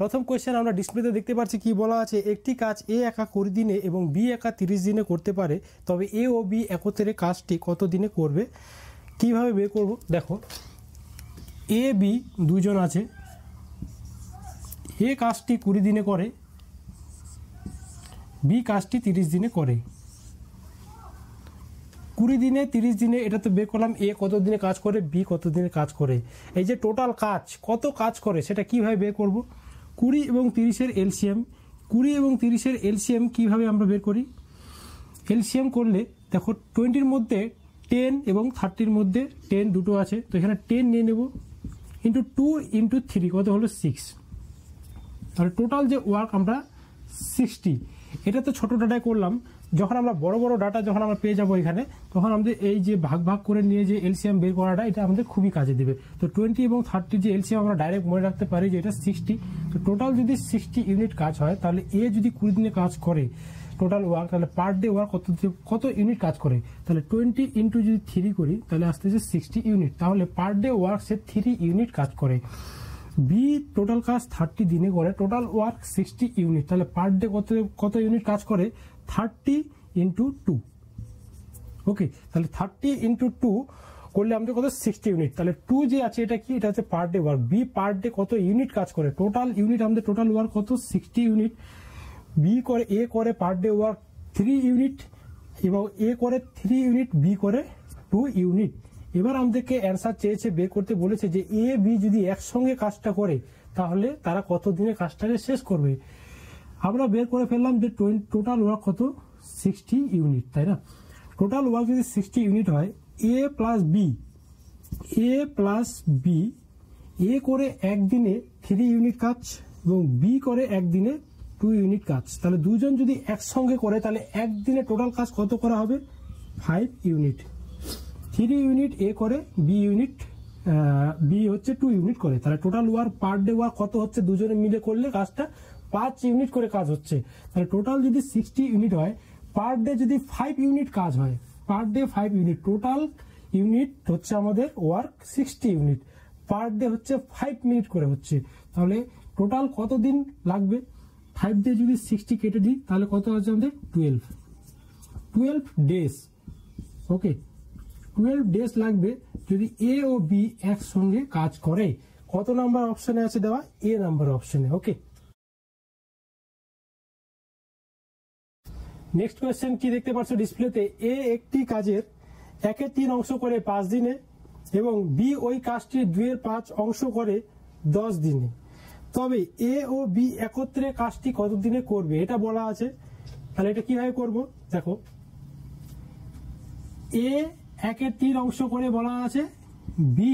প্রথম কোয়েশ্চেন আমরা ডিসপ্লেতে দেখতে পাচ্ছি কি বলা আছে, একটি কাজ এ একা 20 দিনে এবং বি একা 30 দিনে করতে পারে, তবে এ ও বি একত্রে কাজটি কত দিনে করবে। কিভাবে বের করব, দেখো এ বি দুজন আছে, এ কাজটি 20 দিনে করে, বি কাজটি 30 দিনে করে। 20 দিনে 30 দিনে এটা তো বের করলাম, এ কত দিনে কাজ করে, বি কত দিনে কাজ করে। এই যে টোটাল কাজ কত কাজ করে সেটা কিভাবে বের করব। 20 এবং 30-এর এলসিএম, 20 এবং 30-এর এলসিএম কীভাবে আমরা বের করি, এলসিএম করলে দেখো 20-র মধ্যে 10 এবং 30-র মধ্যে 10 দুটো আছে, তো এখানে 10 নিয়ে নেব, ইন্টু 2 ইন্টু 3 কত হলো 6, তাহলে টোটাল যে ওয়ার্ক আমরা 60। এটা তো ছোটো ডাটায় করলাম, যখন আমরা বড় বড় ডাটা যখন আমরা পেয়ে যাবো এখানে, তখন আমাদের এই যে ভাগ ভাগ করে নিয়ে যে এলসিএম বের করাটা এটা আমাদের খুবই কাজে দেবে। তো 20 এবং 30 যে এলসিএম আমরা ডাইরেক্ট মনে রাখতে পারি যে এটা 60। তো টোটাল যদি 60 ইউনিট কাজ হয়, তাহলে এ যদি 20 দিনে কাজ করে টোটাল ওয়ার্ক, তাহলে পার ডে ওয়ার্ক কত ইউনিট কাজ করে, তাহলে 20 ইন্টু যদি 3 করি তাহলে আসতে যে 60 ইউনিট, তাহলে পার ডে ওয়ার্ক সে 3 ইউনিট কাজ করে। বি টোটাল কাজ 30 দিনে করে, টোটাল ওয়ার্ক 60 ইউনিট, তাহলে পার ডে কত ইউনিট কাজ করে, 30 ইন্টু 2। ওকে, তাহলে 30 ইন্টু 2 করলে আমাদের কত 60 ইউনিট, তাহলে 2 যে আছে এটা কি, এটা হচ্ছে per day work. B per day কত ইউনিট কাজ করে, টোটাল ইউনিট আমাদের টোটাল ওয়ার্ক কত 60 ইউনিট। বি করে এ করে পার ডে ওয়ার্ক 3 ইউনিট, এবং এ করে 3 ইউনিট, বি করে 2 ইউনিট। এবার আমাদেরকে অ্যান্সার চেয়েছে, বের করতে বলেছে যে এ বি যদি একসঙ্গে কাজটা করে তাহলে তারা কত দিনে কাজটাকে শেষ করবে। আমরা বের করে ফেললাম যে টোটাল ওয়ার্ক কত 60 ইউনিট, তাই না। টোটাল ওয়ার্ক যদি 60 ইউনিট হয়, এ প্লাস বি, এ প্লাস বি, এ করে একদিনে 3 ইউনিট কাজ এবং বি করে একদিনে 2 ইউনিট কাজ, তাহলে দুজন যদি একসঙ্গে করে তাহলে একদিনে টোটাল কাজ কত করা হবে 5 ইউনিট। 3 ইউনিট এ করে, বি হচ্ছে 2 ইউনিট করে, তাহলে টোটাল ওয়ার্ক পার ডে ওয়ার্ক কত হচ্ছে, দুজনে মিলে করলে কাজটা 5 ইউনিট করে কাজ হচ্ছে। তাহলে টোটাল যদি 60 ইউনিট হয়, পার ডে যদি 5 ইউনিট কাজ হয়, per day 5 unit, total unit হচ্ছে আমাদের ওয়ার্ক 60 ইউনিট, পার ডে হচ্ছে 5 মিনিট করে হচ্ছে, তাহলে টোটাল কত দিন লাগবে, 5 দিয়ে যদি 60 কেটে দিই তাহলে কত হচ্ছে আমাদের 12 ডেজ। ওকে, 12 ডেজ লাগবে যদি এ ও বি একসঙ্গে কাজ করে। কত নাম্বার অপশনে আছে দেওয়া, এ নাম্বার অপশনে। ওকে, নেক্সট কোয়েশ্চেন কি দেখতে পাচ্ছ ডিসপ্লেতে, এ একটি কাজের 1/3 অংশ করে 5 দিনে এবং বি ওই কাজটির 2/5 অংশ করে 10 দিনে, তবে এ ও বি একত্রে কাজটি কত দিনে করবে এটা বলা আছে। তাহলে এটা কিভাবে করব, দেখো এ 1/3 অংশ করে বলা আছে, বি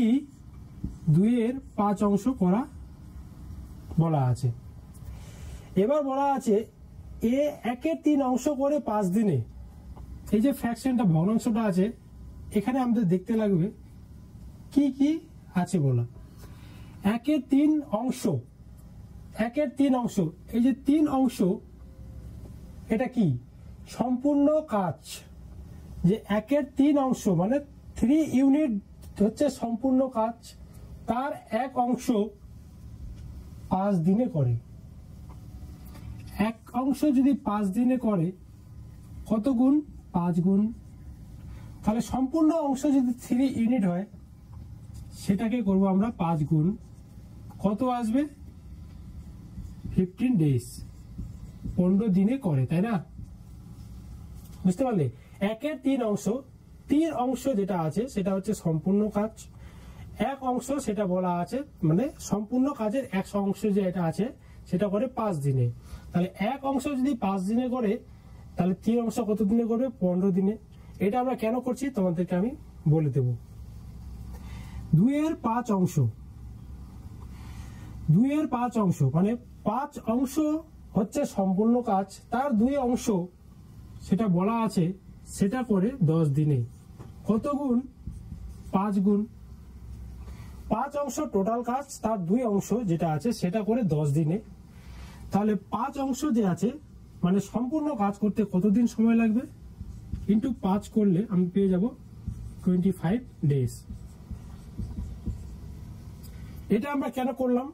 2/5 অংশ করা বলা আছে। এবার বলা আছে এ 1/3 অংশ করে 5 দিনে, এই যে ফ্র্যাকশনটা ভগ্নাংশটা আছে এখানে আমাদের দেখতে লাগবে কি কি আছে বলা। 1/3 অংশ, 1/3 অংশ, এই যে 3 অংশ এটা কি সম্পূর্ণ কাজ, যে 1/3 অংশ মানে 3 ইউনিট হচ্ছে সম্পূর্ণ কাজ, তার 1 অংশ 5 দিনে করে। 1 অংশ যদি 5 দিনে করে কত গুণ, 5 গুণ, তাহলে সম্পূর্ণ অংশ যদি 3 ইউনিট হয় সেটাকে করব আমরা 5 গুণ, কত আসবে 15 ডেজ, 15 দিনে করে, তাই না। বুঝতে পারলে, 1/3 অংশ, 3 অংশ যেটা আছে সেটা হচ্ছে সম্পূর্ণ কাজ, 1 অংশ সেটা বলা আছে মানে সম্পূর্ণ কাজের 1 অংশ যে এটা আছে সেটা করে 5 দিনে, তাহলে 1 অংশ যদি 5 দিনে করে তাহলে 3 অংশ কত দিনে করবে 15 দিনে। এটা আমরা কেন করছি তোমাদেরকে আমি বলে দেব। 2/5 অংশ, 2/5 অংশ মানে 5 অংশ হচ্ছে সম্পূর্ণ কাজ, তার 2 অংশ সেটা বলা আছে সেটা করে 10 দিনে, কত গুণ 5 গুণ, 5 অংশ টোটাল কাজ, তার 2 অংশ যেটা আছে সেটা করে 10 দিনে, তাহলে 5 অংশ যে আছে মানে সম্পূর্ণ কাজ করতে কতদিন সময় লাগবে, ইন্টু 5 করলে আমি পেয়ে যাব 25 ডেজ। এটা আমরা কেন করলাম,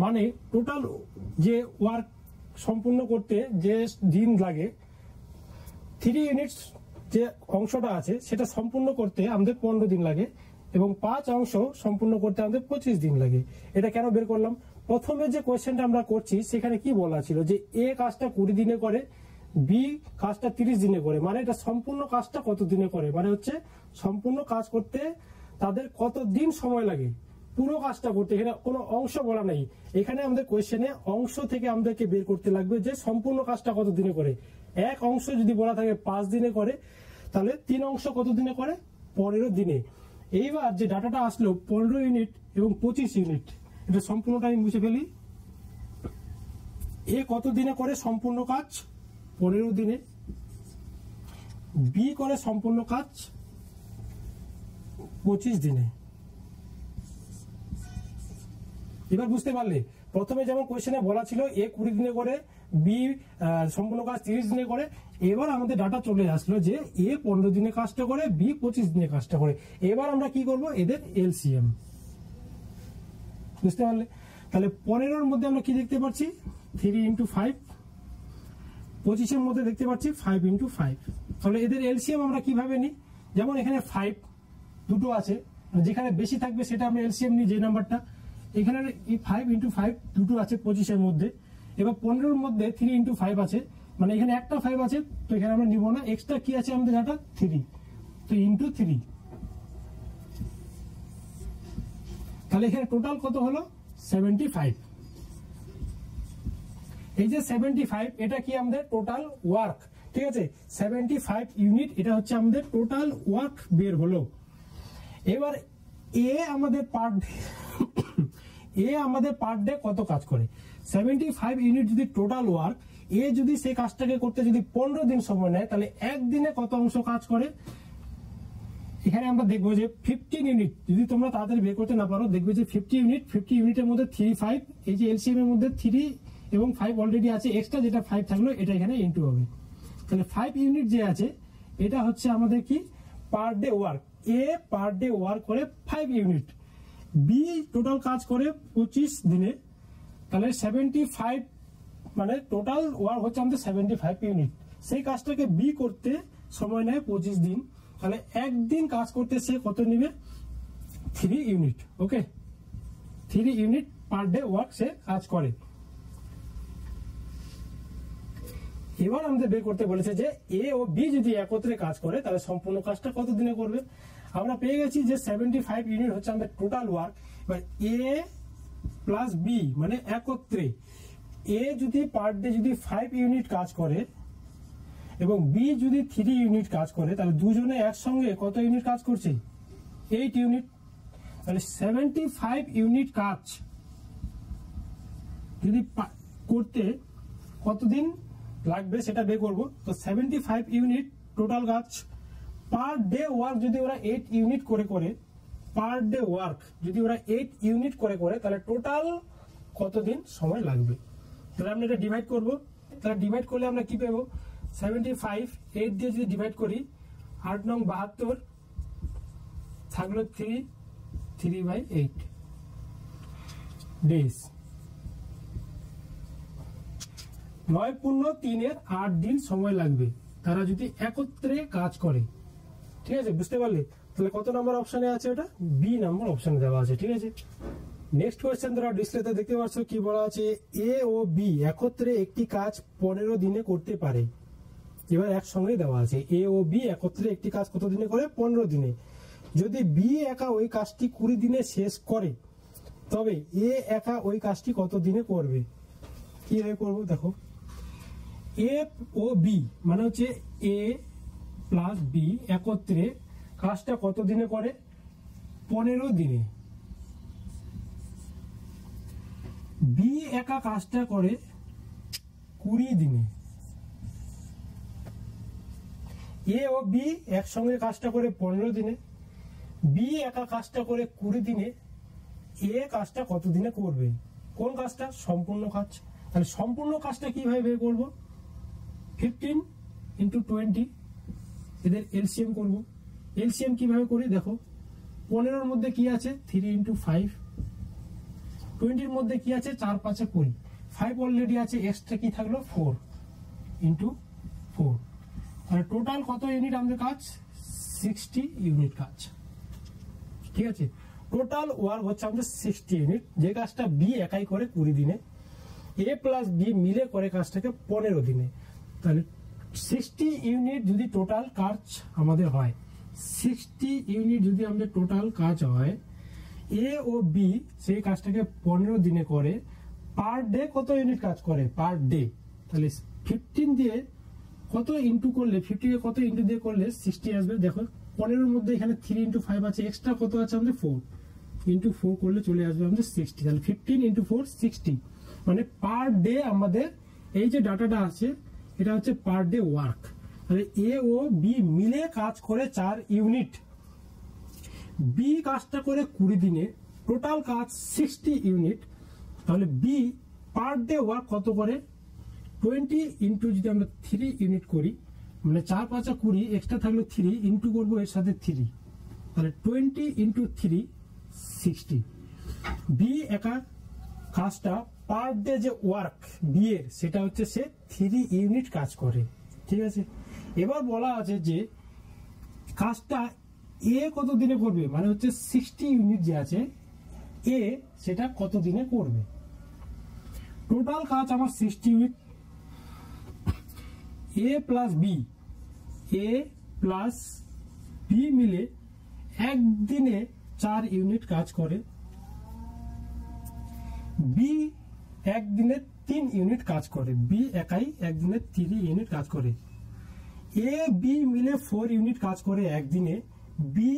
মানে টোটাল যে ওয়ার্ক সম্পূর্ণ করতে যে দিন লাগে 3 ইউনিটস যে অংশটা আছে সেটা সম্পূর্ণ করতে আমাদের 15 দিন লাগে এবং 5 অংশ সম্পূর্ণ করতে আমাদের 25 দিন লাগে। এটা কেন বের করলাম? প্রথমে যে কোয়েশ্চেনটা আমরা করছি সেখানে কি বলা ছিল যে এ কাজটা 20 দিনে করে, বি কাজটা 30 দিনে করে, মানে এটা সম্পূর্ণ কাজটা কত দিনে করে, মানে হচ্ছে সম্পূর্ণ কাজ করতে তাদের কত দিন সময় লাগে পুরো কাজটা করতে। এখানে কোনো অংশ বলা নেই, এখানে আমাদের কোয়েশ্চেনে অংশ থেকে আমাদেরকে বের করতে লাগবে যে সম্পূর্ণ কাজটা কত দিনে করে। এক অংশ যদি বলা থাকে 5 দিনে করে, তাহলে 3 অংশ কত দিনে করে? 15 দিনে। এইবার যে ডাটাটা আসলো 15 ইউনিট এবং 25 ইউনিট, এটা সম্পূর্ণটা আমি মুছে ফেলি। এ কত দিনে করে সম্পূর্ণ কাজ? 15 দিনে। বি করে সম্পূর্ণ কাজ 25 দিনে। এবার বুঝতে পারলে, প্রথমে যেমন কোয়েশ্চেনে বলা ছিল এ 20 দিনে করে, বি সম্পূর্ণ কাজ 30 দিনে করে। এবার আমাদের ডাটা চলে আসলো যে এ 15 দিনে কাজটা করে, বি 25 দিনে কাজটা করে। এবার আমরা কি করব? এদের এলসিএম। বুঝতে পারলে? তাহলে 15 এর মধ্যে আমরা কি দেখতে পাচ্ছি? 3 × 5। 25 এর মধ্যে দেখতে পাচ্ছি 5 × 5। তাহলে এদের এলসিএম আমরা কিভাবে নিই? যেমন এখানে 5 দুটো আছে, যেখানে বেশি থাকবে সেটা আমরা এলসিএম নিই, যে নাম্বারটা। এখানে 5 × 5 দুটো আছে 25 এর মধ্যে। এবার 15 এর মধ্যে 3 × 5 আছে, মানে এখানে একটা 5 আছে, তো এখানে আমরা নিব না। এক্সট্রা কি আছে আমাদের ডাটা? 3, তো × 3। তাহলে এখানে টোটাল কত হলো? 75। এই যে 75, এটা কি আমাদের টোটাল ওয়ার্ক, ঠিক আছে? 75 ইউনিট, এটা হচ্ছে আমাদের টোটাল ওয়ার্ক বের হলো। এবার এ আমাদের পার ডে কত কাজ করে? 75 ইউনিট যদি টোটাল ওয়ার্ক, এ যদি সেই কাজটাকে করতে যদি 15 দিন সময় নেয়, তাহলে একদিনে কত অংশ কাজ করে? এখানে আমরা দেখবো যে 15 ইউনিট, যদি তোমরা তাড়াতাড়ি বের করতে না পারো, দেখবে যে 50 ইউনিটের মধ্যে 3, 5, এই যে এলসিএম এর মধ্যে 3 এবং 5 অলরেডি আছে, এক্সট্রা যেটা 5 থাকলো এটা এখানে ইনটু হবে। তাহলে 5 ইউনিট যে আছে, এটা হচ্ছে আমাদের কি? Per day work. A per day work করে 5 ইউনিট, বি টোটাল কাজ করে 25 দিনে। তাহলে 75, মানে টোটাল ওয়ার্ক হচ্ছে আমাদের 75 ইউনিট। সেই কাজটাকে বি করতে সময় নেয় 25 দিন। তাহলে একদিন কাজ করতে সে কত নিবে? 3 ইউনিট। ওকে, 3 ইউনিট পার ডে ওয়ার্ক সে কাজ করে। এবার আমাদের বের করতে বলেছে যে এ ও বি যদি একত্রে কাজ করে, তাহলে সম্পূর্ণ কাজটা কত দিনে করবে? আমরা পেয়ে গেছি যে 75 ইউনিট হচ্ছে আমাদের টোটাল ওয়ার্ক। এবার এ প্লাস বি মানে একত্রে, এ যদি পার ডে যদি 5 ইউনিট কাজ করে এবং বি যদি 3 ইউনিট কাজ করে, তাহলে দুজনে একসঙ্গে কত ইউনিট কাজ করছে? 8 ইউনিট। তাহলে 75 ইউনিট কাজ যদি করতে কতদিন লাগবে সেটা বের করবো। তো 75 ইউনিট টোটাল কাজ, পার ডে ওয়ার্ক যদি ওরা 8 ইউনিট করে পার ডে ওয়ার্ক যদি ওরা 8 ইউনিট করে, তাহলে টোটাল কতদিন সময় লাগবে? তাহলে আমরা এটা ডিভাইড করবো। তাহলে ডিভাইড করলে আমরা কি পাবো? 75 8 দিয়ে যদি ডিভাইড করি, 8 নং 72 থাকলো 3/8 ডেজ। 9×3 8 দিন সময় লাগবে তারা যদি একত্রে কাজ করে। ঠিক আছে, বুঝতে পারলে? তাহলে কত নম্বর অপশনে আছে? ওটা বি নম্বর অপশনে দেওয়া আছে। ঠিক আছে, নেক্সট কোয়েশ্চেন তোমরা ডিসপ্লেতে দেখতে পাচ্ছ কি বলা আছে? এ ও বি একত্রে একটি কাজ 15 দিনে করতে পারে। এবার একসঙ্গে দেওয়া আছে এ ও বি একত্রে একটি কাজ কত দিনে করে? 15 দিনে। যদি বি একা ওই কাজটি 20 দিনে শেষ করে, তবে এ একা ওই কাজটি কত দিনে করবে? কিভাবে করবো দেখো। এ ও বি মানে হচ্ছে এ প্লাস বি একত্রে কাজটা কত দিনে করে? 15 দিনে। বি একা কাজটা করে 20 দিনে। এ ও বি একসঙ্গে কাজটা করে 15 দিনে, বি একা কাজটা করে 20 দিনে। এ কাজটা কত দিনে করবে? কোন কাজটা? সম্পূর্ণ কাজ। তাহলে সম্পূর্ণ কাজটা কিভাবে বের করব? 15 × 20, এদের এলসিএম করব। এলসিএম কিভাবে করি দেখো। 15 এর মধ্যে কি আছে? 3 × 5, 20-র মধ্যে কি আছে 4 5 20, 5 অলরেডি আছে, এক্সট্রা কি থাকলো 4 ইন্টু 4, তাহলে টোটাল কত ইউনিট আমাদের কাজ 60 ইউনিট কাজ। ঠিক আছে, টোটাল ওয়ার্ক হচ্ছে আমাদের 60 ইউনিট, যে কাজটা বি একাই করে 20 দিনে, এ প্লাস বি মিলে করে কাজটাকে 15 দিনে। তাহলে 60 ইউনিট যদি টোটাল কাজ আমাদের হয়, 60 ইউনিট যদি আমাদের টোটাল কাজ হয়, এ ও বি সেই কাজটাকে 15 দিনে করে, পার ডে কত ইউনিট কাজ করে পার ডে, তাহলে 15 দিয়ে কত ইন্টু করলে, 50 কে কত ইন্টু দিয়ে করলে 60 আসবে। দেখো 15-এর মধ্যে এখানে 3 ইন্টু 5 আছে, এক্সট্রা কত আছে আমাদের 4 ইন্টু 4 করলে চলে আসবে আমাদের 60, তাহলে 15 ইন্টু 4 60, মানে পার ডে আমাদের এই যে ডাটাটা আছে এটা হচ্ছে পার ডে ওয়ার্ক। তাহলে এ ও বি মিলে কাজ করে 4 ইউনিট, বি কাজটা করে 20 দিনে, টোটাল কাজ 60 ইউনিট, তাহলে বি পার ডে ওয়ার্ক কত করে 20 ইন্টু যদি আমরা 3 ইউনিট করি, মানে 4 5 20, এক্সট্রা থাকলো 3 ইন্টু করবো এর সাথে 3, তাহলে 20 ইন্টু 3 60। বি একা কাজটা পার ডে যে ওয়ার্ক বি এর সেটা হচ্ছে সে 3 ইউনিট কাজ করে। ঠিক আছে, এবার বলা আছে যে কাজটা এ কত দিনে করবে, মানে হচ্ছে 60 ইউনিট যে আছে এ সেটা কত দিনে করবে। টোটাল কাজ আমার 60 ইউনিট, এ প্লাস বি, এ প্লাস বি মিলে একদিনে 4 ইউনিট কাজ করে, বি একদিনে 3 ইউনিট কাজ করে, বি একাই একদিনে 3 ইউনিট কাজ করে, এ বি মিলে 4 ইউনিট কাজ করে একদিনে, বি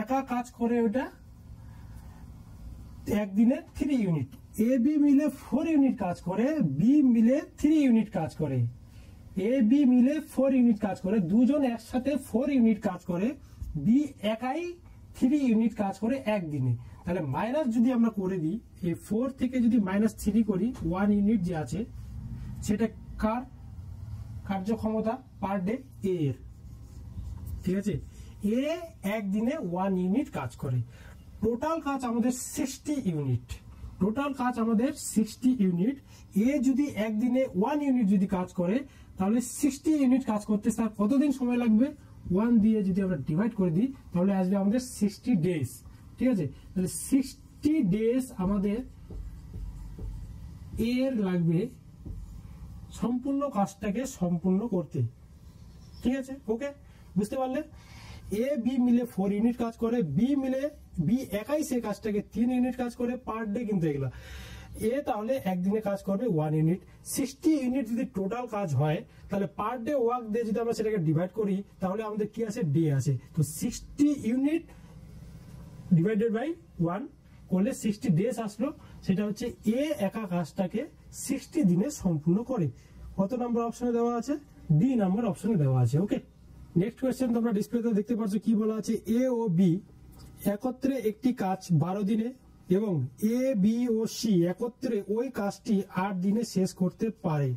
একা কাজ করে ওটা একদিনে 3 ইউনিট, এ বি মিলে 4 ইউনিট কাজ করে, বি মিলে 3 ইউনিট কাজ করে, এ বি মিলে 4 ইউনিট কাজ করে, দুজন একসাথে 4 ইউনিট কাজ করে, বি একাই 3 ইউনিট কাজ করে একদিনে। তাহলে মাইনাস যদি আমরা করে দিই, এই 4 থেকে যদি -3 করি, 1 ইউনিট যে আছে সেটা কার কার্যক্ষমতা পার ডে এর। ঠিক আছে, এ একদিনে 1 ইউনিট কাজ করে, টোটাল কাজ আমাদের 60 ইউনিট, টোটাল কাজ আমাদের 60 ইউনিট। এ যদি একদিনে 1 ইউনিট যদি কাজ করে, তাহলে 60 ইউনিট কাজ করতে তার কতদিন সময় লাগবে, 1 দিয়ে যদি আমরা ডিভাইড করে দিই তাহলে আসবে আমাদের 60 ডেজ। ঠিক আছে, তাহলে 60 ডেজ আমাদের এর লাগবে সম্পূর্ণ কাজটাকে সম্পূর্ণ করতে। ঠিক আছে, ওকে, বুঝতে পারলে। এ বি মিলে 4 ইউনিট কাজ করে, বি একাই সে কাজটাকে 3 ইউনিট কাজ করে পার ডে, কিন্তু এগুলা এ তাহলে একদিনে কাজ করবে 1 ইউনিট। 60 ইউনিট যদি টোটাল কাজ হয়, তাহলে পার ডে ওয়ার্ক দিয়ে যদি আমরা সেটাকে ডিভাইড করি তাহলে আমাদের কি আছে, ডে আছে। তো 60 ইউনিট ডিভাইডেড বাই 1 করলে 60 ডেজ আসলো, সেটা হচ্ছে এ একা কাজটাকে 60 দিনে সম্পূর্ণ করে। কত নম্বর অপশনে দেওয়া আছে, ডি নাম্বার অপশনে দেওয়া আছে। ওকে, নেক্সট কোয়েশ্চেন তোমরা ডিসপ্লেতে দেখতে পাচ্ছ, কি বলা আছে, এ ও বি একত্রে একটি কাজ 12 দিনে এবং এ বি ও সি একত্রে ওই কাজটি 8 দিনে শেষ করতে পারে,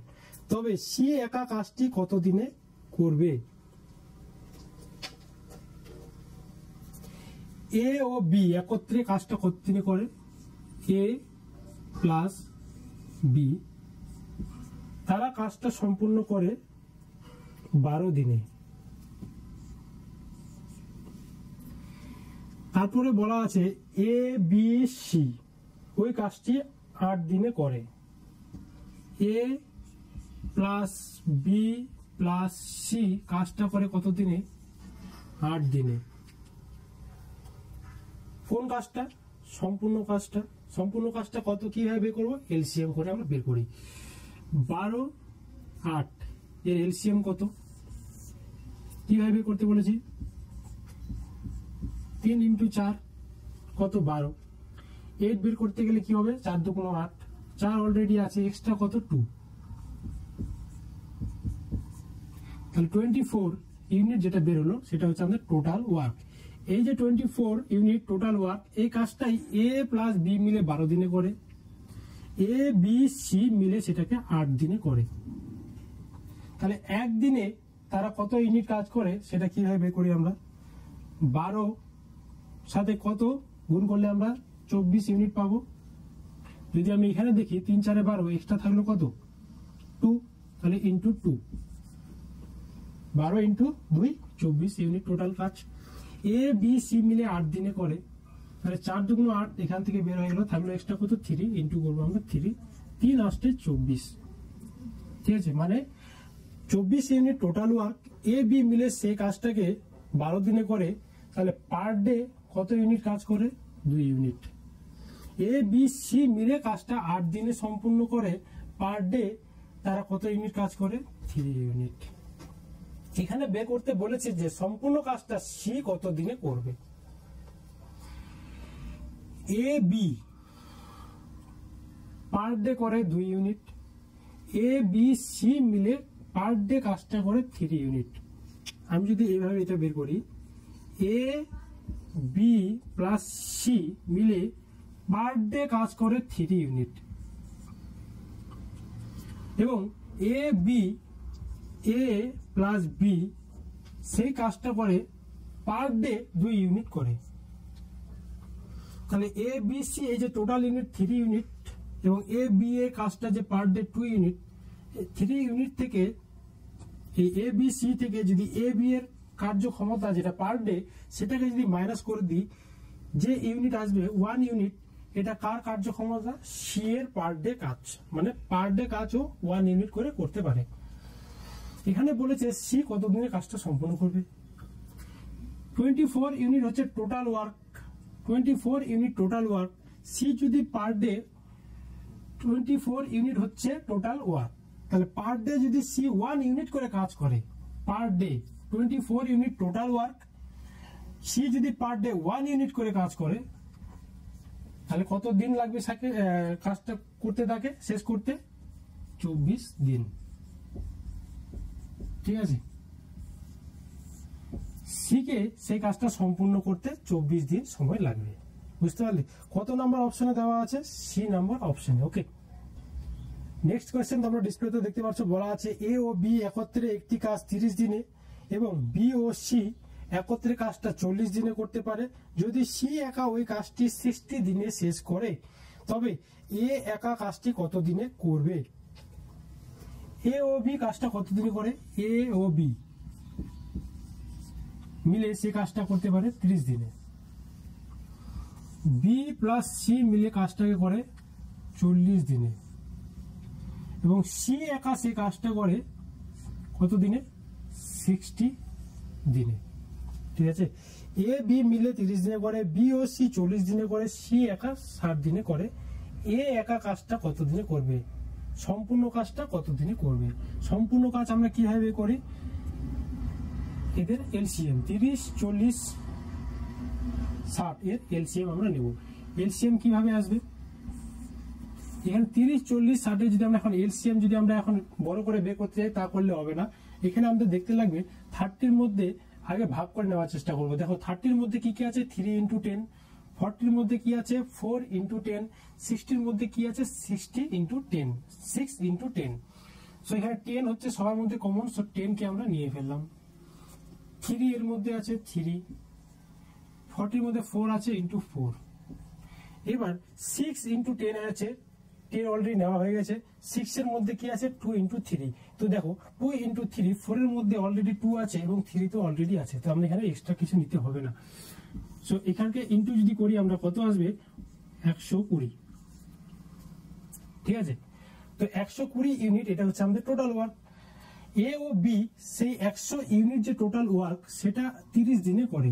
তবে সি একা কাজটি কত দিনে করবে। এ ও বি একত্রে কাজটা কত দিনে করে, এ প্লাস বি, তারা কাজটা সম্পূর্ণ করে 12 দিনে। তারপরে বলা আছে এ বি সি ওই কাজটি 8 দিনে করে, এ প্লাস বি প্লাস সি কাজটা করে কত দিনে, 8 দিনে। কোন কাজটা, সম্পূর্ণ কাজটা কত, কিভাবে বের করবো, এলসিএম করে আমরা বের করি। 12 8 এর এলসিএম কত, কিভাবে বের করতে বলেছি, 3 ইন্টু 4 কত, 12। 8 বের করতে গেলে কি হবে, 4 2 8, 4 অলরেডি আছে, এক্সট্রা কত 2, তাহলে 24 ইউনিট যেটা বের হলো সেটা হচ্ছে আমাদের টোটাল ওয়ার্ক। এই যে 24 ইউনিট টোটাল ওয়ার্ক, এই কাজটাই এ প্লাস বি মিলে 12 দিনে করে, এ বি সি মিলে সেটাকে 8 দিনে করে। তাহলে একদিনে তারা কত ইউনিট কাজ করে সেটা কিভাবে বের করি আমরা, 12 সাথে কত গুণ করলে আমরা 24 ইউনিট পাবো, যদি আমি এখানে দেখি 3 4 12, এক্সট্রা থাকলো কত 2, তাহলে ইন্টু 2, 12 ইন্টু 2 24 ইউনিট টোটাল কাজ। এ বি সি মিলে 8 দিনে করে, তাহলে 4 দুগুণ 8, এখান থেকে বের হয়ে গেল, থাকলো এক্সট্রা কত 3, ইন্টু করবো আমরা 3, 3 আসছে 24। ঠিক আছে, মানে 24 unit total work. A B মিলে সেই কাজটাকে 12 দিনে করে, তাহলে পার ডে কত ইউনিট কাজ করে 2 ইউনিট। এ বি সি মিলে কাজটা 8 দিনে সম্পূর্ণ করে, পার ডে তারা কত ইউনিট কাজ করে 3 ইউনিট। এখানে বের করতে বলেছে যে সম্পূর্ণ কাজটা সি কত দিনে করবে। এ বি পার ডে করে 2 ইউনিট, এ বি সি মিলে পার ডে কাজটা করে 3 ইউনিট। আমি যদি এইভাবে এটা বের করি, এ বি প্লাস সি মিলে পার ডে কাজ করে 3 ইউনিট, এবং A B A plus B সেই কাজটা করে পার ডে 2 ইউনিট করে। তাহলে এ বি সি এই যে টোটাল ইউনিট 3 ইউনিট, এবং এ বি এ কাজটা যে পার ডে 2 ইউনিট, 3 ইউনিট থেকে এই এ বি সি থেকে যদি এ বি এর কার্যক্ষমতা যেটা পার ডে, সেটাকে যদি মাইনাস করে দিই, যে ইউনিট আসবে 1 ইউনিট, এটা কার কার্যক্ষমতা সি এর পার ডে কাজ, মানে পার ডে কাজও 1 ইউনিট করে করতে পারে। এখানে বলেছে সি কত দিনে কাজটা সম্পন্ন করবে। 24 ইউনিট হচ্ছে total work, 24 unit total work. C যদি পার ডে 24 ইউনিট হচ্ছে টোটাল ওয়ার্ক, তাহলে পার ডে যদি সি 1 ইউনিট করে কাজ করে, per day 24 unit total work, C যদি পার ডে 1 ইউনিট করে কাজ করে, তাহলে কত দিন লাগবে কাজটা করতে, তাকে শেষ করতে 24 দিন। ঠিক আছে, সি কে সেই কাজটা সম্পূর্ণ করতে 24 দিন সময় লাগবে। বুঝতে পারলে কত নাম্বার অপশনে দেওয়া আছে, সি নাম্বার অপশনে। ওকে, নেক্সট কোয়েশ্চেন তোমরা ডিসপ্লেতে দেখতে পাচ্ছ, বলা আছে এ ও বি একত্রে একটি কাজ 30 দিনে এবং বি ও সি একত্রে কাজটা 40 দিনে করতে পারে। যদি সি একা ওই কাজটি 60 দিনে শেষ করে, তবে এ একা কাজটি কত দিনে করবে। এ ও বি কাজটা কত দিনে করে, এ ও বি মিলে সে কাজটা করতে পারে 30 দিনে। বি প্লাস সি মিলে কাজটাকে করে 40 দিনে, এবং সি একা সে কাজটা করে কত দিনে 60 দিনে। ঠিক আছে, এ বি মিলে 30 দিনে করে, বি ও সি 40 দিনে করে, সি একা 60 দিনে করে। এ একা কাজটা কত দিনে করবে, সম্পূর্ণ কাজটা কত দিনে করবে। সম্পূর্ণ কাজ আমরা কিভাবে করি, এদের এলসিএম 30 40 60 এর এলসিএম আমরা নেব। এলসিএম কিভাবে আসবে, এখানে 30 40 60 যদি আমরা এখন এলসিএম যদি আমরা এখন বড় করে বের করতে চাই, তা করলে হবে না। এখানে আমাদের দেখতে লাগবে 30 মধ্যে আগে ভাগ করে নেওয়ার চেষ্টা করবো। দেখো 30 মধ্যে কি কি আছে, 3 × 10, 40 মধ্যে কি আছে 4 × 10, 60 মধ্যে কি আছে 60 × 10, 6 × 10। সো এখানে 10 হচ্ছে সবার মধ্যে কমন, সো 10 কে আমরা নিয়ে ফেললাম। 3 এর মধ্যে আছে 3, 40 মধ্যে 4 আছে × 4। এবার 6 × 10 আছে, 10 অলরেডি নেওয়া হয়ে গেছে। 6 এর মধ্যে কি আছে 2 × 3। তো দেখো 2 × 3, 4 এর মধ্যে অলরেডি 2 আছে এবং 3 তো অলরেডি আছে, তো আমরা এখানে এক্সট্রা কিছু নিতে হবে না। সো এখানকে ইনটু যদি করি আমরা কত আসবে 120। ঠিক আছে, তো 120 ইউনিট এটা হচ্ছে আমাদের টোটাল ওয়ার্ক। এ ও বি সেই 100 ইউনিট যে টোটাল ওয়ার্ক সেটা 30 দিনে করে।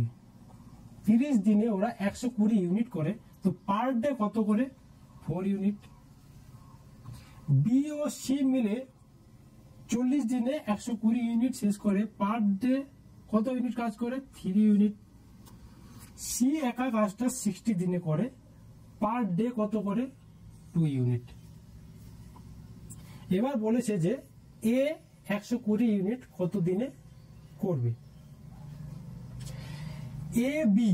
30 দিনে ওরা 120 ইউনিট করে, তো পার ডে কত করে 4 ইউনিট। বি ও সি মিলে 40 দিনে 120 ইউনিট শেষ করে, পার ডে কত ইউনিট কাজ করে 3 ইউনিট। সি একা কাজটা 60 দিনে করে, পার ডে কত করে 2 ইউনিট। এবার বলেছে যে এ 120 ইউনিট কত দিনে করবে। A B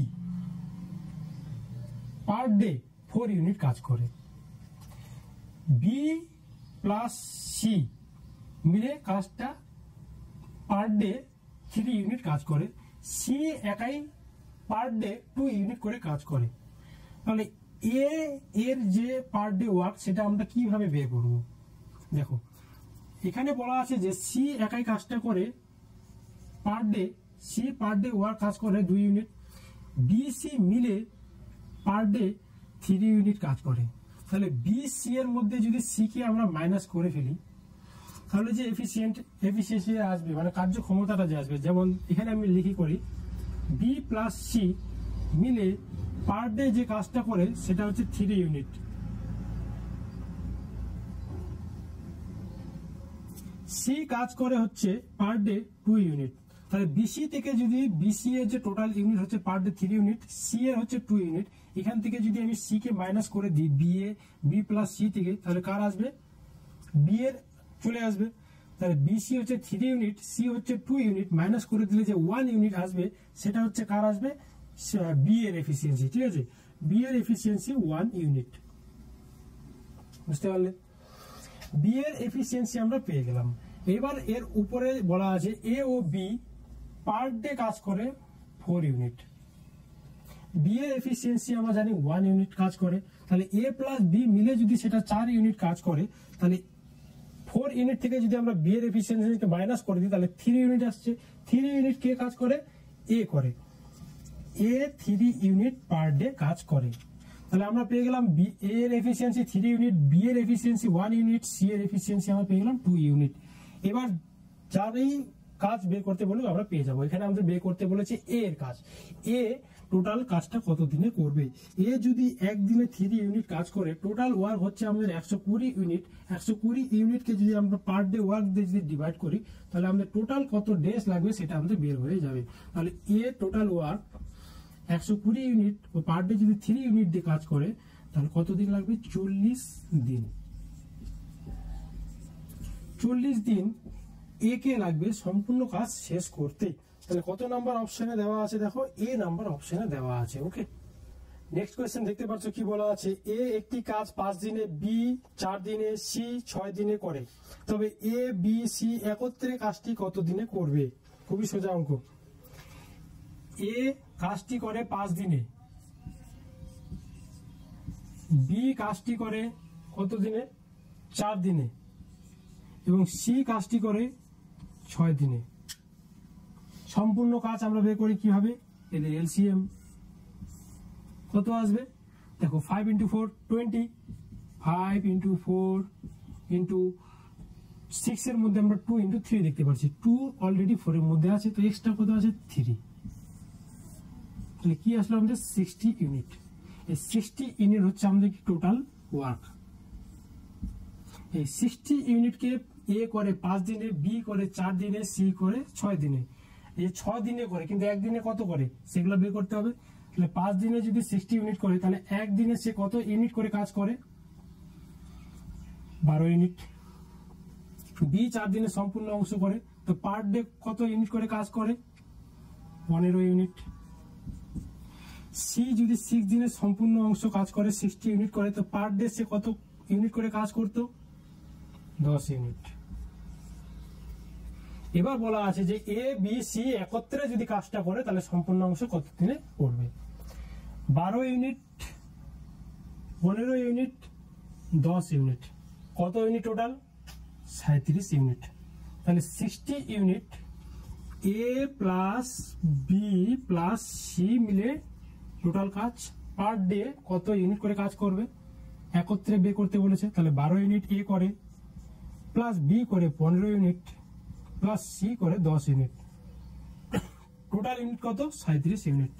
per day 4 unit কাজ করে, বি প্লাস সি মিলে কাজটা পার ডে 3 ইউনিট কাজ করে, সি একাই পার ডে 2 ইউনিট করে কাজ করে। তাহলে এ এর যে পার ডে ওয়ার্ক সেটা আমরা কিভাবে বের করব? দেখো এখানে বলা আছে যে সি একাই কাজটা করে per day, C per day work কাজ করে 2 ইউনিট, বি সি মিলে পার ডে 3 ইউনিট কাজ করে। তাহলে বি সি এর মধ্যে যদি সি কে আমরা মাইনাস করে ফেলি তাহলে যে এফিসিয়েন্সি আসবে, মানে কার্যক্ষমতাটা যে আসবে, যেমন এখানে আমি লিখি করি বি প্লাস সি মিলে পার ডে যে কাজটা করে সেটা হচ্ছে 3 ইউনিট, সি কাজ করে হচ্ছে পার ডে 2 ইউনিট। তাহলে বিসি থেকে যদি বিসি এর যে টোটাল ইউনিট হচ্ছে পার ডে 3 ইউনিট, সি এর হচ্ছে 2 ইউনিট, এখান থেকে যদি আমি সি কে মাইনাস করে দিই বি প্লাস সি থেকে, তাহলে কার আসবে? বি এর চলে আসবে। তাহলে বিসি হচ্ছে 3 ইউনিট, সি হচ্ছে 2 ইউনিট, মাইনাস করে দিলে যে 1 ইউনিট আসবে সেটা হচ্ছে কার আসবে? বি এর এফিসিয়েন্সি। ঠিক আছে, বি এর এফিসিয়েন্সি 1 ইউনিট। বুঝতে পারলে? বি এর এফিসিয়েন্সি আমরা পেয়ে গেলাম। এবার এর উপরে বলা আছে এ ও বি পার ডে কাজ করে 4 ইউনিট, বি এর এফিসিয়েন্সি আমরা জানি 1 ইউনিট কাজ করে। তাহলে এ প্লাস বি মিলে যদি সেটা 4 ইউনিট কাজ করে, তাহলে 4 ইউনিট থেকে যদি আমরা বি এর এফিসিয়েন্সিকে মাইনাস করে দিই তাহলে 3 ইউনিট আসছে। 3 ইউনিট কে কাজ করে? এ করে। এ 3 ইউনিট পার ডে কাজ করে। তাহলে আমরা পেয়ে গেলাম বি এর এফিসিয়েন্সি 3 ইউনিট, বি এর এফিসিয়েন্সি 1 ইউনিট, সি এর এফিসিয়েন্সি আমরা পেয়ে গেলাম 2 ইউনিট। এবার যারই কাজ বের করতে বলবো আমরা পেয়ে যাবো। এখানে আমাদের বের করতে বলেছে এ এর কাজ। এ টোটাল কাজটা কত দিনে করবে? এ যদি একদিনে 3 ইউনিট কাজ করে, টোটাল ওয়ার্ক হচ্ছে আমাদের 120 ইউনিট। 120 ইউনিটকে যদি আমরা পার ডে ওয়ার্ক দিয়ে যদি ডিভাইড করি তাহলে আমাদের টোটাল কত ডেজ লাগবে সেটা আমাদের বের হয়ে যাবে। তাহলে এ টোটাল ওয়ার্ক 120 ইউনিট ও পার ডে যদি 3 ইউনিট দিয়ে কাজ করে তাহলে কত দিন লাগবে? 40 দিন। 40 দিন এ কে লাগবে সম্পূর্ণ কাজ শেষ করতে। তাহলে কত নাম্বার অপশনে দেওয়া আছে? দেখো এ নাম্বার অপশনে দেওয়া আছে। ওকে, নেক্সট কোয়েশ্চেন দেখতে পাচ্ছ কি বলা আছে? এ একটি কাজ 5 দিনে, বি 4 দিনে, সি 6 দিনে করে, তবে এ বি সি একত্রে কাজটি কত দিনে করবে? খুবই সোজা অঙ্ক। এ কাজটি করে 5 দিনে, বি কাজটি করে কত দিনে? 4 দিনে, এবং সি কাজটি করে 6 দিনে। সম্পূর্ণ কাজ আমরা বের করি কিভাবে? এদের এলসিএম কত আসবে? দেখো 5 × 4 20, 5 × 4 × 6 এর মধ্যে আমরা 2 × 3 দেখতে পাচ্ছি। 2 অলরেডি 4 এর মধ্যে আছে, তো এক্সট্রা কত আছে? 3। তাহলে কি আসলো আমাদের? 60 ইউনিট। এই 60 ইউনিট হচ্ছে আমাদের টোটাল ওয়ার্ক। এই 60 ইউনিটকে এ করে 5 দিনে, বি করে 4 দিনে, সি করে 6 দিনে। এই 6 দিনে করে, কিন্তু একদিনে কত করে সেগুলো বের করতে হবে। তাহলে 5 দিনে যদি 60 ইউনিট করে তাহলে একদিনে সে কত ইউনিট করে কাজ করে? 12 ইউনিট। বি 4 দিনে সম্পূর্ণ অংশ করে, তো পার ডে কত ইউনিট করে কাজ করে? 15 ইউনিট। সি যদি 6 দিনে সম্পূর্ণ অংশ কাজ করে, 60 ইউনিট করে, তো পার ডে সে কত ইউনিট করে কাজ করতো? 10 ইউনিট। এবার বলা আছে যে এ বি সি একত্রে যদি কাজটা করে তাহলে সম্পূর্ণ অংশ কত দিনে করবে? 12 ইউনিট, 15 ইউনিট, 10 ইউনিট। কত ইউনিট টোটাল? 37 ইউনিট। তাহলে 60 ইউনিট এ প্লাস বি প্লাস সি মিলে টোটাল কাজ পার ডে কত ইউনিট করে কাজ করবে? একত্রে বের করতে বলেছে। তাহলে 12 ইউনিট এ করে, প্লাস বি করে 15 ইউনিট, প্লাস সি করে 10 ইউনিট। টোটাল ইউনিট কত? 37 unit.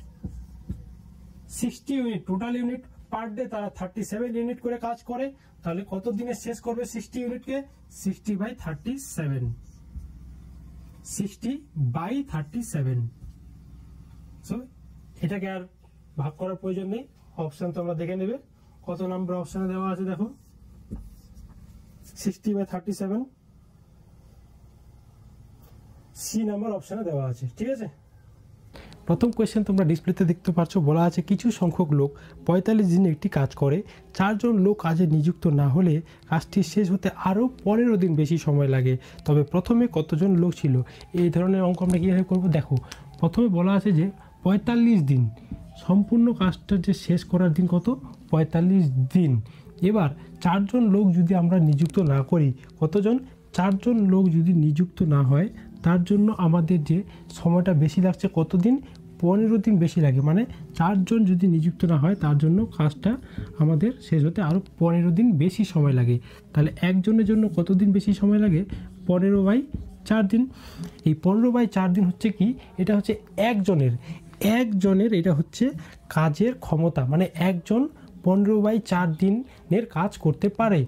60 unit total unit, per day তারা 37 ইউনিট করে কাজ করে, তাহলে কত দিনে শেষ করবে 60 ইউনিটকে? 60/37। 60/37। সো এটাকে আর ভাগ করার প্রয়োজন নেই, অপশন তোমরা দেখে নেবে কত নাম্বার অপশনে দেওয়া আছে। দেখো 60/37 সি নাম্বার অপশনে দেওয়া আছে। ঠিক আছে, প্রথম কোয়েশ্চেন তোমরা ডিসপ্লেতে দেখতে পাচ্ছ, বলা আছে কিছু সংখ্যক লোক 45 দিনে একটি কাজ করে, 4 জন লোক কাজে নিযুক্ত না হলে কাজটি শেষ হতে আরও 15 দিন বেশি সময় লাগে, তবে প্রথমে কতজন লোক ছিল? এই ধরনের অঙ্ক আমরা কীভাবে করবো? দেখো প্রথমে বলা আছে যে 45 দিন, সম্পূর্ণ কাজটা যে শেষ করার দিন কত? 45 দিন। এবার 4 জন লোক যদি আমরা নিযুক্ত না করি, কতজন? 4 জন লোক যদি নিযুক্ত না হয়, তার জন্য আমাদের যে সময়টা বেশি লাগছে কতদিন? 15 দিন বেশি লাগে। মানে 4 জন যদি নিযুক্ত না হয়, তার জন্য কাজটা আমাদের শেষ হতে আরও 15 দিন বেশি সময় লাগে। তাহলে একজনের জন্য কতদিন বেশি সময় লাগে? 15/4 দিন। এই 15/4 দিন হচ্ছে কি? এটা হচ্ছে একজনের এটা হচ্ছে কাজের ক্ষমতা। মানে একজন 15/4 দিনের কাজ করতে পারে।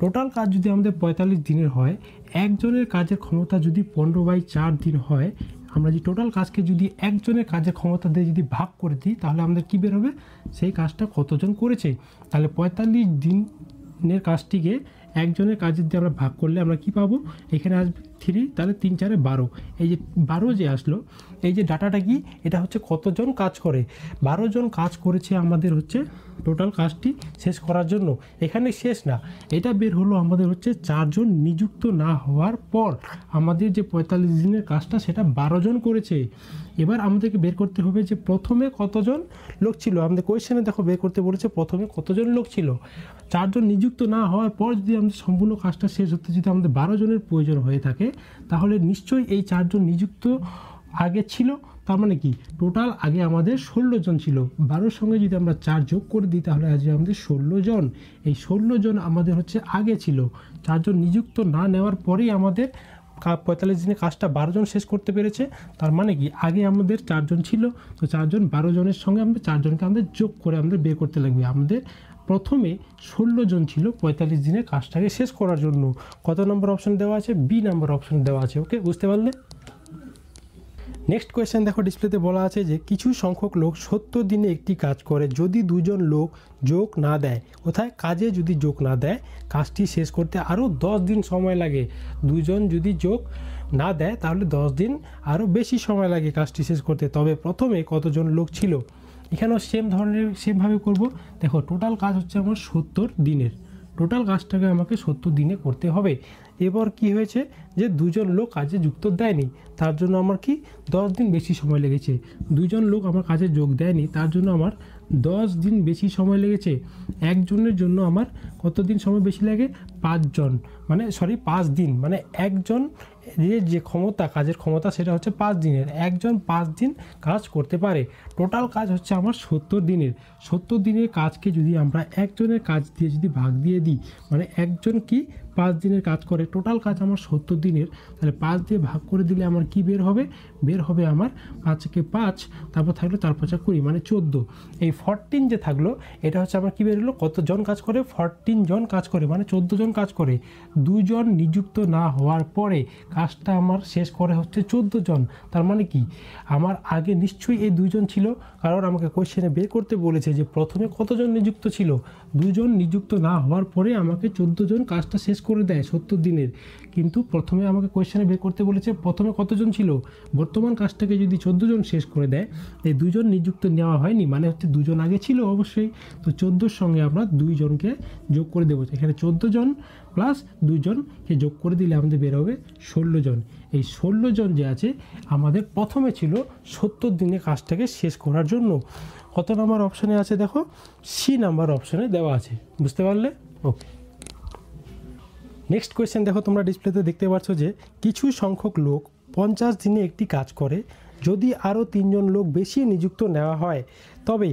টোটাল কাজ যদি আমাদের 45 দিনের হয়, একজনের কাজের ক্ষমতা যদি 15/4 দিন হয়, আমরা যে টোটাল কাজকে যদি একজনের কাজের ক্ষমতা দিয়ে যদি ভাগ করে দিই, তাহলে আমাদের কী বের হবে? সেই কাজটা কতজন করেছে। তাহলে 45 দিনের কাজটিকে একজনের কাজের দিয়ে আমরা ভাগ করলে আমরা কি পাবো? এখানে আসবে 3, তাহলে 3 4 12। এই যে 12 যে আসলো, এই যে ডাটাটা কি? এটা হচ্ছে কতজন কাজ করে। 12 জন কাজ করেছে আমাদের হচ্ছে টোটাল কাজটি শেষ করার জন্য। এখানে শেষ না, এটা বের হলো আমাদের হচ্ছে 4 জন নিযুক্ত না হওয়ার পর আমাদের যে 45 দিনের কাজটা, সেটা 12 জন করেছে। এবার আমাদেরকে বের করতে হবে যে প্রথমে কতজন লোক ছিল। আমাদের কোয়েশ্চেনে দেখো বের করতে বলেছে প্রথমে কতজন লোক ছিল। 4 জন নিযুক্ত না হওয়ার পর যদি আমাদের সম্পূর্ণ কাজটা শেষ হতে যদি আমাদের 12 জনের প্রয়োজন হয়ে থাকে, তাহলে নিশ্চয়ই এই 4 জন নিযুক্ত আগে ছিল। তার মানে কি? টোটাল আগে আমাদের 16 জন ছিল। 12-র সঙ্গে যদি আমরা 4 যোগ করে দিই, তাহলে আজকে আমাদের 16 জন। এই 16 জন আমাদের হচ্ছে আগে ছিল। 4 জন নিযুক্ত না নেওয়ার পরেই আমাদের 45 দিনে কাজটা 12 জন শেষ করতে পেরেছে। তার মানে কি? আগে আমাদের 4 জন ছিল, তো 4 জন 12 জনের সঙ্গে আমাদের 4 জনকে আমাদের যোগ করে আমাদের বের করতে লাগবে। আমাদের প্রথমে 16 জন ছিল 45 দিনের কাজটাকে শেষ করার জন্য। কত নম্বর অপশন দেওয়া আছে? বি নম্বর অপশন দেওয়া আছে। ওকে, বুঝতে পারলে? নেক্সট কোয়েশ্চেন দেখো, ডিসপ্লেতে বলা আছে যে কিছু সংখ্যক লোক 70 দিনে একটি কাজ করে যদি 2 জন লোক যোগ না দেয়। কোথায়? কাজে যদি যোগ না দেয়, কাজটি শেষ করতে আরও 10 দিন সময় লাগে। 2 জন যদি যোগ না দেয়, তাহলে 10 দিন আরও বেশি সময় লাগে কাজটি শেষ করতে। তবে প্রথমে কতজন লোক ছিল? এখানেও সেমভাবে করব। দেখো, টোটাল কাজ হচ্ছে আমার 70 দিনের। টোটাল কাজটাকে আমাকে 70 দিনে করতে হবে। এবার কি হয়েছে যে 2 জন লোক কাজে যুক্ত দেয়নি, তার জন্য আমার কি 10 দিন বেশি সময় লেগেছে। 2 জন লোক আমার কাজে যোগ দেয়নি, তার জন্য আমার 10 দিন বেশি সময় লেগেছে। একজনের জন্য আমার কত দিন সময় বেশি লাগে? 5 দিন। মানে একজন যে ক্ষমতা, কাজের ক্ষমতা, সেটা হচ্ছে 5 দিনের। একজন 5 দিন কাজ করতে পারে। টোটাল কাজ হচ্ছে আমার 70 দিনের। 70 দিনের কাজকে যদি আমরা একজনের কাজ দিয়ে যদি ভাগ দিয়ে দিই, মানে একজন কি 5 দিনের কাজ করে, টোটাল কাজ আমার 70 দিনের, তাহলে 5 দিয়ে ভাগ করে দিলে আমার কি বের হবে? বের হবে আমার 5 × 5, তারপর থাকলো 4 × 5 20, মানে 14। এই 14 যে থাকলো, এটা হচ্ছে আমার কি বের হলো? কতজন কাজ করে? 14 জন কাজ করে, মানে 14 জন কাজ করে। 2 জন নিযুক্ত না হওয়ার পরে কাজটা আমার শেষ করে হচ্ছে 14 জন। তার মানে কি? আমার আগে নিশ্চয়ই এই 2 জন ছিল, কারণ আমাকে কোয়েশ্চেনে বের করতে বলেছে যে প্রথমে কতজন নিযুক্ত ছিল। 2 জন নিযুক্ত না হওয়ার পরে আমাকে 14 জন কাজটা শেষ করে দেয় 70 দিনের। কিন্তু প্রথমে আমাকে কোয়েশ্চেনে বের করতে বলেছে প্রথমে কতজন ছিল। বর্তমান কাজটাকে যদি 14 জন শেষ করে দেয়, এই 2 জন নিযুক্ত নেওয়া হয়নি, মানে হচ্ছে 2 জন আগে ছিল অবশ্যই। তো 14-র সঙ্গে আমরা 2 জনকে যোগ করে দেবো। এখানে 14 জন প্লাস 2 জনকে যোগ করে দিলে আমাদের বের হবে 16 জন। এই 16 জন যে আছে আমাদের প্রথমে ছিল 70 দিনে কাজটাকে শেষ করার জন্য। কত নাম্বার অপশানে আছে? দেখো, সি নাম্বার অপশানে দেওয়া আছে। বুঝতে পারলে? ওকে। নেক্সট কোয়েশ্চেন দেখো, তোমরা ডিসপ্লেতে দেখতে পাচ্ছ যে কিছু সংখ্যক লোক 50 দিনে একটি কাজ করে যদি আরও 3 জন লোক বেশি নিযুক্ত নেওয়া হয়, তবে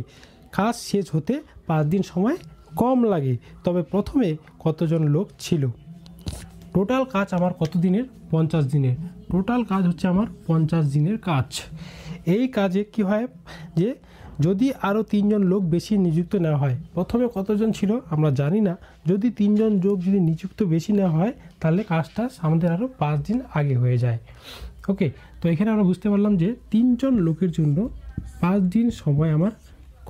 কাজ শেষ হতে 5 দিন সময় কম লাগে। তবে প্রথমে কতজন লোক ছিল? টোটাল কাজ আমার কত দিনের? 50 দিনের। টোটাল কাজ হচ্ছে আমার 50 দিনের কাজ। এই কাজে কি হয় যে যদি আরও 3 জন লোক বেশি নিযুক্ত নেওয়া হয়, প্রথমে কতজন ছিল আমরা জানি না। যদি 3 জন লোক যদি নিযুক্ত বেশি নেওয়া হয়, তাহলে কাজটা আমাদের আরও 5 দিন আগে হয়ে যায়। ওকে, তো এখানে আমরা বুঝতে পারলাম যে 3 জন লোকের জন্য 5 দিন সময় আমার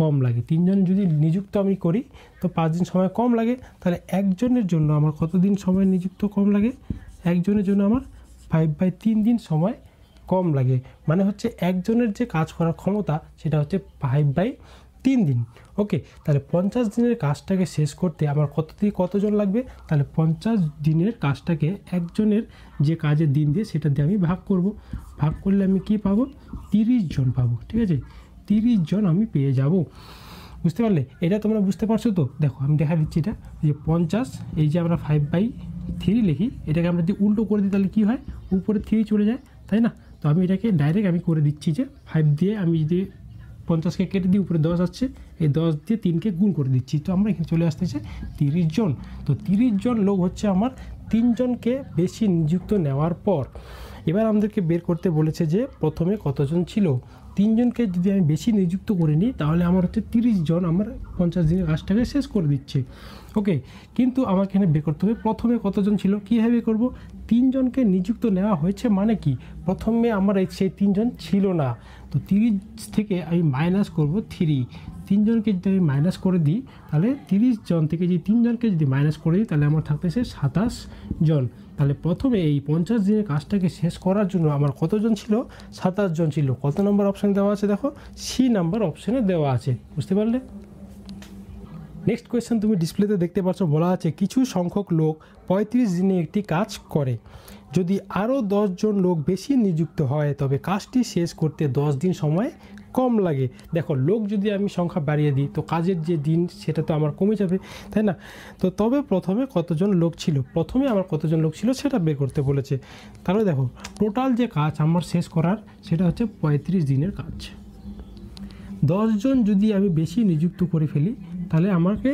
কম লাগে। 3 জন যদি নিযুক্ত আমি করি, তো 5 দিন সময় কম লাগে। তাহলে একজনের জন্য আমার কত দিন সময় নিযুক্ত কম লাগে? একজনের জন্য আমার 5/3 দিন সময় কম লাগে। মানে হচ্ছে একজনের যে কাজ করার ক্ষমতা, সেটা হচ্ছে 5/3 দিন। ওকে, তাহলে 50 দিনের কাজটাকে শেষ করতে আমার কতজন লাগবে? তাহলে 50 দিনের কাজটাকে একজনের যে কাজের দিন দিয়ে সেটা দিয়ে আমি ভাগ করব। ভাগ করলে আমি কি পাবো? 30 জন পাবো। ঠিক আছে, 30 জন আমি পেয়ে যাব। বুঝতে পারলে? এটা তোমরা বুঝতে পারছো তো? দেখো আমি দেখা দিচ্ছি, এটা যে 50, এই যে আমরা 5/3 লিখি, এটাকে আমরা যদি উল্টো করে দিই তাহলে কী হয়, উপরে 3 চলে যায়, তাই না? তো আমি এটাকে ডাইরেক্ট আমি করে দিচ্ছি যে 5 দিয়ে আমি যদি 50কে কেটে দিই, উপরে 10 আসছে, এই 10 দিয়ে 3কে গুণ করে দিচ্ছি, তো আমরা এখানে চলে আসতেছে 30 জন। তো 30 জন লোক হচ্ছে আমার 3 জনকে বেশি নিযুক্ত নেওয়ার পর। এবার আমাদেরকে বের করতে বলেছে যে প্রথমে কতজন ছিল। 3 জনকে যদি আমি বেশি নিযুক্ত করে নিই তাহলে আমার হচ্ছে 30 জন আমার 50 দিনের কাজটাকে শেষ করে দিচ্ছে। ওকে, কিন্তু আমাকে এখানে বের করতে হবে প্রথমে কতজন ছিল। কীভাবে করব? 3 জনকে নিযুক্ত নেওয়া হয়েছে মানে কি, প্রথমে আমার সেই 3 জন ছিল না, তো 30 থেকে আমি মাইনাস করব 3। 3 জনকে যদি আমি মাইনাস করে দিই তাহলে 30 জন থেকে যদি 3 জনকে যদি মাইনাস করে দিই তাহলে আমার থাকতেছে 27 জন। তাহলে প্রথমে এই 50 দিনের কাজটাকে শেষ করার জন্য আমার কতজন ছিল? 27 জন ছিল। কত নম্বর অপশানে দেওয়া আছে? দেখো সি নাম্বার অপশানে দেওয়া আছে। বুঝতে পারলে? নেক্সট কোয়েশ্চেন তুমি ডিসপ্লেতে দেখতে পাচ্ছ, বলা আছে কিছু সংখ্যক লোক 35 দিনে একটি কাজ করে, যদি আরও 10 জন লোক বেশি নিযুক্ত হয় তবে কাজটি শেষ করতে 10 দিন সময় কম লাগে। দেখো, লোক যদি আমি সংখ্যা বাড়িয়ে দিই তো কাজের যে দিন সেটা তো আমার কমে যাবে, তাই না? তো তবে প্রথমে কতজন লোক ছিল, প্রথমে আমার কতজন লোক ছিল সেটা বের করতে বলেছে। তাহলে দেখো, টোটাল যে কাজ আমার শেষ করার সেটা হচ্ছে 35 দিনের কাজ। 10 জন যদি আমি বেশি নিযুক্ত করে ফেলি তাহলে আমাকে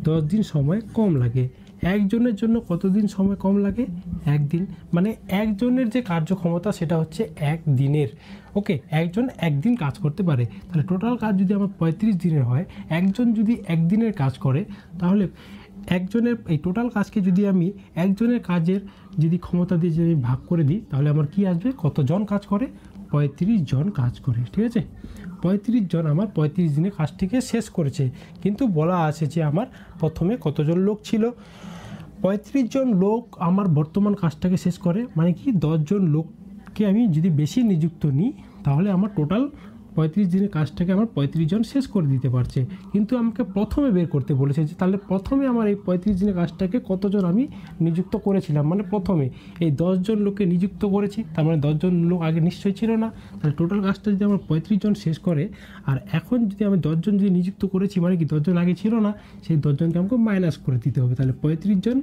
10 দিন সময় কম লাগে। একজনের জন্য কতদিন সময় কম লাগে? 1 দিন। মানে একজনের যে কার্যক্ষমতা সেটা হচ্ছে 1 দিনের। ওকে, একজন 1 দিন কাজ করতে পারে। তাহলে টোটাল কাজ যদি আমার 35 দিনের হয়, একজন যদি 1 দিনের কাজ করে তাহলে একজনের এই টোটাল কাজকে যদি আমি একজনের কাজের যদি ক্ষমতা দিয়ে যদি ভাগ করে দিই তাহলে আমার কি আসবে? কতজন কাজ করে? 35 জন কাজ করে। ঠিক আছে, 35 জন আমার 35 দিনে কাজটিকে শেষ করেছে। কিন্তু বলা আছে যে আমার প্রথমে কতজন লোক ছিল। 35 জন লোক আমার বর্তমান কাজটাকে শেষ করে, মানে কি 10 জন লোককে আমি যদি বেশি নিযুক্ত নিই তাহলে আমার টোটাল 35 দিনের কাজটাকে আমার 35 জন শেষ করে দিতে পারছে। কিন্তু আমাকে প্রথমে বের করতে বলেছে যে তাহলে প্রথমে আমার এই 35 দিনের কাজটাকে কতজন আমি নিযুক্ত করেছিলাম, মানে প্রথমে এই 10 জন লোককে নিযুক্ত করেছি, তার মানে 10 জন লোক আগে নিশ্চয়ই ছিল না। তাহলে টোটাল কাজটা যদি আমার 35 জন শেষ করে, আর এখন যদি আমি 10 জন যদি নিযুক্ত করেছি মানে কি 10 জন আগে ছিল না, সেই 10 জনকে আমাকে মাইনাস করে দিতে হবে। তাহলে 35 জন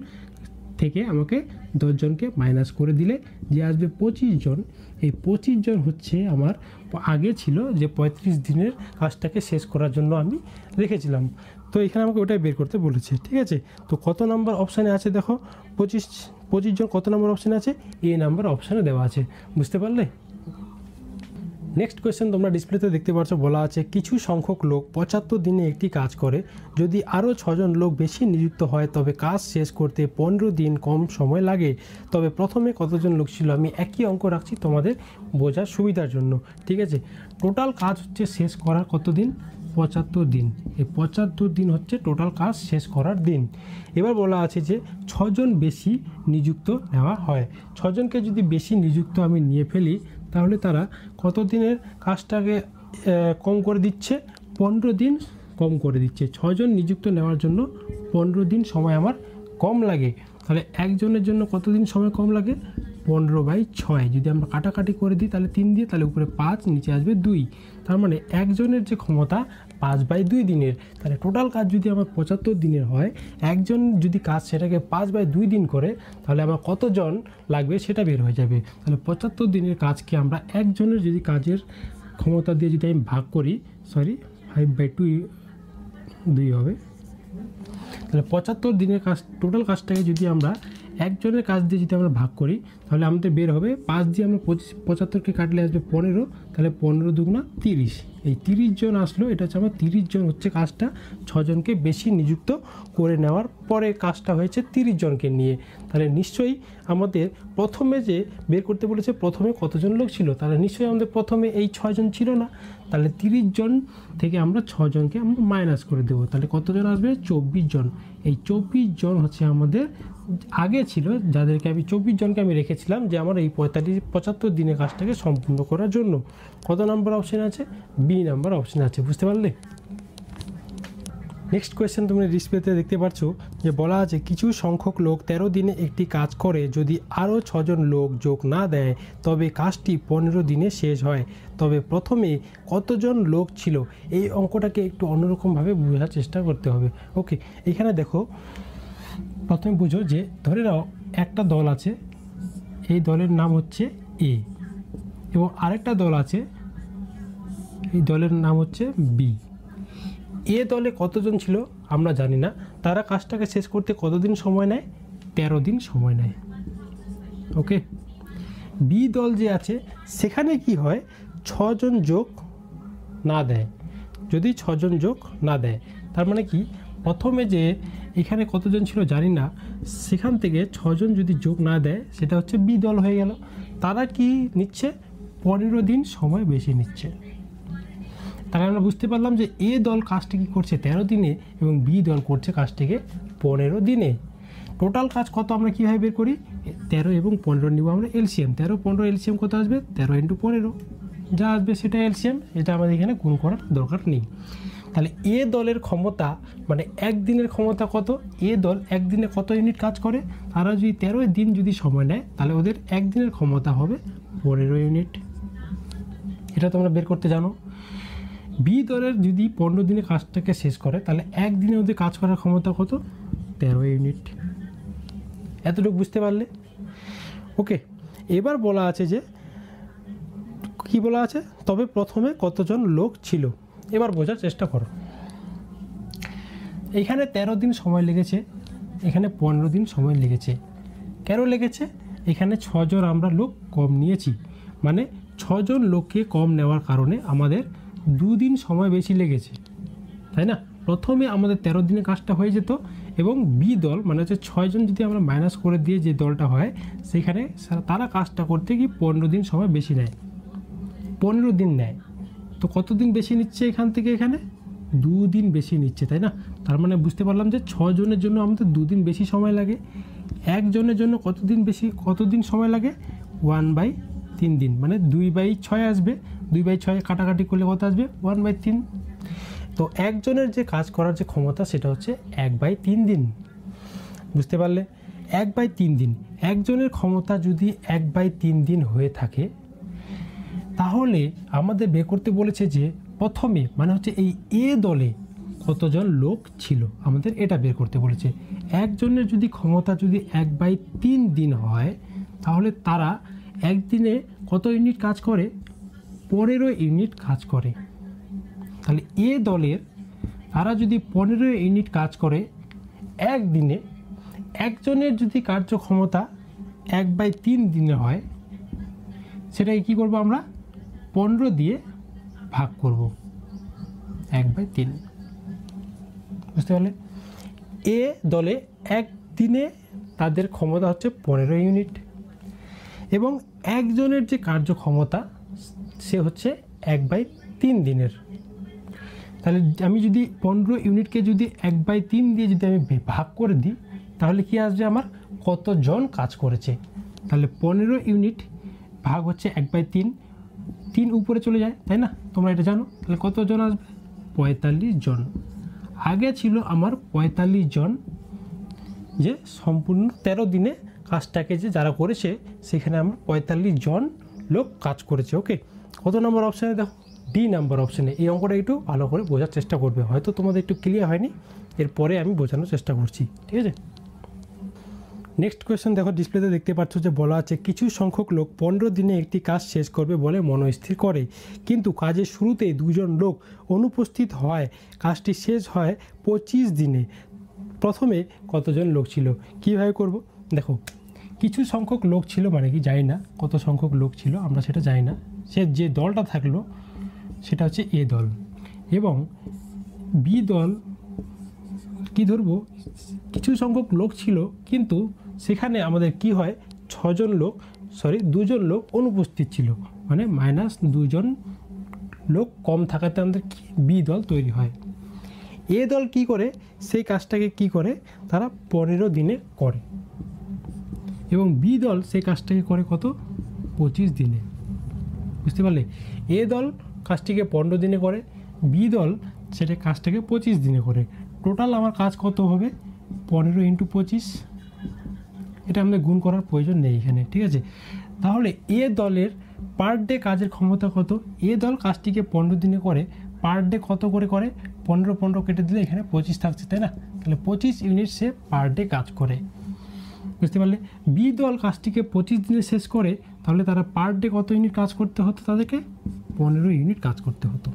থেকে আমাকে 10 জনকে মাইনাস করে দিলে যে আসবে 25 জন। এই 25 জন হচ্ছে আমার আগে ছিল যে 35 দিনের কাজটাকে শেষ করার জন্য আমি রেখেছিলাম। তো এখানে আমাকে ওটাই বের করতে বলেছে। ঠিক আছে, তো কত নাম্বার অপশানে আছে দেখো, 25 জন কত নাম্বার অপশানে আছে? এ নাম্বার অপশানে দেওয়া আছে। বুঝতে পারলে? নেক্সট কোয়েশ্চেন তোমরা ডিসপ্লেতে দেখতে পাচ্ছ, বলা আছে কিছু সংখ্যক লোক 75 দিনে একটি কাজ করে, যদি আরও 6 জন লোক বেশি নিযুক্ত হয় তবে কাজ শেষ করতে 15 দিন কম সময় লাগে। তবে প্রথমে কতজন লোক ছিল? আমি একই অঙ্ক রাখছি তোমাদের বোঝার সুবিধার জন্য। ঠিক আছে, টোটাল কাজ হচ্ছে শেষ করার কত দিন? 75 দিন। এই 75 দিন হচ্ছে টোটাল কাজ শেষ করার দিন। এবার বলা আছে যে 6 জন বেশি নিযুক্ত নেওয়া হয়। 6 জনকে যদি বেশি নিযুক্ত আমি নিয়ে ফেলি তাহলে তারা কত দিনের কাজটাকে কম করে দিচ্ছে? 15 দিন কম করে দিচ্ছে। 6 জন নিযুক্ত নেওয়ার জন্য 15 দিন সময় আমার কম লাগে। তাহলে একজনের জন্য কতদিন সময় কম লাগে? 15/6। যদি আমরা কাটাকাটি করে দিই তাহলে 3 দিয়ে, তাহলে উপরে 5, নিচে আসবে 2। তার মানে একজনের যে ক্ষমতা 5/2 দিনের। তাহলে টোটাল কাজ যদি আমার 75 দিনের হয়, একজন যদি কাজ সেটাকে 5/2 দিন করে তাহলে আমার কতজন লাগবে সেটা বের হয়ে যাবে। তাহলে 75 দিনের কাজকে আমরা একজনের যদি কাজের ক্ষমতা দিয়ে যদি আমি ভাগ করি, 5/2 হবে। তাহলে 75 দিনের কাজ, টোটাল কাজটাকে যদি আমরা একজনের কাজ দিয়ে যদি আমরা ভাগ করি তাহলে আমাদের বের হবে 5 দিয়ে আমরা 75কে কাটলে আসবে 15, তাহলে 15 দুগুণা 30। এই 30 জন আসলো, এটা হচ্ছে আমার 30 জন হচ্ছে কাজটা 6 জনকে বেশি নিযুক্ত করে নেওয়ার পরে কাজটা হয়েছে 30 জনকে নিয়ে। তাহলে নিশ্চয়ই আমাদের প্রথমে যে বের করতে বলেছে প্রথমে কতজন লোক ছিল, তাহলে নিশ্চয়ই আমাদের প্রথমে এই 6 জন ছিল না। তাহলে 30 জন থেকে আমরা 6 জনকে আমরা মাইনাস করে দেবো, তাহলে কতজন আসবে? 24 জন। এই 24 জন হচ্ছে আমাদের আগে ছিল, যাদেরকে আমি 24 জনকে আমি রেখেছিলাম যে আমার এই 75 দিনের কাজটাকে সম্পূর্ণ করার জন্য। কত নাম্বার অপশান আছে? বি নাম্বার অপশান আছে। বুঝতে পারলে? নেক্সট কোয়েশ্চেন তুমি ডিসপ্লেতে দেখতে পাচ্ছ যে বলা আছে কিছু সংখ্যক লোক 13 দিনে একটি কাজ করে, যদি আরও 6 জন লোক যোগ না দেয় তবে কাজটি 15 দিনে শেষ হয়। তবে প্রথমে কতজন লোক ছিল? এই অঙ্কটাকে একটু অন্যরকমভাবে বোঝার চেষ্টা করতে হবে। ওকে, এখানে দেখো, প্রথমে বুঝো যে ধরে নাও একটা দল আছে, এই দলের নাম হচ্ছে এ, এবং আরেকটা দল আছে, এই দলের নাম হচ্ছে বি। এ দলে কতজন ছিল আমরা জানি না, তারা কাজটাকে শেষ করতে কতদিন সময় নেয়? 13 দিন সময় নেয়। ওকে, বি দল যে আছে সেখানে কি হয়, 6 জন যোগ না দেয়। যদি 6 জন যোগ না দেয়, তার মানে কি, প্রথমে যে এখানে কতজন ছিল জানি না, সেখান থেকে 6 জন যদি যোগ না দেয় সেটা হচ্ছে বি দল হয়ে গেল। তারা কি নিচ্ছে? 15 দিন সময় বেশি নিচ্ছে। তাহলে আমরা বুঝতে পারলাম যে এ দল কাজটি কী করছে 13 দিনে এবং বি দল করছে কাজটিকে 15 দিনে। টোটাল কাজ কত আমরা কীভাবে বের করি? 13 এবং 15 নিব আমরা এলসিএম। 13 15 এলসিএম কত আসবে? 13 × 15 যা আসবে সেটা এলসিএম, এটা আমাদের এখানে গুণ করার দরকার নেই। তাহলে এ দলের ক্ষমতা মানে একদিনের ক্ষমতা কত? এ দল একদিনে কত ইউনিট কাজ করে? তারা যদি 13 দিন যদি সময় নেয় তাহলে ওদের একদিনের ক্ষমতা হবে 15 ইউনিট। এটা তোমরা বের করতে জানো। বি দলের যদি 15 দিনে কাজটাকে শেষ করে তাহলে একদিনে ওদের কাজ করার ক্ষমতা কত? 13 ইউনিট। এতটুকু বুঝতে পারলে? ওকে, এবার বলা আছে যে কি বলা আছে, তবে প্রথমে কতজন লোক ছিল। এবার বোঝার চেষ্টা করো। এখানে 13 দিন সময় লেগেছে, এখানে 15 দিন সময় লেগেছে। কেন লেগেছে? এখানে 6 জন আমরা লোক কম নিয়েছি, মানে 6 জন লোককে কম নেওয়ার কারণে আমাদের 2 দিন সময় বেশি লেগেছে, তাই না? প্রথমে আমাদের 13 দিনে কাজটা হয়ে যেত, এবং বি দল মানে হচ্ছে 6 জন যদি আমরা মাইনাস করে দিয়ে যে দলটা হয় সেখানে তারা কাজটা করতে কি 15 দিন সময় বেশি নেয়, 15 দিন নেয়। তো কত দিন বেশি নিচ্ছে এখান থেকে? এখানে 2 দিন বেশি নিচ্ছে, তাই না? তার মানে বুঝতে পারলাম যে 6 জনের জন্য আমাদের 2 দিন বেশি সময় লাগে। একজনের জন্য কতদিন সময় লাগে? 1/3 দিন, মানে 2/6 আসবে। 2/6 কাটাকাটি করলে কত আসবে? 1/3। তো একজনের যে কাজ করার যে ক্ষমতা সেটা হচ্ছে 1/3 দিন। বুঝতে পারলে? 1/3 দিন। একজনের ক্ষমতা যদি 1/3 দিন হয়ে থাকে তাহলে আমাদের বের করতে বলেছে যে প্রথমে মানে হচ্ছে এই এ দলে কতজন লোক ছিল, আমাদের এটা বের করতে বলেছে। একজনের যদি ক্ষমতা যদি 1/3 দিন হয় তাহলে তারা একদিনে কত ইউনিট কাজ করে? 15 ইউনিট কাজ করে। তাহলে এ দলের তারা যদি 15 ইউনিট কাজ করে একদিনে, একজনের যদি কার্যক্ষমতা 1/3 দিনে হয়, সেটাকে কী করবো আমরা? 15 দিয়ে ভাগ করব 1/3। বুঝতে পারলে? এ দলে একদিনে তাদের ক্ষমতা হচ্ছে 15 ইউনিট, এবং একজনের যে কার্যক্ষমতা সে হচ্ছে 1/3 দিনের। তাহলে আমি যদি 15 ইউনিটকে যদি 1/3 দিয়ে যদি আমি ভাগ করে দিই তাহলে কি আসবে আমার? কতজন কাজ করেছে। তাহলে 15 ইউনিট ভাগ হচ্ছে 1/3, 3 উপরে চলে যায়, তাই না? তোমরা এটা জানো। তাহলে কতজন আসবে? 45 জন। আগে ছিল আমার 45 জন, যে সম্পূর্ণ 13 দিনে কাজটাকে যে যারা করেছে সেখানে আমার 45 জন লোক কাজ করেছে। ওকে, কত নম্বর অপশানে? দেখো ডি নাম্বার অপশানে। এই অঙ্কটা একটু ভালো করে বোঝার চেষ্টা করবে, হয়তো তোমাদের একটু ক্লিয়ার হয়নি, এরপরে আমি বোঝানোর চেষ্টা করছি, ঠিক আছে? নেক্সট কোয়েশ্চেন দেখো, ডিসপ্লেতে দেখতে পাচ্ছ যে বলা আছে কিছু সংখ্যক লোক 15 দিনে একটি কাজ শেষ করবে বলে মনস্থির করে, কিন্তু কাজের শুরুতে 2 জন লোক অনুপস্থিত হয়, কাজটি শেষ হয় 25 দিনে। প্রথমে কতজন লোক ছিল? কীভাবে করব? দেখো, কিছু সংখ্যক লোক ছিল মানে কি জানি না, কত সংখ্যক লোক ছিল আমরা সেটা জানি না। সে যে দলটা থাকলো সেটা হচ্ছে এ দল, এবং বি দল কি ধরবো? কিছু সংখ্যক লোক ছিল কিন্তু সেখানে আমাদের কি হয়? 2 জন লোক অনুপস্থিত ছিল, মানে -2 জন লোক কম থাকাতে আমাদের বি দল তৈরি হয়। এ দল কি করে? সেই কাজটাকে কি করে? তারা 15 দিনে করে, এবং বি দল সেই কাজটাকে করে কত? 25 দিনে। বুঝতে পারলে? এ দল কাজটিকে 15 দিনে করে, বি দল সেটা কাজটাকে 25 দিনে করে। টোটাল আমার কাজ কত হবে 15 ইন্টু 25, এটা আমাদের গুণ করার প্রয়োজন নেই এখানে, ঠিক আছে। তাহলে এ দলের পার ডে কাজের ক্ষমতা কত, এ দল কাজটিকে 15 দিনে করে, পার ডে কত করে করে 15 কেটে দিলে এখানে 25 থাকছে, তাই না। তাহলে 25 ইউনিট সে পার ডে কাজ করে, বুঝতে পারলে। বি দল কাজটিকে 25 দিনে শেষ করে, তাহলে তারা পার ডে কত ইউনিট কাজ করতে হতো, তাদেরকে 15 ইউনিট কাজ করতে হতো।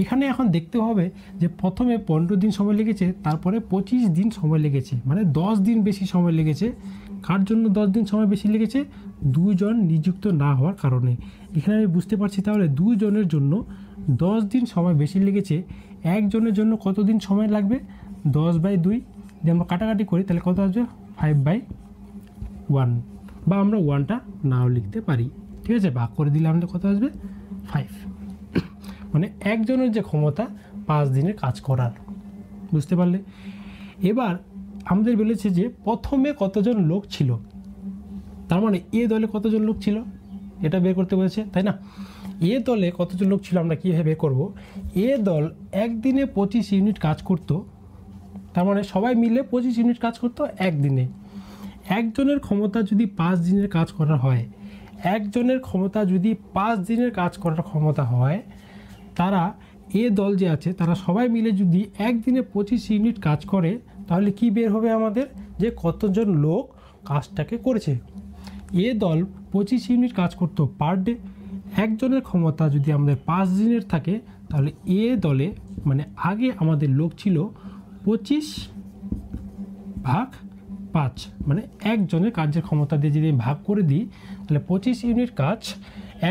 এখানে এখন দেখতে হবে যে প্রথমে 15 দিন সময় লেগেছে, তারপরে 25 দিন সময় লেগেছে, মানে 10 দিন বেশি সময় লেগেছে। কার জন্য 10 দিন সময় বেশি লেগেছে, দুজন নিযুক্ত না হওয়ার কারণে। এখানে আমি বুঝতে পারছি তাহলে দুজনের জন্য 10 দিন সময় বেশি লেগেছে, একজনের জন্য কত দিন সময় লাগবে, 10/2 যদি আমরা কাটাকাটি করি তাহলে কত আসবে 5/1, বা আমরা 1টা নাও লিখতে পারি, ঠিক আছে। ভাগ করে দিলে আমাদের কত আসবে 5, মানে একজনের যে ক্ষমতা 5 দিনের কাজ করার, বুঝতে পারলে। এবার আমাদের বলেছে যে প্রথমে কতজন লোক ছিল, তার মানে এ দলে কতজন লোক ছিল এটা বের করতে বলেছে, তাই না। এ দলে কতজন লোক ছিল আমরা কীভাবে বের করব, এ দল একদিনে 25 ইউনিট কাজ করত, তার মানে সবাই মিলে 25 ইউনিট কাজ করতো একদিনে। একজনের ক্ষমতা যদি 5 দিনের কাজ করা হয়, একজনের ক্ষমতা যদি 5 দিনের কাজ করার ক্ষমতা হয়, তারা এ দল যে আছে তারা সবাই মিলে যদি একদিনে 25 ইউনিট কাজ করে, তাহলে কি বের হবে আমাদের, যে কতজন লোক কাজটাকে করেছে। এ দল 25 ইউনিট কাজ করতো পার ডে, একজনের ক্ষমতা যদি আমাদের 5 দিনের থাকে, তাহলে এ দলে মানে আগে আমাদের লোক ছিল 25/5, মানে একজনের কাজের ক্ষমতা দিয়ে যদি ভাগ করে দিই, তাহলে 25 ইউনিট কাজ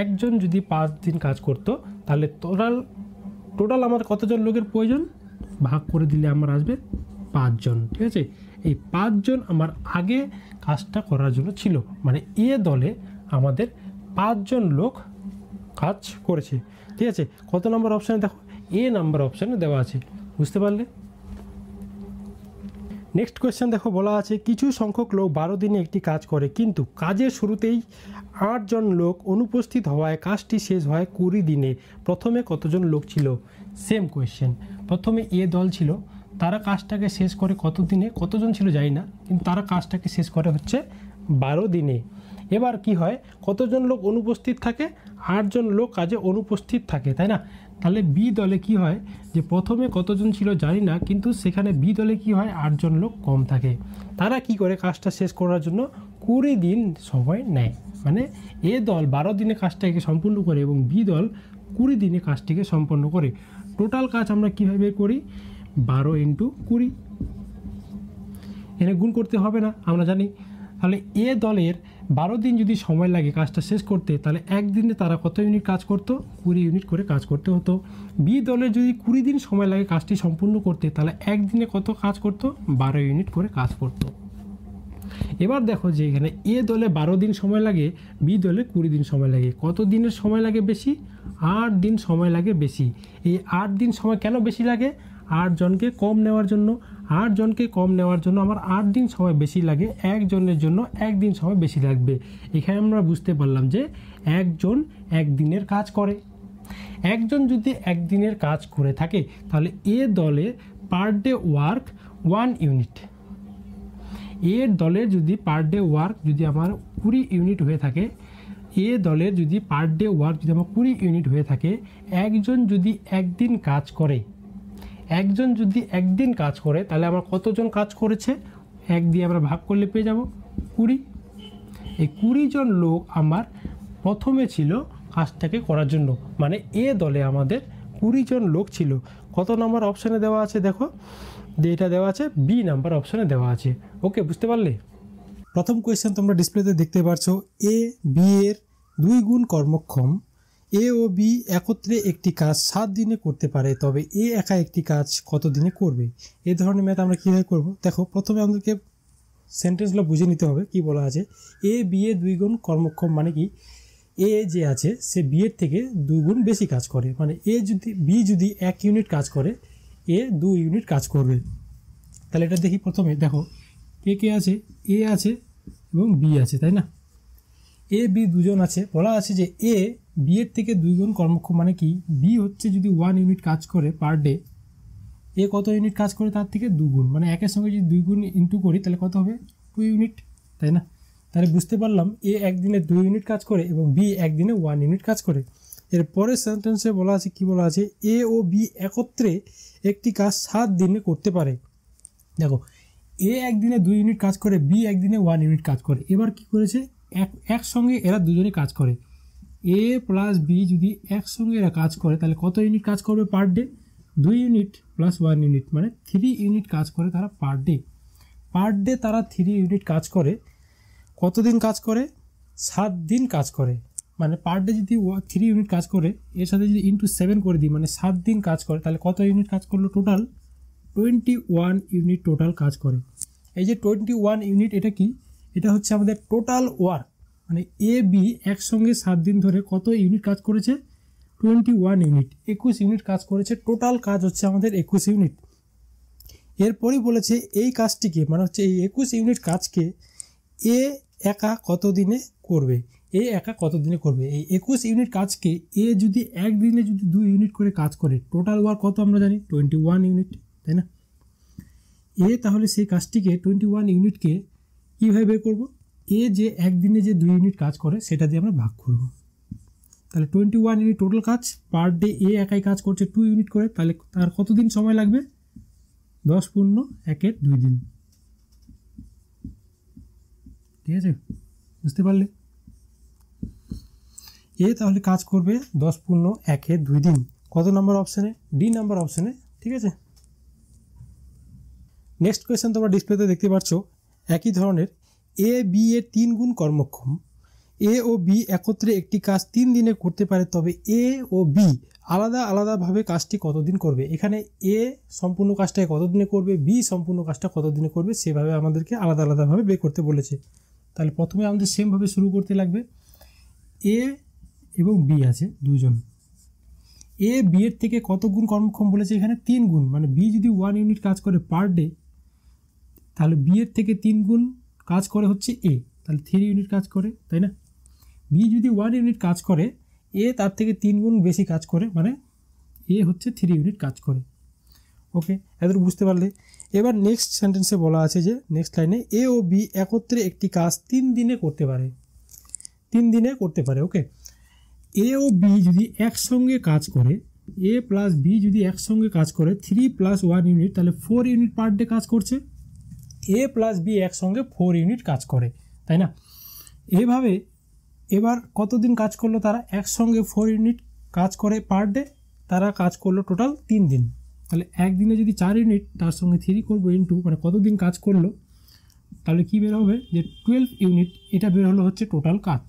একজন যদি 5 দিন কাজ করতো, তাহলে টোটাল আমার কতজন লোকের প্রয়োজন, ভাগ করে দিলে আমার আসবে 5 জন, ঠিক আছে। এই 5 জন আমার আগে কাজটা করার জন্য ছিল, মানে এ দলে আমাদের 5 জন লোক কাজ করেছে, ঠিক আছে। কত নম্বর অপশানে দেখো, এ নাম্বার অপশানে দেওয়া আছে, বুঝতে পারলে। নেক্সট কোয়েশ্চেন দেখো, বলা আছে কিছু সংখ্যক লোক 12 দিনে একটি কাজ করে, কিন্তু কাজের শুরুতেই 8 জন লোক অনুপস্থিত হওয়ায় কাজটি শেষ হয় 20 দিনে, প্রথমে কতজন লোক ছিল। সেম কোয়েশ্চেন, প্রথমে এ দল ছিল, তারা কাজটাকে শেষ করে কত দিনে, কতজন ছিল জানি না, কিন্তু তারা কাজটাকে শেষ করে হচ্ছে 12 দিনে। এবার কি হয়, কতজন লোক অনুপস্থিত থাকে, 8 জন লোক কাজে অনুপস্থিত থাকে, তাই না। তাহলে বি দলে কি হয়, যে প্রথমে কতজন ছিল জানি না, কিন্তু সেখানে বি দলে কি হয় 8 জন লোক কম থাকে, তারা কি করে কাজটা শেষ করার জন্য 20 দিন সময় নেয়, মানে এ দল 12 দিনে কাজটাকে সম্পূর্ণ করে এবং বি দল 20 দিনে কাজটিকে সম্পন্ন করে। টোটাল কাজ আমরা কীভাবে করি, 12 × 20, এনে গুণ করতে হবে না, আমরা জানি। তাহলে এ দলের 12 দিন যদি সময় লাগে কাজটা শেষ করতে, তাহলে একদিনে তারা কত ইউনিট কাজ করতো, 20 ইউনিট করে কাজ করতে হতো। বি দলের যদি 20 দিন সময় লাগে কাজটি সম্পূর্ণ করতে, তাহলে একদিনে কত কাজ করতো, 12 ইউনিট করে কাজ করতো। এবার দেখো যে এখানে এ দলে 12 দিন সময় লাগে, বি দলে 20 দিন সময় লাগে, কত দিনের সময় লাগে বেশি, 8 দিন সময় লাগে বেশি। এই 8 দিন সময় কেন বেশি লাগে, 8 জনকে কম নেওয়ার জন্য। 8 জনকে কম নেওয়ার জন্য আমার 8 দিন সময় বেশি লাগে, একজনের জন্য 1 দিন সময় বেশি লাগবে। এখানে আমরা বুঝতে পারলাম যে একজন একদিনের কাজ করে। একজন যদি একদিনের কাজ করে থাকে, তাহলে এ দলে পার ডে ওয়ার্ক 1 ইউনিট। এ দলের যদি পার ডে ওয়ার্ক যদি আমার 20 ইউনিট হয়ে থাকে, এ দলের যদি পার ডে ওয়ার্ক যদি আমার 20 ইউনিট হয়ে থাকে, একজন যদি একদিন কাজ করে, একজন যদি একদিন কাজ করে, তাহলে আমার কতজন কাজ করেছে, 1 দিয়ে আমরা ভাগ করলে পেয়ে যাব 20। এই 20 জন লোক আমার প্রথমে ছিল কাজটাকে করার জন্য, মানে এ দলে আমাদের 20 জন লোক ছিল। কত নম্বর অপশানে দেওয়া আছে দেখো, যেটা দেওয়া আছে বি নাম্বার অপশানে দেওয়া আছে। ওকে, বুঝতে পারলে। প্রথম কোয়েশ্চেন তোমরা ডিসপ্লেতে দেখতে পাচ্ছ, এ বি এর 2 গুণ কর্মক্ষম, এ ও বি একত্রে একটি কাজ 7 দিনে করতে পারে, তবে এ একা একটি কাজ কত দিনে করবে। এই ধরনের ম্যাথ আমরা কীভাবে করব, দেখো প্রথমে আমাদেরকে সেন্টেন্সগুলো বুঝে নিতে হবে। কি বলা আছে, এ বি এর 2 গুণ কর্মক্ষম, মানে কি এ যে আছে সে বি এর থেকে 2 গুণ বেশি কাজ করে, মানে বি যদি 1 ইউনিট কাজ করে, এ 2 ইউনিট কাজ করবে। তাহলে এটা দেখি, প্রথমে দেখো কে আছে, এ আছে এবং বি আছে, তাই না। এ বি দুজন আছে, বলা আছে যে এ বি এর থেকে 2 গুণ কর্মক্ষম, মানে কি বি হচ্ছে যদি 1 ইউনিট কাজ করে পার ডে, এ কত ইউনিট কাজ করে তার থেকে 2 গুণ, মানে একের সঙ্গে যদি 2 গুণ ইন্টু করি তাহলে কত হবে 2 ইউনিট, তাই না? তাহলে বুঝতে পারলাম এ একদিনে 2 ইউনিট কাজ করে এবং বি একদিনে 1 ইউনিট কাজ করে। এর পরের সেন্টেন্সে বলা আছে, কি বলা আছে, এ ও বি একত্রে একটি কাজ 7 দিনে করতে পারে। দেখো এ একদিনে 2 ইউনিট কাজ করে, বি একদিনে 1 ইউনিট কাজ করে। এবার কি করেছে, একসঙ্গে এরা দুজনে কাজ করে। এ প্লাস বি যদি একসঙ্গে এরা কাজ করে তাহলে কত ইউনিট কাজ করবে per day? 2 unit plus 1 unit, মানে 3 ইউনিট কাজ করে তারা পার ডে। পার ডে তারা 3 ইউনিট কাজ করে। কতদিন কাজ করে? 7 দিন কাজ করে। মানে পার ডে যদি 3 ইউনিট কাজ করে, এর সাথে যদি ইন্টু 7 করে দিই, মানে 7 দিন কাজ করে, তাহলে কত ইউনিট কাজ করলো টোটাল? 21 ইউনিট টোটাল কাজ করে। এই যে 21 ইউনিট, এটা কি? এটা হচ্ছে আমাদের টোটাল ওয়ার্ক। মানে এ বি একসঙ্গে 7 দিন ধরে কত ইউনিট কাজ করেছে? 21 ইউনিট, 21 ইউনিট কাজ করেছে। টোটাল কাজ হচ্ছে আমাদের 21 ইউনিট। এরপরই বলেছে এই কাজটিকে, মানে হচ্ছে এই 21 ইউনিট কাজকে এ একা কত দিনে করবে? এ একা কত দিনে করবে? এই 21 ইউনিট কাজকে এ যদি একদিনে যদি 2 ইউনিট করে কাজ করে, টোটাল ওয়ার্ক কত আমরা জানি? 21 ইউনিট, তাই না? এ তাহলে সেই কাজটিকে 21 ইউনিটকে কীভাবে বের করবো? এ যে একদিনে যে 2 ইউনিট কাজ করে সেটা দিয়ে আমরা ভাগ করব। তাহলে 21 ইউনিট টোটাল কাজ, পার ডে এ একাই কাজ করছে 2 ইউনিট করে, তাহলে তার কত দিন সময় লাগবে? 10 পূর্ণ 1-এর 2 দিন। ঠিক আছে, বুঝতে পারলে? এ তাহলে কাজ করবে 10 পূর্ণ 1-এর 2 দিন। কত নাম্বার অপশানে? ডি নাম্বার অপশানে। ঠিক আছে, নেক্সট কোয়েশ্চেন তোমরা ডিসপ্লেতে দেখতে পাচ্ছ, একই ধরনের এ বি এর 3 গুণ কর্মক্ষম। এ ও বি একত্রে একটি কাজ 3 দিনে করতে পারে, তবে এ ও বি আলাদা আলাদাভাবে কাজটি কতদিন করবে? এখানে এ সম্পূর্ণ কাজটা কত দিনে করবে, বি সম্পূর্ণ কাজটা কত দিনে করবে, সেভাবে আমাদেরকে আলাদা আলাদাভাবে বের করতে বলেছে। তাহলে প্রথমে আমাদের সেমভাবে শুরু করতে লাগবে। এ এবং বি আছে দুজন। এ বি এর থেকে কত গুণ কর্মক্ষম বলেছে? এখানে 3 গুণ, মানে বি যদি 1 ইউনিট কাজ করে পার ডে, তাহলে বি এর থেকে 3 গুণ কাজ করে হচ্ছে এ, তাহলে 3 ইউনিট কাজ করে, তাই না? বি যদি 1 ইউনিট কাজ করে, এ তার থেকে 3 গুণ বেশি কাজ করে, মানে এ হচ্ছে 3 ইউনিট কাজ করে। ওকে, এতটুকু বুঝতে পারলে? এবার নেক্সট সেন্টেন্সে বলা আছে যে নেক্সট লাইনে এ ও বি একত্রে একটি কাজ 3 দিনে করতে পারে। 3 দিনে করতে পারে। ওকে, এ ও বি যদি একসঙ্গে কাজ করে, এ প্লাস বি যদি একসঙ্গে কাজ করে 3 + 1 ইউনিট, তাহলে 4 ইউনিট পার ডে কাজ করছে। এ প্লাস বি একসঙ্গে 4 ইউনিট কাজ করে, তাই না? এভাবে এবার কতদিন কাজ করলো তারা? একসঙ্গে 4 ইউনিট কাজ করে পার ডে, তারা কাজ করলো টোটাল 3 দিন। তাহলে একদিনে যদি 4 ইউনিট, তার সঙ্গে 3 করবো ইন্টু, মানে কতদিন কাজ করলো, তাহলে কি বের হবে? যে 12 ইউনিট। এটা বের হলো হচ্ছে টোটাল কাজ।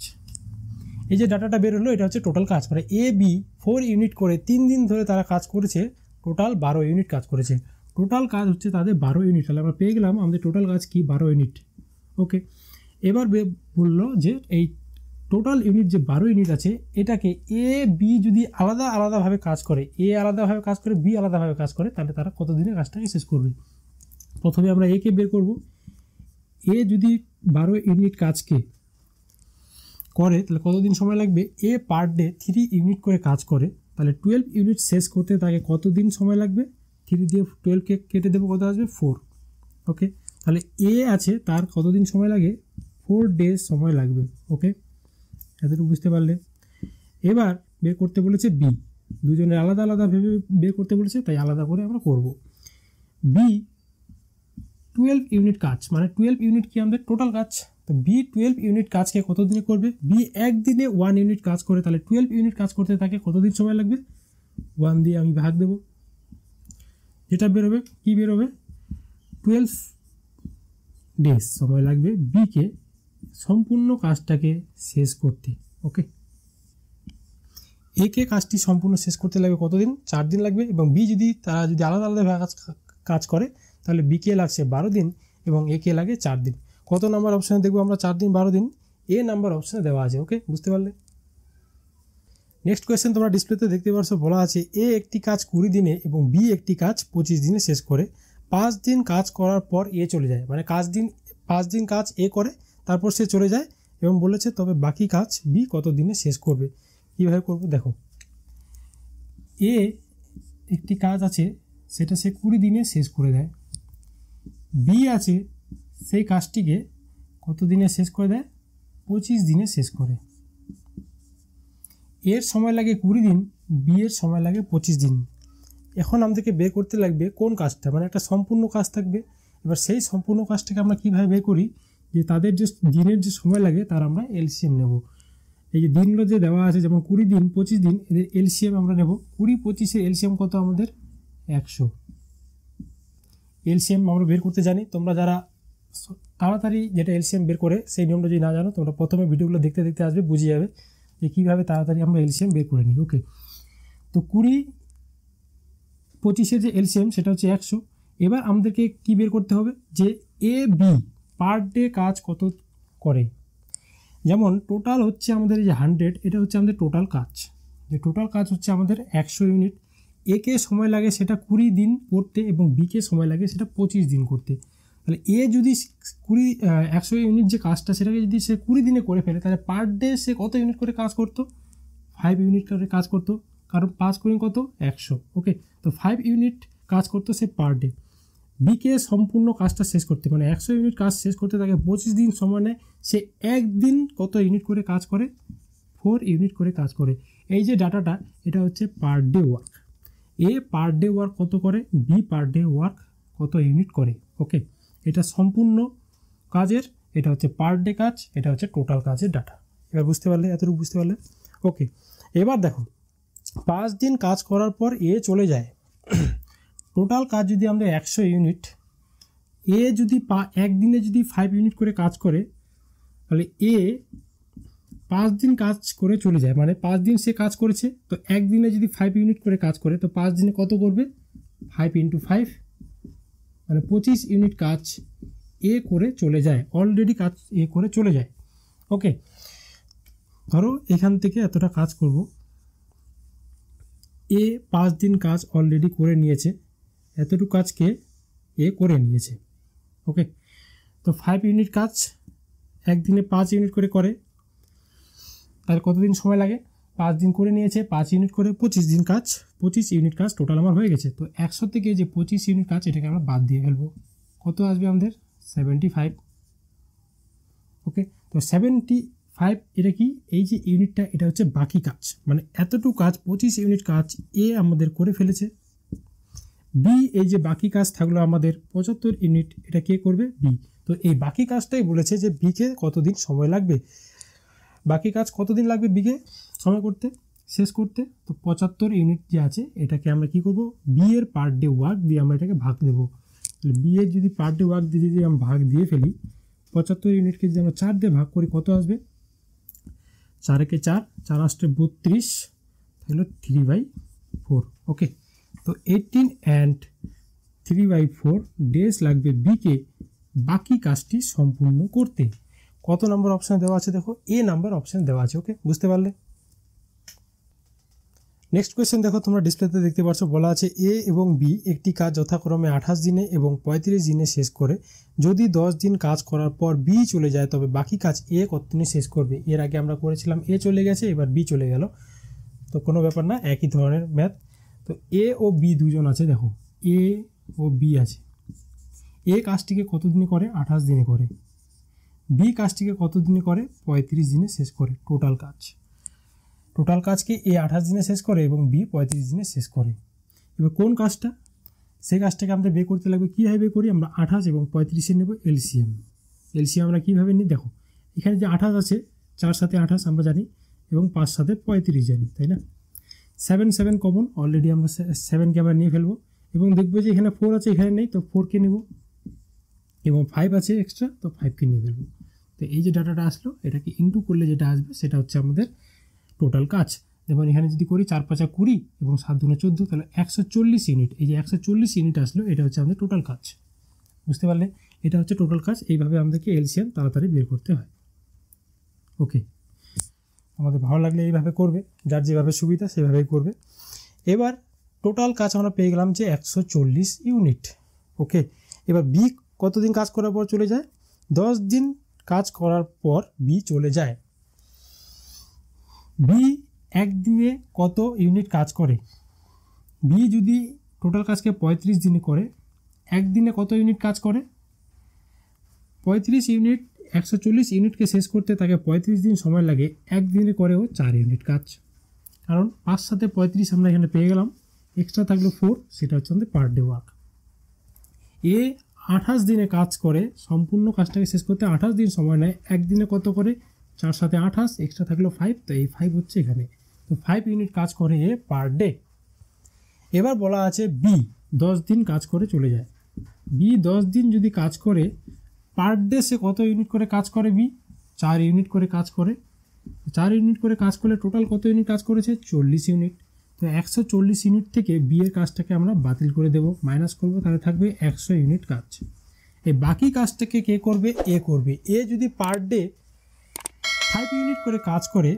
এই যে ডাটাটা বের হলো, এটা হচ্ছে টোটাল কাজ। মানে এ বি 4 ইউনিট করে 3 দিন ধরে তারা কাজ করেছে, টোটাল 12 ইউনিট কাজ করেছে। টোটাল কাজ হচ্ছে তাদের 12 ইউনিট। তাহলে আমরা পেয়ে গেলাম আমাদের টোটাল কাজ কি? 12 ইউনিট। ওকে, এবার বললো যে এই টোটাল ইউনিট যে 12 ইউনিট আছে, এটাকে এ বি যদি আলাদা আলাদাভাবে কাজ করে, এ আলাদাভাবে কাজ করে, বি আলাদাভাবে কাজ করে, তাহলে তারা কতদিনে কাজটাকে শেষ করবে? প্রথমে আমরা একে বের করব। এ যদি 12 ইউনিট কাজকে করে, তাহলে কতদিন সময় লাগবে? এ পার ডে 3 ইউনিট করে কাজ করে, তাহলে 12 ইউনিট শেষ করতে তাকে কতদিন সময় লাগবে? 3 দিয়ে 12কে কেটে দেবো, কত আসবে? 4। ওকে, তাহলে এ আছে, তার কতদিন সময় লাগে? 4 ডেজ সময় লাগবে। ওকে, এতটুকু বুঝতে পারলে? এবার বের করতে বলেছে বি, দুজনের আলাদা আলাদা ভেবে বের করতে বলেছে, তাই আলাদা করে আমরা করব। বি 12 ইউনিট কাজ, মানে 12 ইউনিট কি আমাদের টোটাল কাজ। তো বি 12 ইউনিট কাজকে কত দিনে করবে? বি একদিনে 1 ইউনিট কাজ করে, তাহলে 12 ইউনিট কাজ করতে তাকে কতদিন সময় লাগবে? 1 দিয়ে আমি ভাগ দেব, যেটা বেরোবে কি বেরোবে? 12 ডেজ সময় লাগবে বিকে সম্পূর্ণ কাজটাকে শেষ করতে। ওকে, একে কাজটি সম্পূর্ণ শেষ করতে লাগবে কতদিন? 4 দিন লাগবে। এবং বি যদি তারা যদি আলাদা আলাদা কাজ করে, তাহলে বিকে লাগছে 12 দিন এবং একে লাগে 4 দিন। কত নাম্বার অপশানে দেখবো আমরা 4 দিন 12 দিন? এ নাম্বার অপশানে দেওয়া আছে। ওকে, বুঝতে পারলে? নেক্সট কোয়েশ্চেন তোমরা ডিসপ্লেতে দেখতে পাচ্ছ, বলা আছে এ একটি কাজ 20 দিনে এবং বি একটি কাজ 25 দিনে শেষ করে। 5 দিন কাজ করার পর এ চলে যায়, মানে 5 দিন কাজ এ করে, তারপর সে চলে যায় এবং বলেছে তবে বাকি কাজ বি কত দিনে শেষ করবে। কীভাবে করবো দেখো, এ একটি কাজ আছে সেটা সে 20 দিনে শেষ করে দেয়। বি আছে, সেই কাজটিকে কত দিনে শেষ করে দেয়? 25 দিনে শেষ করে। এর সময় লাগে 20 দিন, বি এর সময় লাগে 25 দিন। এখন আমাদেরকে বের করতে লাগবে কোন কাজটা, মানে একটা সম্পূর্ণ কাজ থাকবে। এবার সেই সম্পূর্ণ কাজটাকে আমরা কীভাবে বের করি, যে তাদের যে দিনের যে সময় লাগে তার আমরা এলসিএম নেব। এই যে দিনগুলো যে দেওয়া আছে, যেমন 20 দিন, 25 দিন, এদের এলসিএম আমরা নেব। 20, 25-এর এলসিএম কত আমাদের? 100। এলসিএম আমরা বের করতে জানি। তোমরা যারা তাড়াতাড়ি যেটা এলসিএম বের করে সেই নিয়মটা যদি না জানো, তোমরা প্রথমে ভিডিওগুলো দেখতে দেখতে আসবে, বুঝে যাবে যে কীভাবে তাড়াতাড়ি আমরা এলসিএম বের করে নিই। ওকে, তো 20, 25-এর যে এলসিএম সেটা হচ্ছে 100। এবার আমাদেরকে কি বের করতে হবে, যে এ বি পার ডে কাজ কত করে। যেমন টোটাল হচ্ছে আমাদের এই যে 100, এটা হচ্ছে আমাদের টোটাল কাজ। যে টোটাল কাজ হচ্ছে আমাদের 100 ইউনিট। এ কে সময় লাগে সেটা 20 দিন করতে এবং বি কে সময় লাগে সেটা 25 দিন করতে। তাহলে এ যদি 100 ইউনিট যে কাজটা, সেটাকে যদি সে 20 দিনে করে ফেলে, তাহলে পার ডে সে কত ইউনিট করে কাজ করতো? 5 ইউনিট করে কাজ করতো, কারণ 5 করে কত? 100। ওকে, তো 5 ইউনিট কাজ করতো সে পার ডে। বিকে সম্পূর্ণ কাজটা শেষ করতে, মানে 100 ইউনিট কাজ শেষ করতে তাকে 25 দিন সময় নেয়। সে একদিন কত ইউনিট করে কাজ করে? 4 ইউনিট করে কাজ করে। এই যে ডাটাটা, এটা হচ্ছে per day work. A per day work কত করে, বি পার ডে ওয়ার্ক কত ইউনিট করে। ওকে, এটা সম্পূর্ণ কাজের, এটা হচ্ছে পার ডে কাজ, এটা হচ্ছে টোটাল কাজের ডাটা। এবার বুঝতে পারলে? এতটুকু বুঝতে পারলে? ওকে, এবার দেখো 5 দিন কাজ করার পর এ চলে যায়। টোটাল কাজ যদি আমরা 100 ইউনিট, এ যদি একদিনে যদি 5 ইউনিট করে কাজ করে, তাহলে এ 5 দিন কাজ করে চলে যায়, মানে 5 দিন সে কাজ করেছে। তো একদিনে যদি 5 ইউনিট করে কাজ করে, তো 5 দিনে কত করবে? 5 × 5, মানে 25 ইউনিট কাজ এ করে চলে যায়, অলরেডি কাজ এ করে চলে যায়। ওকে, ধরো এখান থেকে এতটা কাজ করব, এ 5 দিন কাজ অলরেডি করে নিয়েছে, এতটুকু কাজকে এ করে নিয়েছে। ওকে, তো 5 ইউনিট কাজ একদিনে 5 ইউনিট করে, তাহলে কতদিন সময় লাগে? 5 দিন করে নিয়েছে, 5 ইউনিট করে 25 দিন কাজ, 25 ইউনিট কাজ টোটাল আমার হয়ে গেছে। তো 100 থেকে যে 25 ইউনিট কাজ, এটাকে আমরা বাদ দিয়ে ফেলবো। কত আসবে আমাদের? 75। ওকে, তো 75, এটা কি? এই যে ইউনিটটা, এটা হচ্ছে বাকি কাজ, মানে এতটুকু কাজ 25 ইউনিট কাজ এ আমাদের করে ফেলেছে। বি, এই যে বাকি কাজ থাকলো আমাদের 75 ইউনিট, এটা কে করবে? বি। তো এই বাকি কাজটাই বলেছে যে বিকে কতদিন সময় লাগবে, বাকি কাজ কতদিন লাগবে বিকে সময় করতে, শেষ করতে। তো 75 ইউনিট যে আছে, এটাকে আমরা কি করব? বি এর পার ডে ওয়ার্ক দিয়ে আমরা এটাকে ভাগ দেবো। তাহলে বি এর যদি পার ডে ওয়ার্ক দিয়ে যদি আমরা ভাগ দিয়ে ফেলি, 75 ইউনিটকে যদি আমরা 4 দিয়ে ভাগ করি, কত আসবে? 4 × 4, 4 আসছে 32, তাহলে 3/4। ওকে, তো 18 and 3/4 ডেজ লাগবে বিকে বাকি কাজটি সম্পূর্ণ করতে। কত নম্বর অপশান দেওয়া আছে? দেখো, এ নাম্বার অপশান দেওয়া আছে। ওকে, বুঝতে পারলে? নেক্সট কোয়েশ্চেন দেখো, তোমরা ডিসপ্লেতে দেখতে পাচ্ছ, বলা আছে এ এবং বি একটি কাজ যথাক্রমে 28 দিনে এবং 35 দিনে শেষ করে। যদি 10 দিন কাজ করার পর বি চলে যায়, তবে বাকি কাজ এ কত দিনে শেষ করবে? এর আগে আমরা করেছিলাম এ চলে গেছে, এবার বি চলে গেল, তো কোনো ব্যাপার না, একই ধরনের ম্যাথ। তো এ ও বি দুজন আছে, দেখো এ ও বি আছে। এ কাজটিকে কত দিনে করে? 28 দিনে করে। বি কাজটিকে কত দিনে করে? 35 দিনে শেষ করে। টোটাল কাজকে এ 28 দিনে শেষ করে এবং বি 35 দিনে শেষ করে। এবার কোন কাজটা, সেই কাজটাকে আমাদের বের করতে লাগবে। কীভাবে বের করি? আমরা 28 এবং 35 নেব এলসিএম। আমরা কীভাবে নিই? দেখো, এখানে যে 28 আছে, 4 সাথে 28 আমরা জানি, এবং 5 সাথে 35 জানি, তাই না? 7 কমন, অলরেডি আমরা 7কে আমরা নিয়ে ফেলবো, এবং দেখবো যে এখানে 4 আছে, এখানে নেই, তো 4কে নেব, এবং 5 আছে এক্সট্রা, তো 5কে নিয়ে ফেলবো। তো এই যে ডাটাটা আসলো, এটাকে ইনটু করলে যেটা আসবে সেটা হচ্ছে আমাদের টোটাল কাজ। যেমন এখানে যদি করি 4 × 5 = 20 এবং 7 × 2 = 14, তাহলে 140 ইউনিট। এই যে 140 ইউনিট আসলো, এটা হচ্ছে আমাদের টোটাল কাজ। বুঝতে পারলে? এটা হচ্ছে টোটাল কাজ। এইভাবে আমাদেরকে এলসিএম তাড়াতাড়ি বের করতে হয়। ওকে, আমাদের ভালো লাগলে এইভাবে করবে, যার যেভাবে সুবিধা সেভাবেই করবে। এবার টোটাল কাজ আমরা পেয়ে গেলাম যে 140 ইউনিট। ওকে, এবার বি কতদিন কাজ করার পর চলে যায়? 10 দিন কাজ করার পর বি চলে যায়। বি একদিনে কত ইউনিট কাজ করে? বি যদি টোটাল কাজকে 35 দিনে করে, একদিনে কত ইউনিট কাজ করে? 35 ইউনিট 140 ইউনিটকে শেষ করতে তাকে 35 দিন সময় লাগে, একদিনে করেও 4 ইউনিট কাজ। কারণ 5 সাথে 35 আমরা এখানে পেয়ে গেলাম, এক্সট্রা থাকলো 4, সেটা হচ্ছে আমাদের পার ডে ওয়ার্ক। এ 28 দিনে কাজ করে, সম্পূর্ণ কাজটাকে শেষ করতে 28 দিন সময় নেয়, একদিনে কত করে? 4 সাথে 28, এক্সট্রা থাকলো 5, তো এই 5 হচ্ছে এখানে। তো 5 ইউনিট কাজ করে এ পার ডে। এবার বলা আছে বি 10 দিন কাজ করে চলে যায়। বি 10 দিন যদি কাজ করে, পার ডে সে কত ইউনিট করে কাজ করে? বি 4 ইউনিট করে কাজ করে। 4 ইউনিট করে কাজ করলে টোটাল কত ইউনিট কাজ করেছে? 40 ইউনিট। তো 140 ইউনিট থেকে বি এর কাজটাকে আমরা বাতিল করে দেব, মাইনাস করব, তাহলে থাকবে 100 ইউনিট কাজ। এই বাকি কাজটাকে কে করবে? এ করবে। এ যদি পার ডে 5 ইউনিট করে কাজ করে,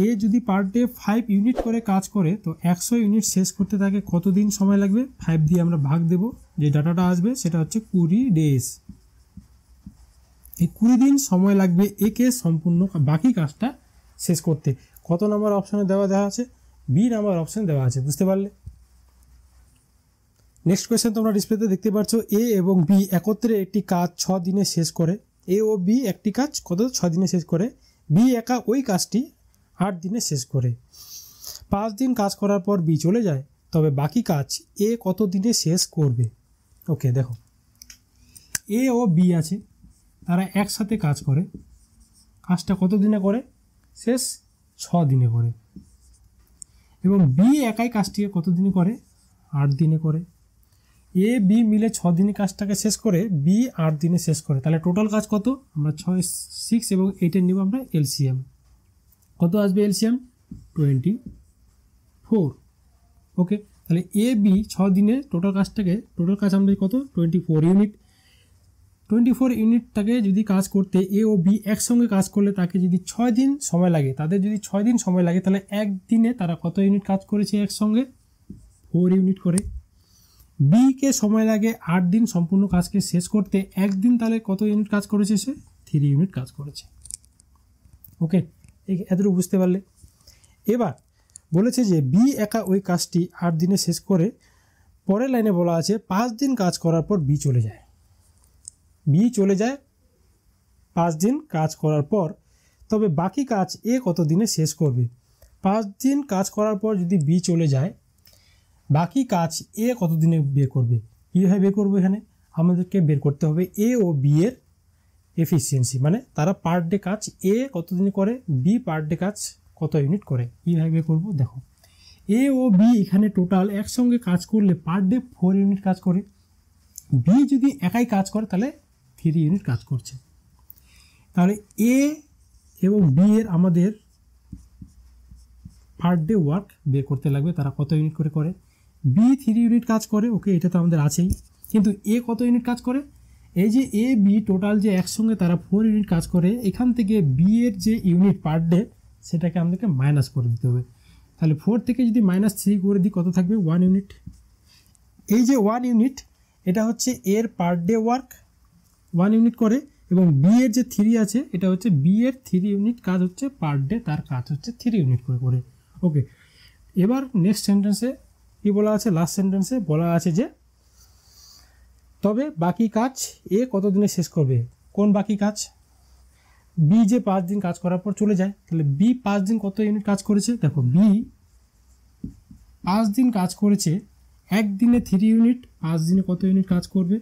এ যদি পার ডে 5 ইউনিট করে কাজ করে, তো 100 ইউনিট শেষ করতে তাকে কত দিন সময় লাগবে? 5 দিয়ে আমরা ভাগ দেব, যে ডাটাটা আসবে সেটা হচ্ছে 20 ডেজ। এই 20 দিন সময় লাগবে একে সম্পূর্ণ বাকি কাজটা শেষ করতে। কত নাম্বার অপশানে দেওয়া আছে? বি নাম্বার অপশান দেওয়া আছে, বুঝতে পারলে? নেক্সট কোয়েশ্চেন তোমরা ডিসপ্লেতে দেখতে পাচ্ছ, এ এবং বি একত্রে একটি কাজ 6 দিনে শেষ করে। এ ও বি একটি কাজ কত? 6 দিনে শেষ করে। বি একা ওই কাজটি 8 দিনে শেষ করে। 5 দিন কাজ করার পর বি চলে যায়, তবে বাকি কাজ এ কত দিনে শেষ করবে? ওকে, দেখো, এ ও বি আছে, তারা একসাথে কাজ করে, কাজটা কত দিনে করে? শেষ 6 দিনে করে। এবং বি একাই কাজটিকে কত দিনে করে? 8 দিনে করে। এ বি মিলে 6 দিনে কাজটাকে শেষ করে, বি 8 দিনে শেষ করে। তাহলে টোটাল কাজ কত? আমরা 6 এবং 8 নিব আমরা এলসিএম। কত আসবে এলসিএম? 24। ওকে, তাহলে এ বি 6 দিনে টোটাল কাজ আমাদের কত? 24 ইউনিট। 24 ইউনিটটাকে যদি কাজ করতে এ ও বি একসঙ্গে কাজ করলে তাকে যদি 6 দিন সময় লাগে, তাদের যদি 6 দিন সময় লাগে, তাহলে একদিনে তারা কত ইউনিট কাজ করেছে একসঙ্গে? 4 ইউনিট করে। বি কে সময় লাগে 8 দিন সম্পূর্ণ কাজকে শেষ করতে, একদিন তাহলে কত ইউনিট কাজ করেছে সে? 3 ইউনিট কাজ করেছে। ওকে, এতটুকু বুঝতে পারলে? এবার বলেছে যে বি একা ওই কাজটি 8 দিনে শেষ করে। পরের লাইনে বলা আছে 5 দিন কাজ করার পর বি চলে যায়। বি চলে যায় 5 দিন কাজ করার পর, তবে বাকি কাজ এ কত দিনে শেষ করবে? 5 দিন কাজ করার পর যদি বি চলে যায়, বাকি কাজ এ কত দিনে বের করবে? কীভাবে বের করবো? এখানে আমাদেরকে বের করতে হবে এ ও বি এর এফিসিয়েন্সি, মানে তারা পার ডে কাজ এ কত দিনে করে, বি পার ডে কাজ কত ইউনিট করে। কীভাবে বের করবো? দেখো, এ ও বি এখানে টোটাল একসঙ্গে কাজ করলে পার ডে 4 ইউনিট কাজ করে। বি যদি একাই কাজ করে তাহলে 3 ইউনিট কাজ করছে। তাহলে এ এবং বি এর আমাদের পার ডে ওয়ার্ক বের করতে লাগবে, তারা কত ইউনিট করে করে। বি 3 ইউনিট কাজ করে, ওকে, এটা তো আমাদের আছেই। কিন্তু এ কত ইউনিট কাজ করে? এই যে এ বি টোটাল যে একসঙ্গে তারা 4 ইউনিট কাজ করে, এখান থেকে বি এর যে ইউনিট পার ডে সেটাকে আমাদেরকে মাইনাস করে দিতে হবে। তাহলে 4 থেকে যদি -3 করে দিই, কত থাকবে? 1 ইউনিট। এই যে 1 ইউনিট, এটা হচ্ছে এর পার ডে ওয়ার্ক, 1 ইউনিট করে। এবং বি এর যে 3 আছে, এটা হচ্ছে বি এর 3 ইউনিট কাজ হচ্ছে পার ডে, তার কাজ হচ্ছে 3 ইউনিট করে করে। ওকে, এবার নেক্সট সেন্টেন্সে কী বলা আছে? লাস্ট সেন্টেন্সে বলা আছে যে তবে বাকি কাজ এ কত দিনে শেষ করবে? কোন বাকি কাজ? বি যে 5 দিন কাজ করার পর চলে যায়, তাহলে বি 5 দিন কত ইউনিট কাজ করেছে? দেখো, বি 5 দিন কাজ করেছে, একদিনে 3 ইউনিট, 5 দিনে কত ইউনিট কাজ করবে?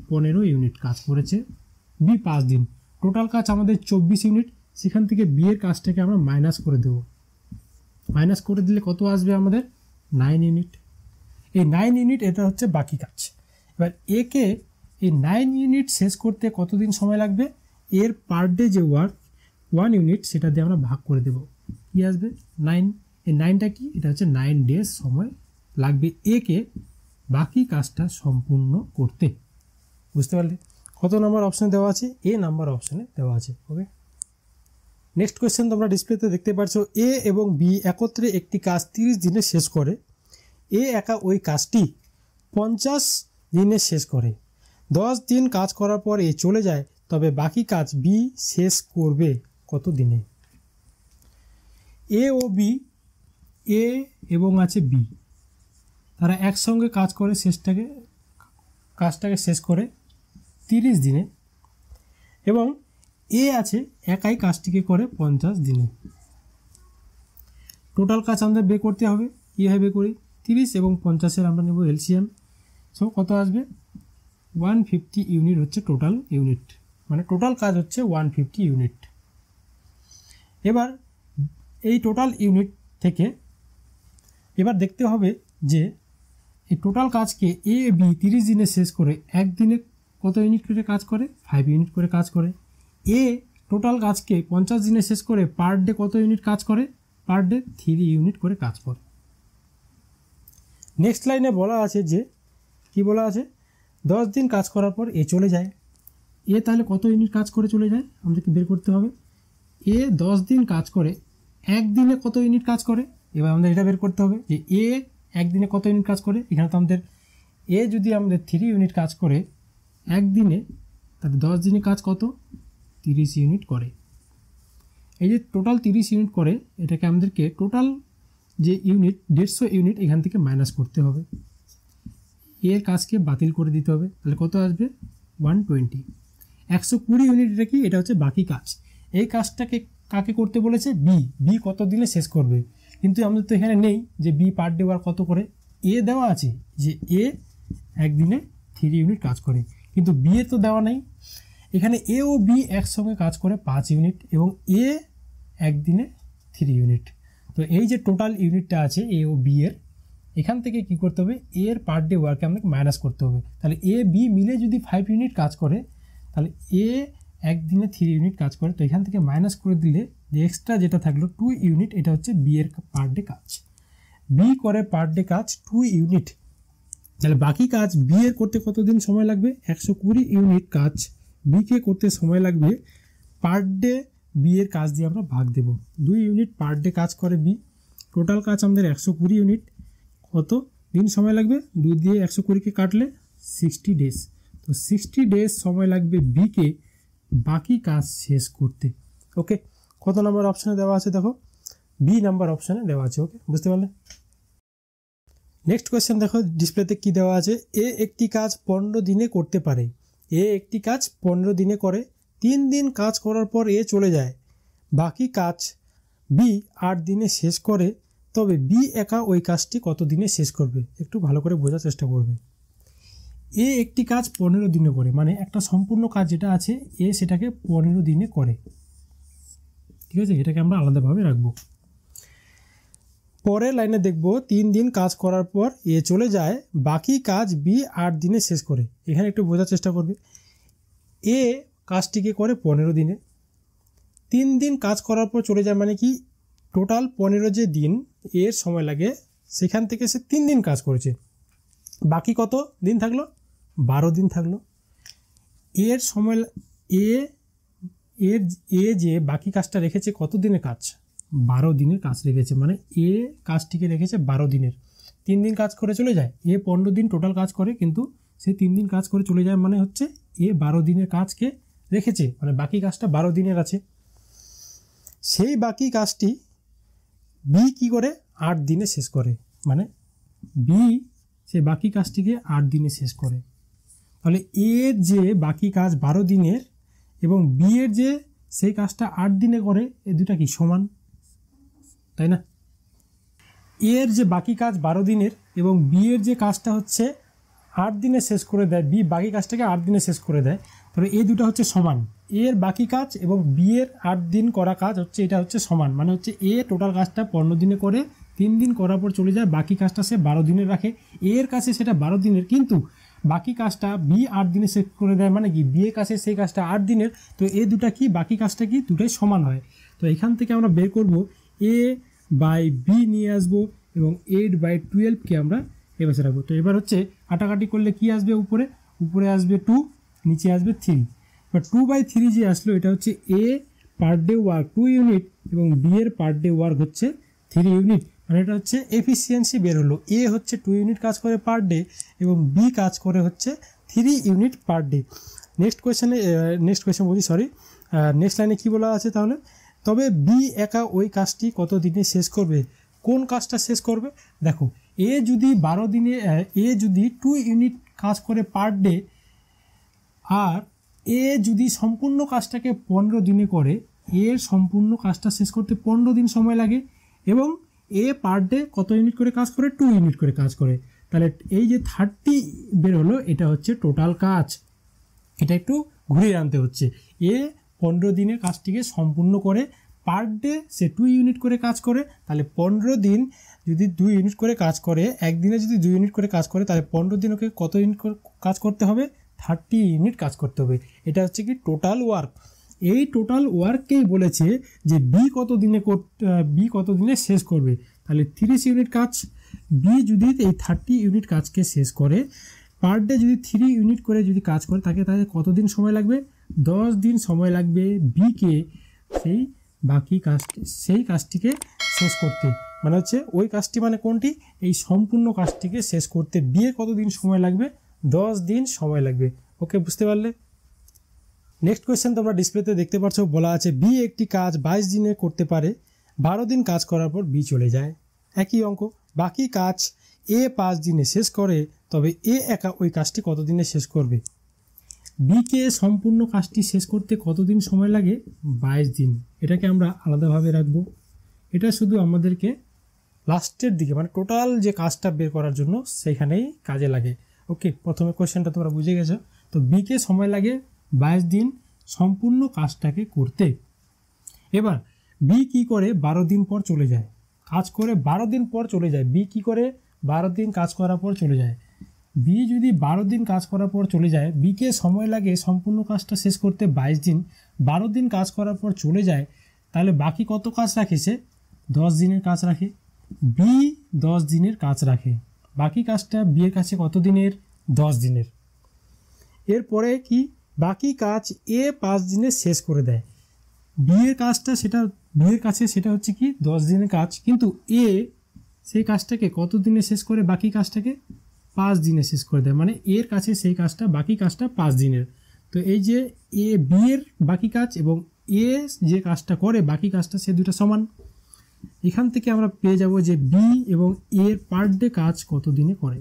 15 ইউনিট কাজ করেছে বি 5 দিন। টোটাল কাজ আমাদের 24 ইউনিট। সেখান থেকে বি এর কাজটাকে আমরা মাইনাস করে দেব। মাইনাস করে দিলে কত আসবে আমাদের? 9 ইউনিট। এই 9 ইউনিট এটা হচ্ছে বাকি কাজ। এবার একে এই 9 ইউনিট শেষ করতে কতদিন সময় লাগবে? এর পার ডে যে ওয়ার্ক 1 ইউনিট, সেটা দিয়ে আমরা ভাগ করে দেব। কী আসবে? 9। এই 9টা কি? এটা হচ্ছে 9 ডেজ সময় লাগবে একে বাকি কাজটা সম্পূর্ণ করতে। বুঝতে পারলে? কত নাম্বার অপশানে দেওয়া আছে? এ নাম্বার অপশানে দেওয়া আছে। ওকে, নেক্সট কোয়েশ্চেন তোমরা ডিসপ্লেতে দেখতে পাচ্ছ, এ এবং বি একত্রে একটি কাজ 30 দিনে শেষ করে। এ একা ওই কাজটি 50 দিনে শেষ করে। 10 দিন কাজ করার পর এ চলে যায়, তবে বাকি কাজ বি শেষ করবে কত দিনে? এ ও বি, এ এবং আছে বি, তারা একসঙ্গে কাজটাকে শেষ করে 30 দিনে, এবং এ আছে একাই কাজটিকে করে 50 দিনে। টোটাল কাজ আমাদের বের করতে হবে। কীভাবে বের করি? 30 এবং 50-এর আমরা নেব এলসিএম। সো কত আসবে? 150 ইউনিট হচ্ছে টোটাল ইউনিট, মানে টোটাল কাজ হচ্ছে 150 ইউনিট। এবার এই টোটাল ইউনিট থেকে এবার দেখতে হবে যে এই টোটাল কাজকে এ বি 30 দিনে শেষ করে একদিনে কত ইউনিট করে কাজ করে? 5 ইউনিট করে কাজ করে। এ টোটাল কাজকে 50 দিনে শেষ করে পার ডে কত ইউনিট কাজ করে? পার ডে 3 ইউনিট করে কাজ করে। নেক্সট লাইনে বলা আছে যে কি বলা আছে? 10 দিন কাজ করার পর এ চলে যায়। এ তাহলে কত ইউনিট কাজ করে চলে যায় আমাদেরকে বের করতে হবে। এ 10 দিন কাজ করে, একদিনে কত ইউনিট কাজ করে? এবার আমাদের এটা বের করতে হবে যে এ একদিনে কত ইউনিট কাজ করে। এখানে তো আমাদের এ যদি আমাদের 3 ইউনিট কাজ করে একদিনে, তাহলে 10 দিনে কাজ কত? 30 ইউনিট করে। এই যে টোটাল 30 ইউনিট করে, এটাকে আমাদেরকে টোটাল যে ইউনিট 150 ইউনিট এখান থেকে মাইনাস করতে হবে। এর কাজকে বাতিল করে দিতে হবে। তাহলে কত আসবে? 120। 120 ইউনিট এটা কি? এটা হচ্ছে বাকি কাজ। এই কাজটাকে কাকে করতে বলেছে? বি কত দিনে শেষ করবে। কিন্তু আমাদের তো এখানে নেই যে বি পার ডে ওয়ার কত করে। এ দেওয়া আছে যে এ একদিনে 3 ইউনিট কাজ করে, কিন্তু বি এর তো দেওয়া নেই। এখানে এ ও বি একসঙ্গে কাজ করে 5 ইউনিট এবং এ একদিনে 3 ইউনিট। তো এই যে টোটাল ইউনিটটা আছে এ ও বি এর, এখান থেকে কি করতে হবে? এর পার ডে ওয়ার্কে আমাদের মাইনাস করতে হবে। তাহলে এ বি মিলে যদি 5 ইউনিট কাজ করে, তাহলে এ একদিনে 3 ইউনিট কাজ করে। তো এখান থেকে মাইনাস করে দিলে যে এক্সট্রা যেটা থাকলো 2 ইউনিট, এটা হচ্ছে বি এর পার ডে কাজ। বি করে পার ডে কাজ 2 ইউনিট। তাহলে বাকি কাজ বি এর করতে কতদিন সময় লাগবে? 120 ইউনিট কাজ বিকে করতে সময় লাগবে। পার ডে বি এর কাজ দিয়ে আমরা ভাগ দেব। 2 ইউনিট পার ডে কাজ করে বি। টোটাল কাজ আমাদের 120 ইউনিট। কত দিন সময় লাগবে? 2 দিয়ে 120কে কাটলে 60 ডেজ। তো 60 ডেজ সময় লাগবে বিকে বাকি কাজ শেষ করতে। ওকে, কত নাম্বার অপশানে দেওয়া আছে? দেখো বি নাম্বার অপশানে দেওয়া আছে। ওকে, বুঝতে পারলে? নেক্সট কোয়েশ্চেন দেখো ডিসপ্লেতে কি দেওয়া আছে। এ একটি কাজ 15 দিনে করতে পারে। এ একটি কাজ 15 দিনে করে, 3 দিন কাজ করার পর এ চলে যায়। বাকি কাজ বি 8 দিনে শেষ করে, তবে বি একা ওই কাজটি কত দিনে শেষ করবে? একটু ভালো করে বোঝার চেষ্টা করবে। এ একটি কাজ 15 দিনে করে, মানে একটা সম্পূর্ণ কাজ যেটা আছে এ সেটাকে 15 দিনে করে। ঠিক আছে, এটাকে আমরা আলাদাভাবে রাখবো। পরের লাইনে দেখব 3 দিন কাজ করার পর এ চলে যায়, বাকি কাজ বি 8 দিনে শেষ করে। এখানে একটু বোঝার চেষ্টা করবে। এ কাজটিকে করে 15 দিনে, 3 দিন কাজ করার পর চলে যায়, মানে কি টোটাল 15 যে দিন এর সময় লাগে সেখান থেকে সে 3 দিন কাজ করেছে। বাকি কত দিন থাকলো? 12 দিন থাকলো। এর সময় এ যে বাকি কাজটা রেখেছে কত দিনের কাজ? 12 দিনের কাজ রেখেছে, মানে এ কাজটিকে রেখেছে 12 দিনের। 3 দিন কাজ করে চলে যায়। এ 15 দিন টোটাল কাজ করে, কিন্তু সে 3 দিন কাজ করে চলে যায়, মানে হচ্ছে এ 12 দিনের কাজকে রেখেছে, মানে বাকি কাজটা 12 দিনের আছে। সেই বাকি কাজটি বি কি করে? 8 দিনে শেষ করে, মানে বি সে বাকি কাজটিকে 8 দিনে শেষ করে। তাহলে এর যে বাকি কাজ 12 দিনের এবং বি এর যে সেই কাজটা 8 দিনে করে, এই দুটা কি সমান? তাই না? এর যে বাকি কাজ 12 দিনের এবং বি এর যে কাজটা হচ্ছে 8 দিনে শেষ করে দেয়, বি বাকি কাজটাকে 8 দিনে শেষ করে দেয়, তবে এই দুটো হচ্ছে সমান। এর বাকি কাজ এবং বি এর 8 দিন করা কাজ হচ্ছে এটা হচ্ছে সমান, মানে হচ্ছে এ টোটাল কাজটা 15 দিনে করে, 3 দিন করার পর চলে যায়, বাকি কাজটা সে 12 দিনের রাখে। এর কাছে সেটা 12 দিনের, কিন্তু বাকি কাজটা বি 8 দিনে শেষ করে দেয়, মানে কি বি এর কাছে সেই কাজটা 8 দিনের। তো এই দুটা কি বাকি কাজটা কি দুটোই সমান হয়। তো এখান থেকে আমরা বের করব এ বাই বি নিয়ে আসবো এবং 8/12কে আমরা এবার রাখবো। তো এবার হচ্ছে কাটাকাটি করলে কি আসবে? উপরে আসবে 2, নিচে আসবে 3। এবার 2/3 যে আসলো এটা হচ্ছে এ পার ডে ওয়ার্ক 2 ইউনিট এবং বি এর পার ডে ওয়ার্ক হচ্ছে 3 ইউনিট, মানে এটা হচ্ছে এফিসিয়েন্সি বের হলো। এ হচ্ছে 2 ইউনিট কাজ করে পার ডে এবং বি কাজ করে হচ্ছে 3 unit per day. Next question বলছি, নেক্সট লাইনে কি বলা আছে তাহলে? তবে বি একা ওই কাজটি কত দিনে শেষ করবে? কোন কাজটা শেষ করবে? দেখো যদি 12 দিনে যদি 2 ইউনিট কাজ করে পার ডে, আর যদি সম্পূর্ণ কাজটাকে 15 দিনে করে, সম্পূর্ণ কাজটা শেষ করতে 15 দিন সময় লাগে, এবং পার ডে কত ইউনিট করে কাজ করে? 2 ইউনিট করে কাজ করে। তাহলে এই যে 30 বের হলো, এটা হচ্ছে টোটাল কাজ। এটা একটু ঘুরিয়ে আনতে হচ্ছে। 15 দিনে কাজটিকে সম্পূর্ণ করে, পার ডে সে 2 ইউনিট করে কাজ করে। তাহলে 15 দিন যদি 2 ইউনিট করে কাজ করে, একদিনে যদি 2 ইউনিট করে কাজ করে, তাহলে 15 দিন ওকে কত ইউনিট কাজ করতে হবে? 30 ইউনিট কাজ করতে হবে। এটা হচ্ছে কি টোটাল ওয়ার্ক। এই টোটাল ওয়ার্ককেই বলেছে যে বি কত দিনে শেষ করবে। তাহলে 30 ইউনিট কাজ, বি যদি এই 30 ইউনিট কাজকে শেষ করে, পার ডে যদি 3 ইউনিট করে যদি কাজ করে তাকে, তাহলে কতদিন সময় লাগবে? 10 দিন সময় লাগবে বিকে সেই কাজটিকে শেষ করতে। মানে হচ্ছে ওই কাজটি, মানে কোনটি? এই সম্পূর্ণ কাজটিকে শেষ করতে বি কতদিন সময় লাগবে? 10 দিন সময় লাগবে। ওকে, বুঝতে পারলে? নেক্সট কোয়েশ্চেন তোমরা ডিসপ্লেতে দেখতে পাচ্ছ, বলা আছে বি একটি কাজ 22 দিনে করতে পারে, 12 দিন কাজ করার পর বি চলে যায়। একই অঙ্ক, বাকি কাজ 5 দিনে শেষ করে, তবে একা ওই কাজটি কত দিনে শেষ করবে? বিকে সম্পূর্ণ কাজটি শেষ করতে কতদিন সময় লাগে? 22 দিন। এটাকে আমরা আলাদাভাবে রাখবো। এটা শুধু আমাদেরকে লাস্টের দিকে, মানে টোটাল যে কাজটা বের করার জন্য সেখানেই কাজে লাগে। ওকে, প্রথমে কোয়েশ্চেনটা তোমরা বুঝে গেছো। তো বিকে সময় লাগে 22 দিন সম্পূর্ণ কাজটাকে করতে। এবার বি কি করে? 12 দিন পর চলে যায়, কাজ করে 12 দিন পর চলে যায়। বি কি করে? 12 দিন কাজ করার পর চলে যায়। বি যদি 12 দিন কাজ করার পর চলে যায়, বিকে সময় লাগে সম্পূর্ণ কাজটা শেষ করতে 22 দিন। 12 দিন কাজ করার পর চলে যায়, তাহলে বাকি কত কাজ রাখে? সে 10 দিনের কাজ রাখে। বি 10 দিনের কাজ রাখে, বাকি কাজটা বিয়ের কাছে কত দিনের? 10 দিনের। এরপরে কি? বাকি কাজ 5 দিনে শেষ করে দেয়। বিয়ের কাজটা, বিয়ের কাছে সেটা হচ্ছে কি 10 দিনের কাজ, কিন্তু সেই কাজটাকে কত দিনে শেষ করে? বাকি কাজটাকে 5 দিনে শেষ করে দেয়। মানে এর কাছে সেই কাজটা, বাকি কাজটা 5 দিনের। তো এই যে বিয়ের বাকি কাজ এবং যে কাজটা করে বাকি কাজটা, সে দুটো সমান। এখান থেকে আমরা পেয়ে যাব যে বি এবং এর পার ডে কাজ কত দিনে করে,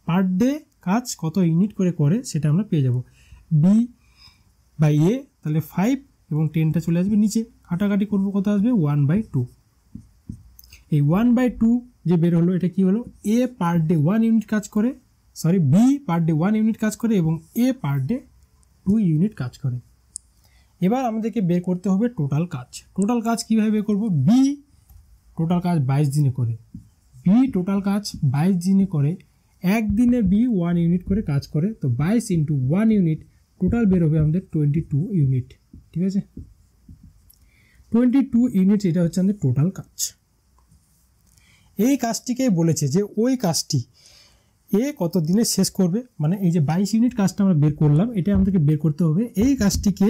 পার ডে কাজ কত ইউনিট করে সেটা আমরা পেয়ে যাব। বি বাই তাহলে 5 এবং 10টা চলে আসবে নিচে, কাটাকাটি করবো, কত আসবে? 1/2। এই 1/2 যে বের হলো, এটা কি হলো? পার ডে 1 ইউনিট কাজ করে, বি পার ডে 1 ইউনিট কাজ করে এবং পার ডে 2 ইউনিট কাজ করে। এবার আমাদেরকে বের করতে হবে টোটাল কাজ। টোটাল কাজ কীভাবে বের করবো? বি টোটাল কাজ 22 দিনে করে, বি টোটাল কাজ 22 দিনে করে, একদিনে বি 1 ইউনিট করে কাজ করে। তো 22 × 1 ইউনিট, টোটাল বের হবে আমাদের 22 ইউনিট। ঠিক আছে, 22 ইউনিট, এটা হচ্ছে আমাদের টোটাল কাজ। এই কাজটিকে বলেছে যে ওই কাজটি কত দিনে শেষ করবে। মানে এই যে 22 ইউনিট কাজটা আমরা বের করলাম, এটা আমাদেরকে বের করতে হবে এই কাজটিকে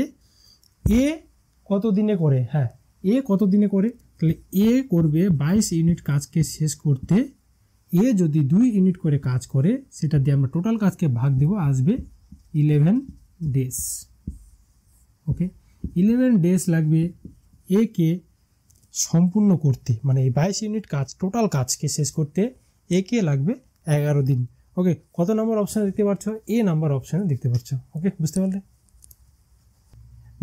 কত দিনে করে। হ্যাঁ, কত দিনে করে? তাহলে করবে 22 ইউনিট কাজকে শেষ করতে। যদি 2 ইউনিট করে কাজ করে, সেটা দিয়ে আমরা টোটাল কাজকে ভাগ দেব, আসবে 11 ডেজ। ওকে, 11 ডেজ লাগবে কে সম্পূর্ণ করতে। মানে এই 22 ইউনিট কাজ, টোটাল কাজকে শেষ করতে কে লাগবে 11 দিন। ওকে, কত নম্বর অপশানে দেখতে পাচ্ছ? নাম্বার অপশানে দেখতে পাচ্ছ। ওকে, বুঝতে পারলে?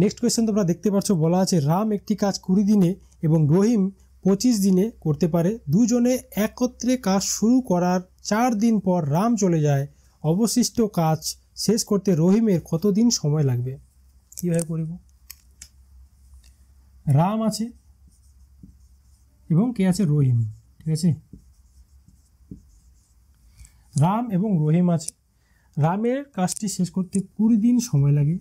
নেক্সট কোয়েশ্চেন তোমরা দেখতে পাচ্ছ, বলা আছে রাম একটি কাজ 20 দিনে এবং রহিম 25 দিনে করতে পারে। দুজনে একত্রে কাজ শুরু করার 4 দিন পর রাম চলে যায়, অবশিষ্ট কাজ শেষ করতে রহিমের কত দিন সময় লাগবে? কীভাবে করিব? রাম আছে এবং কে আছে? রহিম। ঠিক আছে, রাম এবং রহিম আছে। রামের কাজটি শেষ করতে 20 দিন সময় লাগে,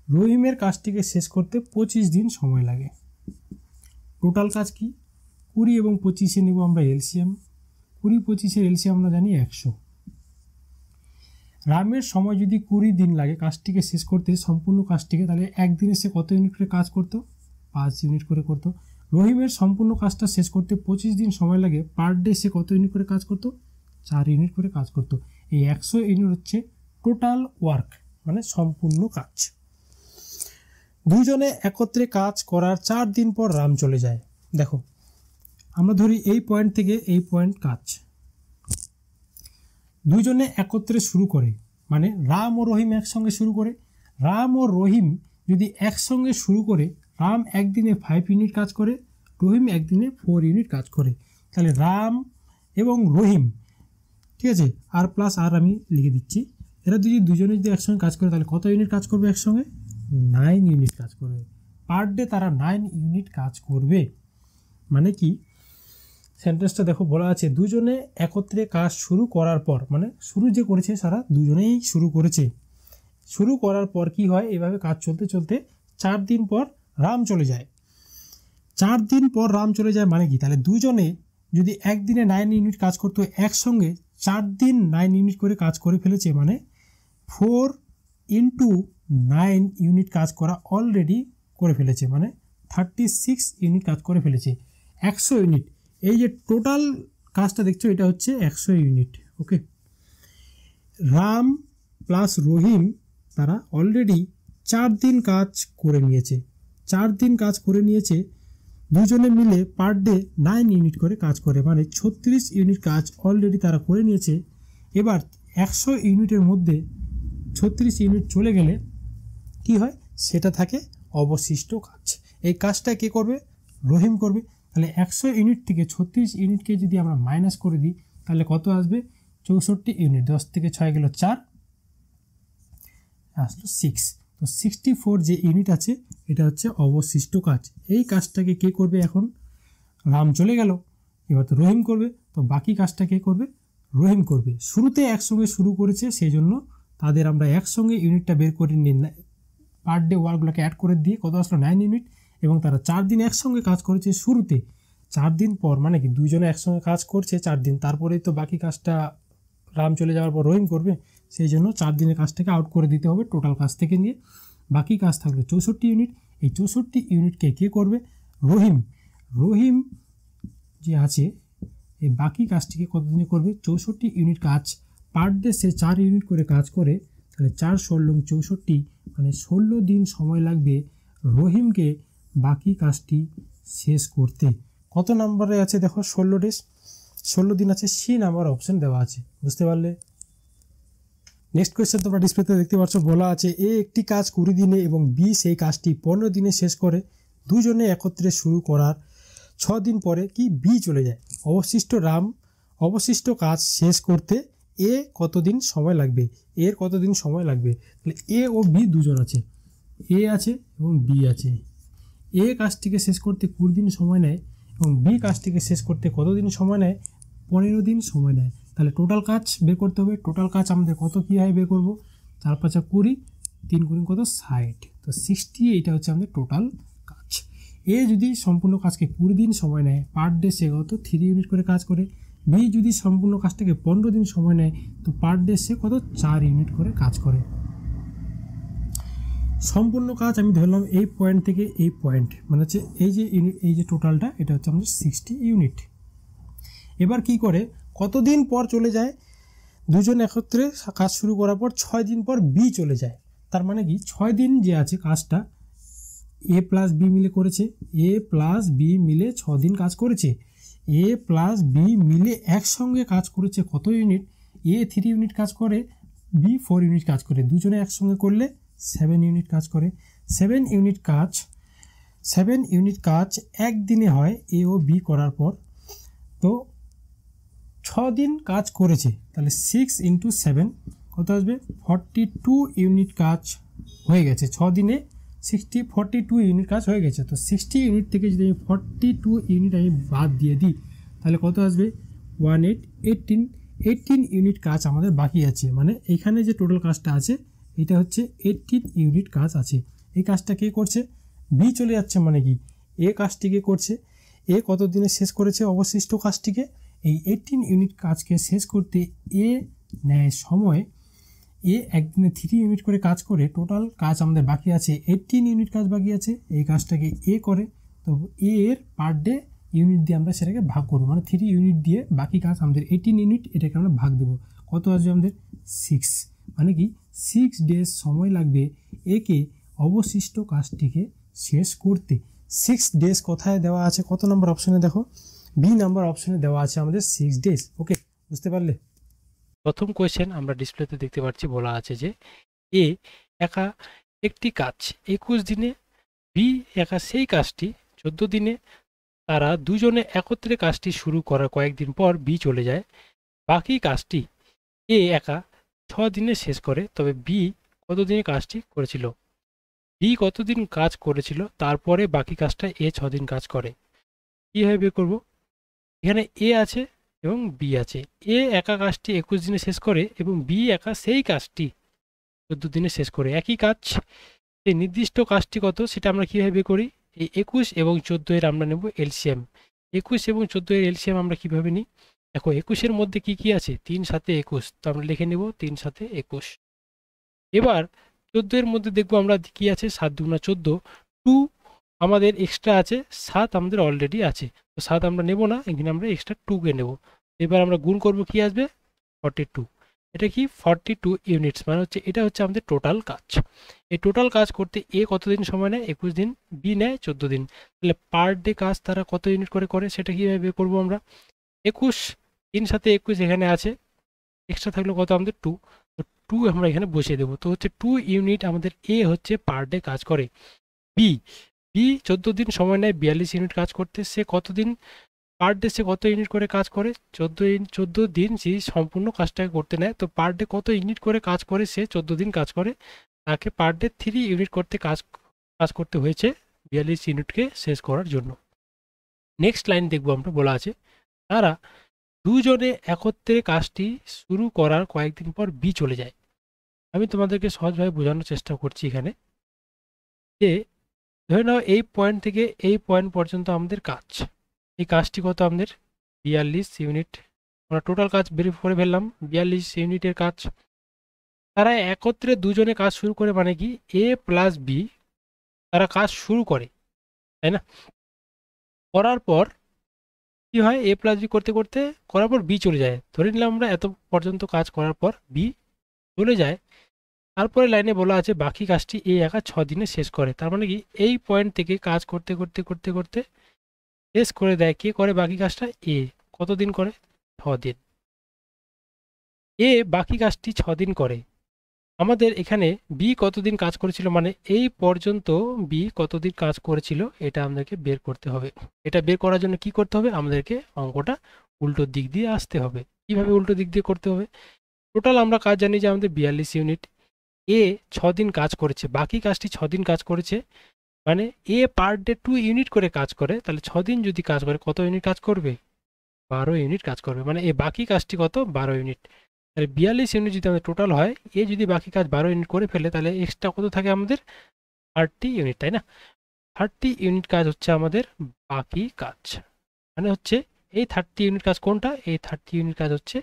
রহিমের কাজটিকে শেষ করতে 25 দিন সময় লাগে। টোটাল কাজ কি? 20 এবং 25 নেব আমরা এলসিএম। 20 25 এলসিএম আমরা জানি 100। রামের সময় যদি 20 দিন লাগে কাজটিকে শেষ করতে, সম্পূর্ণ কাজটিকে, তাহলে একদিনে সে কত ইউনিট করে কাজ করতো? 5 ইউনিট করে করতো। রহিমের সম্পূর্ণ কাজটা শেষ করতে 25 দিন সময় লাগে, পার ডে সে কত ইউনিট করে কাজ করতো? 4 ইউনিট করে কাজ করতো। এই 100 ইউনিট হচ্ছে টোটাল ওয়ার্ক, মানে সম্পূর্ণ কাজ। দুজনে একত্রে কাজ করার 4 দিন পর রাম চলে যায়। দেখো, আমরা ধরি এই পয়েন্ট থেকে এই পয়েন্ট কাজ, দুজনে একত্রে শুরু করে, মানে রাম ও রহিম একসঙ্গে শুরু করে। রাম ও রহিম যদি একসঙ্গে শুরু করে, রাম একদিনে 5 ইউনিট কাজ করে, রহিম একদিনে 4 ইউনিট কাজ করে। তাহলে রাম এবং রহিম, ঠিক আছে, আর প্লাস আর আমি লিখে দিচ্ছি, এরা দুজনে যদি একসঙ্গে কাজ করে তাহলে কত ইউনিট কাজ করবে একসঙ্গে? 9 ইউনিট কাজ করবে। পার ডে তারা 9 ইউনিট কাজ করবে। মানে কি, সেন্টেন্সটা দেখো বলা আছে দুজনে একত্রে কাজ শুরু করার পর, মানে শুরু যে করেছে সারা দুজনেই শুরু করেছে। শুরু করার পর কি হয়, এভাবে কাজ চলতে চলতে 4 দিন পর রাম চলে যায়। 4 দিন পর রাম চলে যায় মানে কি, তাহলে দুজনে যদি একদিনে 9 ইউনিট কাজ করতো, একসঙ্গে 4 দিন 9 ইউনিট করে কাজ করে ফেলেছে, মানে 4 ইন্টু 9 ইউনিট কাজ করা অলরেডি করে ফেলেছে, মানে 36 ইউনিট কাজ করে ফেলেছে। 100 ইউনিট, এই যে টোটাল কাজটা দেখছো এটা হচ্ছে 100 ইউনিট। ওকে, রাম প্লাস রহিম তারা অলরেডি 4 দিন কাজ করে নিয়েছে। 4 দিন কাজ করে নিয়েছে, দুজনে মিলে পার ডে 9 ইউনিট করে কাজ করে, মানে 36 ইউনিট কাজ অলরেডি তারা করে নিয়েছে। এবার 100 ইউনিটের মধ্যে 36 ইউনিট চলে গেলে কি হয়, সেটা থাকে অবশিষ্ট কাজ। এই কাজটা কে করবে? রহিম করবে। তাহলে 100 ইউনিট থেকে 36 ইউনিটকে যদি আমরা মাইনাস করে দিই তাহলে কত আসবে? 64 ইউনিট। 10 থেকে 6 গেল 4, আসলো 6। তো 64 যে ইউনিট আছে এটা হচ্ছে অবশিষ্ট কাজ। এই কাজটাকে কে করবে? এখন রাম চলে গেল, এবার তো রহিম করবে। তো বাকি কাজটা কে করবে? রহিম করবে। শুরুতে একসঙ্গে শুরু করেছে, সেই জন্য তাদের আমরা একসঙ্গে ইউনিটটা বের করে নিই, পার ডে ওয়ার্কগুলোকে অ্যাড করে দিয়ে কত আসলো? 9 ইউনিট। এবং তারা 4 দিন একসঙ্গে কাজ করেছে শুরুতে। 4 দিন পর, মানে কি দুজনে একসঙ্গে কাজ করছে 4 দিন, তারপরেই তো বাকি কাজটা রাম চলে যাওয়ার পর রহিম করবে। সেই জন্য 4 দিনের কাজটাকে আউট করে দিতে হবে টোটাল কাজ থেকে নিয়ে। বাকি কাজ থাকলো 64 ইউনিট। এই 64 ইউনিটকে কে করবে? রহিম। রহিম যে আছে এই বাকি কাজটিকে কতদিনে করবে? 64 ইউনিট কাজ পার ডে সে 4 ইউনিট করে কাজ করে, তাহলে 4 16 64, মানে 16 দিন সময় লাগবে রহিমকে বাকি কাজটি শেষ করতে। কত নম্বরে আছে দেখো? 16 ডেজ, 16 দিন আছে। সি নাম্বার অপশন দেওয়া আছে, বুঝতে পারলে? নেক্সট কোয়েশ্চেন তোমরা ডিসপ্লেতে দেখতে পাচ্ছ, বলা আছে এ একটি কাজ 20 দিনে এবং বি সেই কাজটি 15 দিনে শেষ করে। দুজনে একত্রে শুরু করার 6 দিন পরে কি বি চলে যায়। অবশিষ্ট কাজ শেষ করতে এ কতদিন সময় লাগবে? এর কতদিন সময় লাগবে? তাহলে এ ও বি দুজন আছে, এ আছে এবং বি আছে। এ কাজটিকে শেষ করতে 20 দিন সময় নেয় এবং বি কাজটিকে শেষ করতে কতদিন সময় নেয়? 15 দিন সময় নেয়। তাহলে টোটাল কাজ বের করতে হবে। টোটাল কাজ আমাদের কত কীভাবে বের করবো? 4 5 20, 3 গুণ কত? 60। তো 60, এটা হচ্ছে আমাদের টোটাল কাজ। এ যদি সম্পূর্ণ কাজকে 20 দিন সময় নেয়, পার ডে সে কত? 3 ইউনিট করে কাজ করে। বি যদি সম্পূর্ণ কাজটাকে 15 দিন সময় নেয়, তো পার ডে সে কত? 4 ইউনিট করে কাজ করে। সম্পূর্ণ কাজ আমি ধরলাম এই পয়েন্ট থেকে এই পয়েন্ট, মানে হচ্ছে এই যে টোটালটা, এটা হচ্ছে আমাদের 60 ইউনিট। এবার কি করে, কতদিন পর চলে যায়? দুজন একত্রে কাজ শুরু করার পর 6 দিন পর বি চলে যায়। তার মানে কি 6 দিন যে আছে কাজটা এ প্লাস বি মিলে করেছে। এ প্লাস বি মিলে 6 দিন কাজ করেছে। এ প্লাস বি মিলে একসঙ্গে কাজ করেছে কত ইউনিট? এ 3 ইউনিট কাজ করে, বি 4 ইউনিট কাজ করে। দুজনে একসঙ্গে করলে 7 ইউনিট কাজ করে। 7 ইউনিট কাজ একদিনে হয় এ ও বি করার পর। তো 6 দিন কাজ করেছে, তাহলে 6 × 7 কত আসবে? 42 ইউনিট কাজ হয়ে গেছে 6 দিনে। 42 ইউনিট কাজ হয়ে গেছে। তো 60 ইউনিট থেকে যদি আমি 42 ইউনিট আমি বাদ দিয়ে দিই তাহলে কত আসবে? 18 ইউনিট কাজ আমাদের বাকি আছে। মানে এখানে যে টোটাল কাজটা আছে এটা হচ্ছে 18 ইউনিট কাজ আছে। এই কাজটা কে করছে? বি চলে যাচ্ছে, মানে কি এ কাজটিকে করছে। এ কত দিনে শেষ করেছে অবশিষ্ট কাজটিকে? এই 18 ইউনিট কাজকে শেষ করতে এ নেয় সময়। এ একদিনে 3 ইউনিট করে কাজ করে। টোটাল কাজ আমাদের বাকি আছে 18 ইউনিট কাজ বাকি আছে। এই কাজটাকে এ করে, তো এ এর পার ডে ইউনিট দিয়ে আমরা সেটাকে ভাগ করবো, মানে 3 ইউনিট দিয়ে বাকি কাজ আমাদের 18 ইউনিট, এটাকে আমরা ভাগ দেবো। কত আসবে আমাদের? 6। মানে কি 6 ডেজ সময় লাগবে একে অবশিষ্ট কাজটিকে শেষ করতে। 6 ডেজ কোথায় দেওয়া আছে? কত নম্বর অপশনে দেখো? বি নাম্বার অপশনে দেওয়া আছে আমাদের 6 ডেজ। ওকে, বুঝতে পারলে? প্রথম কোয়েশ্চেন আমরা ডিসপ্লেতে দেখতে পাচ্ছি, বলা আছে যে এ একা একটি কাজ 21 দিনে, বি একা সেই কাজটি 14 দিনে, তারা দুজনে একত্রে কাজটি শুরু করার কয়েকদিন পর বি চলে যায়। বাকি কাজটি এ একা 6 দিনে শেষ করে, তবে বি কতদিনে কাজটি করেছিল? বি কতদিন কাজ করেছিল তারপরে বাকি কাজটা এ 6 দিন কাজ করে। কীভাবে বের করব? এখানে এ আছে এবং বি আছে। এ একা কাজটি 21 দিনে শেষ করে এবং বি একা সেই কাজটি 14 দিনে শেষ করে। একই কাজ, এই নির্দিষ্ট কাজটি কত সেটা আমরা কীভাবে বের করি? এই 21 এবং 14 এর আমরা নেব এলসিএম। 21 এবং 14 এর এলসিএম আমরা কীভাবে নিই? দেখো 21 এর মধ্যে কি কি আছে? 3 7 21, তো আমরা লিখে নেব 3 7 21। এবার 14 এর মধ্যে দেখবো আমরা কি আছে, 7 2 14, 2 আমাদের এক্সট্রা আছে, 7 আমাদের অলরেডি আছে, তো 7 আমরা নেব না, এখানে আমরা এক্সট্রা 2 কে নেব। এবার আমরা গুণ করব, কি আসবে? 42। এটা কি 42 ইউনিটস, মানে হচ্ছে এটা হচ্ছে আমাদের টোটাল কাজ। এই টোটাল কাজ করতে এ কতদিন সময় নেয়? 21 দিন, বি নেয় 14 দিন। তাহলে পার ডে কাজ তারা কত ইউনিট করে করে সেটা কীভাবে বের করবো আমরা? 21 3 7 21 এখানে আছে, এক্সট্রা থাকলো কত আমাদের 2, তো 2 আমরা এখানে বসিয়ে দেবো। তো হচ্ছে 2 ইউনিট আমাদের এ হচ্ছে পার ডে কাজ করে। বি 14 দিন সময় নেয় 42 ইউনিট কাজ করতে। সে কতদিন পার ডে, সে কত ইউনিট করে কাজ করে? 14 দিন সে সম্পূর্ণ কাজটাকে করতে নেয়, তো পার ডে কত ইউনিট করে কাজ করে? সে 14 দিন কাজ করে, তাকে পার ডে 3 ইউনিট করতে কাজ করতে হয়েছে 42 ইউনিটকে শেষ করার জন্য। নেক্সট লাইন দেখবো আমরা, বলা আছে তারা দুজনে একত্রে কাজটি শুরু করার কয়েকদিন পর বি চলে যায়। আমি তোমাদেরকে সহজভাবে বোঝানোর চেষ্টা করছি এখানে, যে ধরে নাও এই পয়েন্ট থেকে এই পয়েন্ট পর্যন্ত আমাদের কাজ, এই কাজটি কত আমাদের? 42 ইউনিট। আমরা টোটাল কাজ বের করে ফেললাম, 42 ইউনিটের কাজ। তারা একত্রে দুজনে কাজ শুরু করে, মানে কি এ প্লাস বি, তারা কাজ শুরু করে, তাই না? করার পর কি হয়? এ প্লাস বি করতে করতে করার পর বি চলে যায়। ধরে নিলাম আমরা এত পর্যন্ত কাজ করার পর বি চলে যায়। তারপরে লাইনে বলা আছে বাকি কাজটি এ একা 6 দিনে শেষ করে। তার মানে কি এই পয়েন্ট থেকে কাজ করতে করতে করতে করতে শেষ করে দেয়। কে করে বাকি কাজটা? এ। কতদিন করে? 6 দিন। এ বাকি কাজটি 6 দিন করে। আমাদের এখানে বি কতদিন কাজ করেছিল, মানে এই পর্যন্ত বি কতদিন কাজ করেছিল এটা আমাদেরকে বের করতে হবে। এটা বের করার জন্য কি করতে হবে? আমাদেরকে অঙ্কটা উল্টো দিক দিয়ে আসতে হবে। কিভাবে উল্টো দিক দিয়ে করতে হবে? টোটাল আমরা কাজ জানি যে আমাদের 42 ইউনিট। এ 6 দিন কাজ করেছে, বাকি কাজটি 6 দিন কাজ করেছে, মানে এ পার ডে 2 ইউনিট করে কাজ করে। তাহলে 6 দিন যদি কাজ করে কত ইউনিট কাজ করবে? 12 ইউনিট কাজ করবে, মানে এ বাকি কাজটি কত? 12 ইউনিট। তাহলে 42 ইউনিট যদি আমাদের টোটাল হয়, এ যদি বাকি কাজ 12 ইউনিট করে ফেলে, তাহলে এক্সট্রা কত থাকে আমাদের? 30 ইউনিট, তাই না? 30 ইউনিট কাজ হচ্ছে আমাদের বাকি কাজ। মানে হচ্ছে এই 30 ইউনিট কাজ কোনটা? এই 30 ইউনিট কাজ হচ্ছে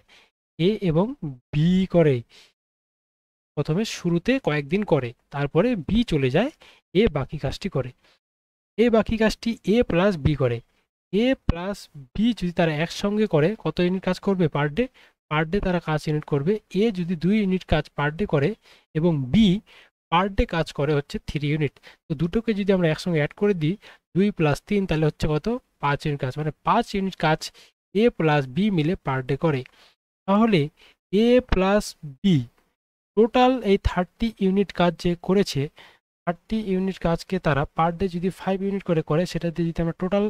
এ এবং বি করে। প্রথমে শুরুতে কয়েকদিন করে, তারপরে বি চলে যায়, এ বাকি কাজটি করে। এ বাকি কাজটি এ প্লাস বি করে। এ প্লাস বি যদি তারা একসঙ্গে করে, কত ইউনিট কাজ করবে পার ডে? পার ডে তারা কাজ ইউনিট করবে। এ যদি 2 ইউনিট কাজ পার ডে করে এবং বি পার ডে কাজ করে হচ্ছে 3 ইউনিট, তো দুটোকে যদি আমরা একসঙ্গে অ্যাড করে দিই 2 + 3, তাহলে হচ্ছে কত? 5 ইউনিট কাজ, মানে 5 ইউনিট কাজ এ প্লাস বি মিলে পার ডে করে। তাহলে এ প্লাস বি টোটাল এই 30 ইউনিট কাজ যে করেছে, 30 ইউনিট কাজকে তারা পার ডে যদি 5 ইউনিট করে করে, সেটাতে যদি আমরা টোটাল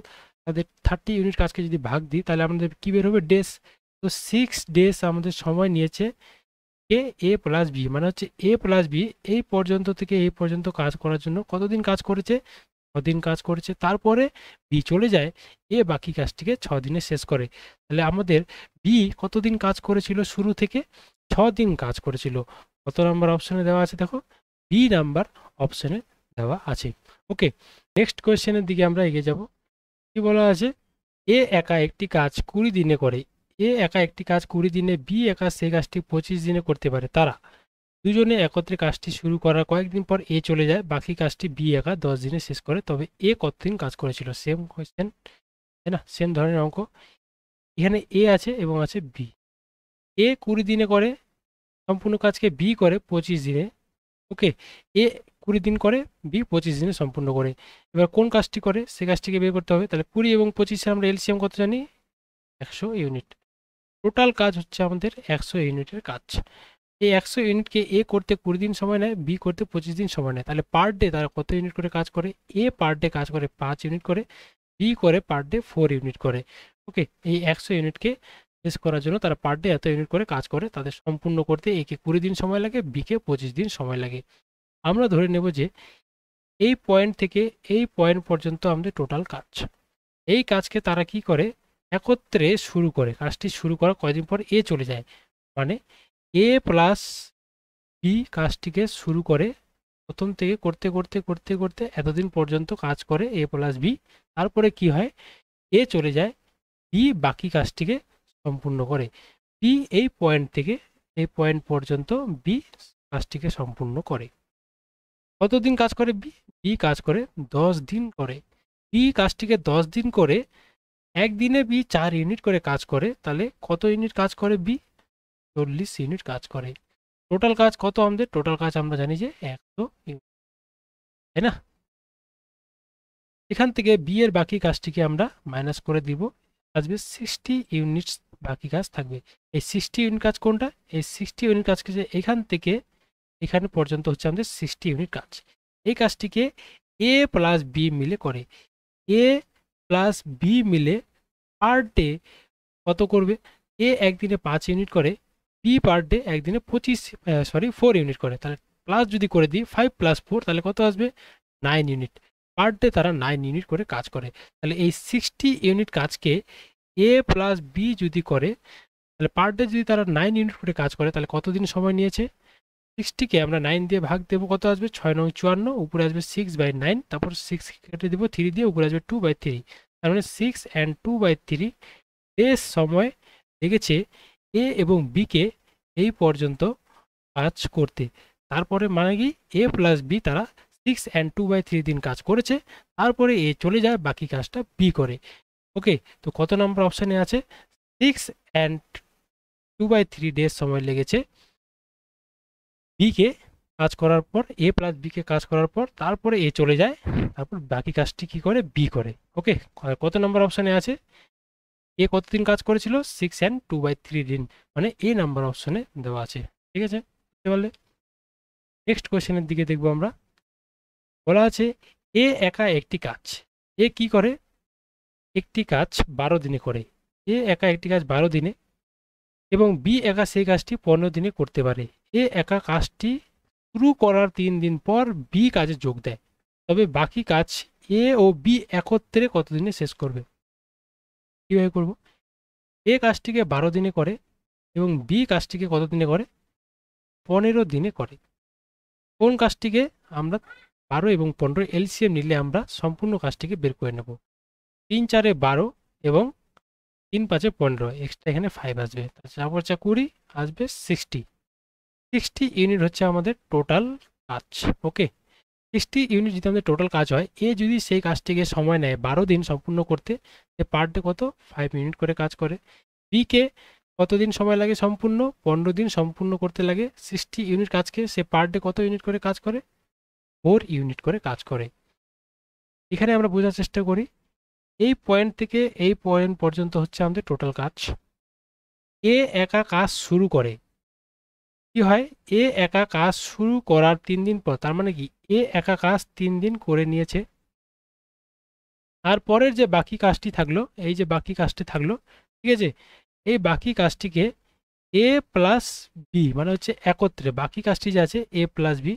তাদের 30 ইউনিট কাজকে যদি ভাগ দিই, তাহলে আমাদের কি বের হবে? ডেজ। তো 6 ডেজ আমাদের সময় নিয়েছে এ প্লাস বি, মানে হচ্ছে এ প্লাস বি এই পর্যন্ত থেকে এই পর্যন্ত কাজ করার জন্য কতদিন কাজ করেছে? 6 দিন কাজ করেছে। তারপরে বি চলে যায়, এ বাকি কাজটিকে 6 দিনে শেষ করে। তাহলে আমাদের বি কতদিন কাজ করেছিল শুরু থেকে? 6 দিন কাজ করেছিল। কত নাম্বার অপশনে দেওয়া আছে? দেখো বি নাম্বার অপশনে দেওয়া আছে। ওকে, নেক্সট কোয়েশ্চেনের দিকে আমরা এগিয়ে যাব। কি বলা আছে? এ একা একটি কাজ 20 দিনে করে। এ একা একটি কাজ 20 দিনে, বি একা সেই কাজটি 25 দিনে করতে পারে। তারা দুজনে একত্রে কাজটি শুরু করার কয়েকদিন পর এ চলে যায়, বাকি কাজটি বি একা 10 দিনে শেষ করে। তবে এ কতদিন কাজ করেছিল? সেম কোয়েশ্চেন, তাই না? সেম ধরনের অঙ্ক। এখানে এ আছে এবং আছে বি। এ 20 দিনে করে সম্পূর্ণ কাজকে, বি করে 25 দিনে। ওকে, এ 20 দিন করে, বি 25 দিনে সম্পূর্ণ করে। এবার কোন কাজটি করে সে কাজটিকে বের করতে হবে। তাহলে 20 এবং 25 আমরা এলসিএম কত জানি? 100 ইউনিট। টোটাল কাজ হচ্ছে আমাদের 100 ইউনিটের কাজ। এই 100 ইউনিটকে এ করতে 20 দিন সময় নেয়, বি করতে 25 দিন সময় নেয়। তাহলে পার ডে তারা কত ইউনিট করে কাজ করে? এ পার ডে কাজ করে 5 ইউনিট করে, বি করে পার ডে 4 ইউনিট করে। ওকে, এই 100 ইউনিটকে শেষ করার জন্য তারা পার ডে এত ইউনিট করে কাজ করে। তাদের সম্পূর্ণ করতে একে 20 দিন সময় লাগে, বিকে 25 দিন সময় লাগে। আমরা ধরে নেব যে এই পয়েন্ট থেকে এই পয়েন্ট পর্যন্ত আমাদের টোটাল কাজ। এই কাজকে তারা কি করে? একত্রে শুরু করে। কাজটি শুরু করার কয়দিন পর এ চলে যায়, মানে এ প্লাস বি কাজটিকে শুরু করে প্রথম থেকে করতে করতে করতে করতে এতদিন পর্যন্ত কাজ করে এ প্লাস বি। তারপরে কি হয়? এ চলে যায়, বি বাকি কাজটিকে সম্পূর্ণ করে। বি এই পয়েন্ট থেকে এই পয়েন্ট পর্যন্ত বি কাজটিকে সম্পূর্ণ করে। কতদিন কাজ করে বি? বি কাজ করে 10 দিন করে। বি কাজটিকে 10 দিন করে, একদিনে বি 4 ইউনিট করে কাজ করে। তাহলে কত ইউনিট কাজ করে বি? 40 ইউনিট কাজ করে। টোটাল কাজ কত আমাদের? টোটাল কাজ আমরা জানি যে 100 ইউনিট, তাই না? এখান থেকে বি এর বাকি কাজটিকে আমরা মাইনাস করে দিব, আসবে 60 ইউনিটস বাকি কাজ থাকবে। এই 60 ইউনিট কাজ কোনটা? এই 60 ইউনিট কাজকে যে এখান থেকে এখানে পর্যন্ত হচ্ছে আমাদের 60 ইউনিট কাজ। এই কাজটিকে এ প্লাস বি মিলে করে। এ প্লাস বি মিলে পার ডে কত করবে? এ একদিনে 5 ইউনিট করে, বি পার ডে একদিনে 4 ইউনিট করে। তাহলে প্লাস যদি করে দিই 5 + 4, তাহলে কত আসবে? 9 ইউনিট। পার ডে তারা 9 ইউনিট করে কাজ করে। তাহলে এই 60 ইউনিট কাজকে এ প্লাস বি যদি করে, তাহলে পার ডে যদি তারা 9 ইউনিট করে কাজ করে, তাহলে কতদিন সময় নিয়েছে? 60কে আমরা 9 দিয়ে ভাগ দেবো, কত আসবে? 6 9 54, উপরে আসবে 6/9, তারপর 6 কেটে দেবো 3 দিয়ে, উপরে আসবে 2/3। তার মানে 6 and 2/3 ডেজ সময় লেগেছে এ এবং বিকে এই পর্যন্ত কাজ করতে। তারপরে মানে কি? এ প্লাস বি তারা 6 and 2/3 দিন কাজ করেছে। তারপরে এ চলে যায়, বাকি কাজটা বি করে। ওকে, তো কত নম্বর অপশানে আছে? 6 and 2/3 ডেজ সময় লেগেছে বিকে কাজ করার পর, এ প্লাস বিকে কাজ করার পর, তারপরে এ চলে যায়, তারপর বাকি কাজটি কি করে? বি করে। ওকে, কত নম্বর অপশানে আছে? এ কতদিন কাজ করেছিল? 6 and 2/3 দিন, মানে এ নাম্বার অপশনে দেওয়া আছে। ঠিক আছে, বুঝতে পারলে? নেক্সট কোয়েশ্চেনের দিকে দেখবো আমরা। বলা আছে এ একা একটি কাজ। এ কি করে? একটি কাজ 12 দিনে করে। এ একা একটি কাজ 12 দিনে, এবং বি একা সেই কাজটি 15 দিনে করতে পারে। এ একা কাজটি শুরু করার 3 দিন পর বি কাজে যোগ দেয়, তবে বাকি কাজ এ ও বি একত্রে কতদিনে শেষ করবে? কিভাবে করব? এ কাজটিকে 12 দিনে করে এবং বি কাজটিকে কত দিনে করে? 15 দিনে করে। কোন কাজটিকে আমরা 12 এবং 15 এলসিএম নিলে আমরা সম্পূর্ণ কাজটিকে বের করে নেব? 3 4 12 এবং 3 5 15, এক্সট্রা এখানে 5 আসবে, 4 4 20 আসবে 60 ইউনিট হচ্ছে আমাদের টোটাল কাজ। ওকে, 60 ইউনিট যদি আমাদের টোটাল কাজ হয়, এ যদি সেই কাজটিকে সময় নেয় 12 দিন সম্পূর্ণ করতে, এ পার ডে কত? 5 ইউনিট করে কাজ করে। বিকে কতদিন সময় লাগে সম্পূর্ণ? 15 দিন সম্পূর্ণ করতে লাগে। 60 ইউনিট কাজকে সে পার ডে কত ইউনিট করে কাজ করে? 4 ইউনিট করে কাজ করে। এখানে আমরা বোঝার চেষ্টা করি, এই পয়েন্ট থেকে এই পয়েন্ট পর্যন্ত হচ্ছে আমাদের টোটাল কাজ। এ একা কাজ শুরু করে, কি হয়? এ একা কাজ শুরু করার 3 দিন পর, তার মানে কি? এ একা কাজ 3 দিন করে নিয়েছে। তারপরের যে বাকি কাজটি থাকলো, এই যে বাকি কাজটি থাকলো, ঠিক আছে, এই বাকি কাজটিকে এ প্লাস বি, মানে হচ্ছে একত্রে বাকি কাজটি যে আছে এ প্লাস বি,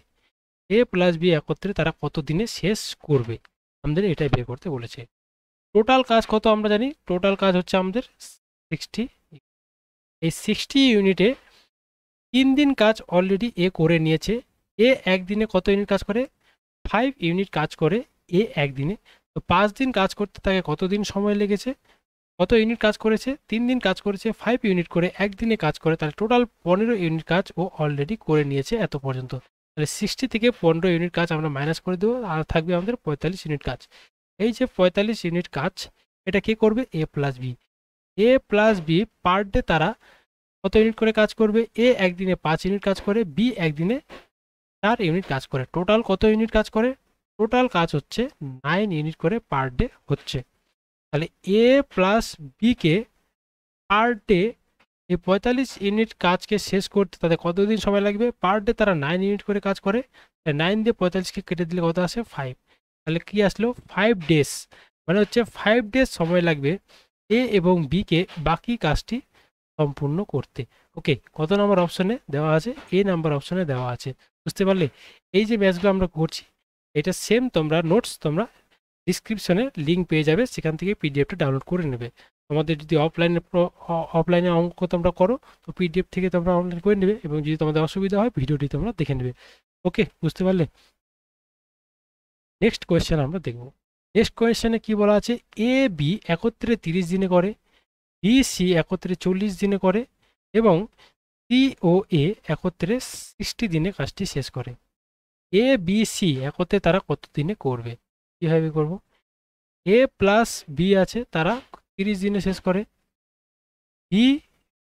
এ প্লাস বি একত্রে তারা কত দিনে শেষ করবে, আমাদের এটাই বের করতে বলেছে। টোটাল কাজ কত আমরা জানি? টোটাল কাজ হচ্ছে আমাদের 60। এই 60 ইউনিটে 3 দিন কাজ অলরেডি এ করে নিয়েছে। এ একদিনে কত ইউনিট কাজ করে? 5 ইউনিট কাজ করে এ একদিনে। তো 5 দিন কাজ করতে তাকে কতদিন সময় লেগেছে? কত ইউনিট কাজ করেছে? 3 দিন কাজ করেছে, 5 ইউনিট করে একদিনে কাজ করে, তাহলে টোটাল 15 ইউনিট কাজ ও অলরেডি করে নিয়েছে এত পর্যন্ত। তাহলে 60 থেকে 15 ইউনিট কাজ আমরা মাইনাস করে দেবো, আর থাকবে আমাদের 45 ইউনিট কাজ। এই যে 45 ইউনিট কাজ, এটা কে করবে? এ প্লাস বি। এ প্লাস বি পার ডে তারা কত ইউনিট করে কাজ করবে? এ একদিনে 5 ইউনিট কাজ করে, বি একদিনে 4 ইউনিট কাজ করে। টোটাল কত ইউনিট কাজ করে? টোটাল কাজ হচ্ছে 9 ইউনিট করে পার ডে হচ্ছে। তাহলে এ প্লাস বিকে পার ডে এই 45 ইউনিট কাজকে শেষ করতে তাদের কতদিন সময় লাগবে? পার ডে তারা 9 ইউনিট করে কাজ করে, 9 দিয়ে 45কে কেটে দিলে কত আসে? 5। তাহলে কি আসলো? 5 ডেজ, মানে হচ্ছে 5 ডেজ সময় লাগবে এ এবং বি কে বাকি কাজটি সম্পূর্ণ করতে। ওকে, কত নম্বর অপশনে দেওয়া আছে? এ নাম্বার অপশনে দেওয়া আছে। বুঝতে পারলে? এই যে ম্যাথগুলো আমরা করছি এটা সেম তোমরা নোটস তোমরা ডিসক্রিপশনে লিঙ্ক পেয়ে যাবে, সেখান থেকে পিডিএফটা ডাউনলোড করে নেবে। তোমাদের যদি অফলাইনে অঙ্ক তোমরা করো তো পিডিএফ থেকে তোমরা অনলাইন করে নেবে, এবং যদি তোমাদের অসুবিধা হয় ভিডিওটি তোমরা দেখে নেবে। ওকে, বুঝতে পারলে? নেক্সট কোয়েশ্চেন আমরা দেখব। নেক্সট কোয়েশ্চেনে কি বলা আছে? এ বি একত্রে 30 দিনে করে, বি সি একত্রে 40 দিনে করে, এবং সি ও এ একত্রে 60 দিনে কাজটি শেষ করে। এ বি সি একত্রে তারা কত দিনে করবে? কিভাবে করব? এ প্লাস বি আছে, তারা 30 দিনে শেষ করে। বি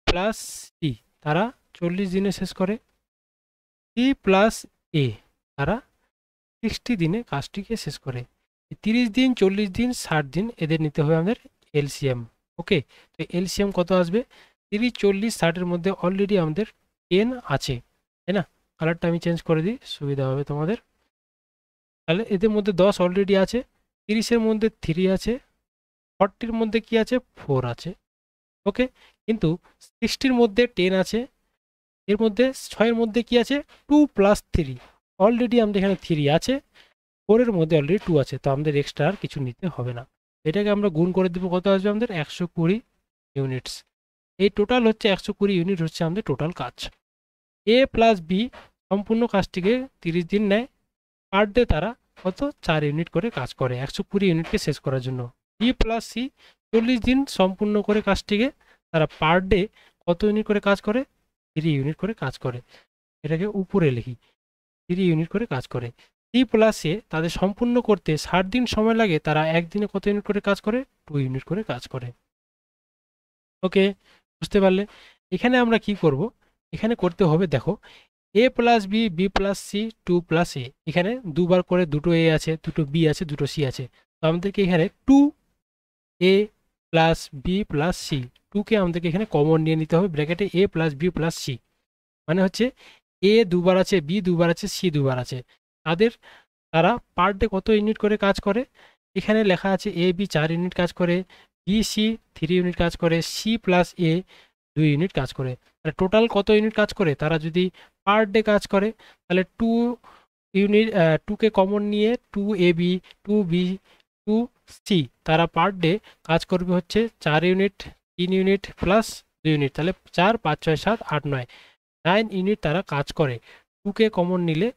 প্লাস সি তারা 40 দিনে শেষ করে। সি প্লাস এ তারা 60 দিনে কাজটিকে শেষ করে। 30 দিন, 40 দিন, 60 দিন এদের নিতে হবে আমাদের এলসিএম। ওকে, তো এলসিএম কত আসবে? 30, 40, 60-এর মধ্যে অলরেডি আমাদের 10 আছে, তাই না? কালারটা আমি চেঞ্জ করে দিই, সুবিধা হবে তোমাদের। তাহলে এদের মধ্যে 10 অলরেডি আছে, 30-এর মধ্যে 3 আছে, 40-এর মধ্যে কি আছে? 4 আছে। ওকে, কিন্তু 60-এর মধ্যে 10 আছে, এর মধ্যে 6-এর মধ্যে কি আছে? 2 প্লাস 3, অলরেডি আমাদের এখানে 3 আছে, 4-এর মধ্যে অলরেডি 2 আছে, তো আমাদের এক্সট্রা আর কিছু নিতে হবে না। এটাকে আমরা গুণ করে দেবো, কত আসবে আমাদের? 120 ইউনিটস। এই টোটাল হচ্ছে 120 ইউনিট হচ্ছে আমাদের টোটাল কাজ। এ প্লাস বি সম্পূর্ণ কাজটিকে 30 দিন নেয়, পার ডে তারা কত? 4 ইউনিট করে কাজ করে 120 ইউনিটকে শেষ করার জন্য। বি প্লাস সি 40 দিন সম্পূর্ণ করে কাজটিকে, তারা পার ডে কত ইউনিট করে কাজ করে? 3 ইউনিট করে কাজ করে। এটাকে উপরে লিখি, 3 ইউনিট করে কাজ করে। সি প্লাস এ তাদের সম্পূর্ণ করতে 60 দিন সময় লাগে, তারা একদিনে কত ইউনিট করে কাজ করে? 2 ইউনিট করে কাজ করে। ওকে, বুঝতে পারলে? এখানে আমরা কি করব? এখানে করতে হবে, দেখো, A plus B, B plus C, 2 plus A, এখানে দুবার করে দুটো এ আছে, দুটো বি আছে, দুটো সি আছে, তো আমাদেরকে এখানে 2 এ প্লাস বি প্লাস সি, 2কে আমাদেরকে এখানে কমন নিয়ে নিতে হবে ব্র্যাকেটে, এ প্লাস বি প্লাস সি, মানে হচ্ছে এ দুবার আছে, বি দুবার আছে, সি দুবার আছে, তারা পার ডে কত ইউনিট করে কাজ করে? এখানে লেখা আছে এ বি 4 ইউনিট কাজ করে, বি সি 3 ইউনিট কাজ করে, সি প্লাস এ 2 ইউনিট কাজ করে। তাহলে টোটাল কত ইউনিট কাজ করে? তারা যদি পার ডে কাজ করে তাহলে 2 ইউনিট, 2কে কমন নিয়ে 2 এ বি, 2 বি, 2 সি, তারা পার ডে কাজ করবে হচ্ছে 4 ইউনিট, 3 ইউনিট প্লাস 2 ইউনিট, তাহলে 4, 5, 6, 7, 8, 9, 9 ইউনিট তারা কাজ করে। 2কে কমন নিলে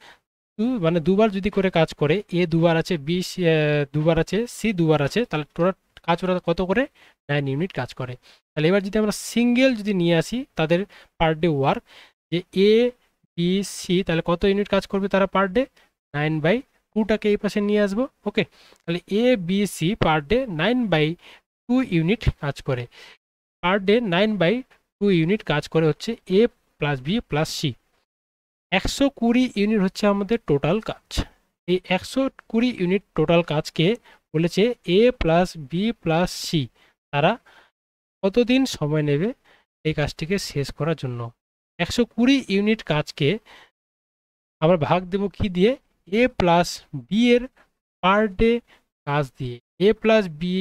2, মানে দুবার যদি করে কাজ করে, এ দুবার আছে, বি দুবার আছে, সি দুবার আছে, তাহলে টোটাল কাজ ওরা কত করে? 9 ইউনিট কাজ করে। তাহলে এবার যদি আমরা সিঙ্গেল যদি নিয়ে আসি তাদের পার ডে ওয়ার্ক, যে এ বি সি, তাহলে কত ইউনিট কাজ করবে তারা পার ডে? 9/2টাকে এই পাশে নিয়ে আসবো। ওকে, তাহলে A B C per day 9/2 unit কাজ করে। পার ডে 9/2 ইউনিট কাজ করে হচ্ছে A plus B plus C. 120 unit হচ্ছে আমাদের টোটাল কাজ। এই 120 ইউনিট টোটাল কাজকে বলেছে এ প্লাস বি প্লাস সি তারা কতদিন সময় নেবে এই কাজটিকে শেষ করার জন্য। 120 ইউনিট কাজকে আমরা ভাগ দেব কি দিয়ে? এ প্লাস বি এর পার ডে কাজ দিয়ে। এ প্লাস বি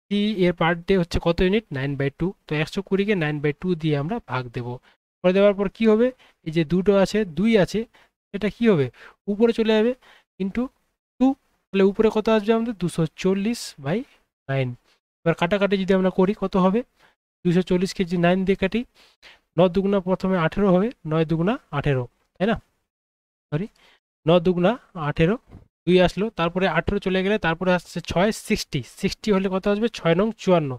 সি এর পার ডে হচ্ছে কত ইউনিট? 9/2, তো 120কে 9/2 দিয়ে আমরা ভাগ দেব। করে দেওয়ার পর কি হবে? এই যে দুটো আছে, 2 আছে, এটা কি হবে? উপরে চলে যাবে, ইন্টু 2, তাহলে উপরে কত আসবে আমাদের? 240/9। এবার কাটাকাটি যদি আমরা করি কত হবে? 240কে যদি 9 দিয়ে কাটি, 9 দুগুণা প্রথমে 18 হবে, 9 দুগুণা 18, তাই না? সরি, 9 দুগুণা 18, 2 আসলো, তারপরে 18 চলে গেলে তারপরে আসছে 6, 60 হলে কত আসবে? 6 নং 54,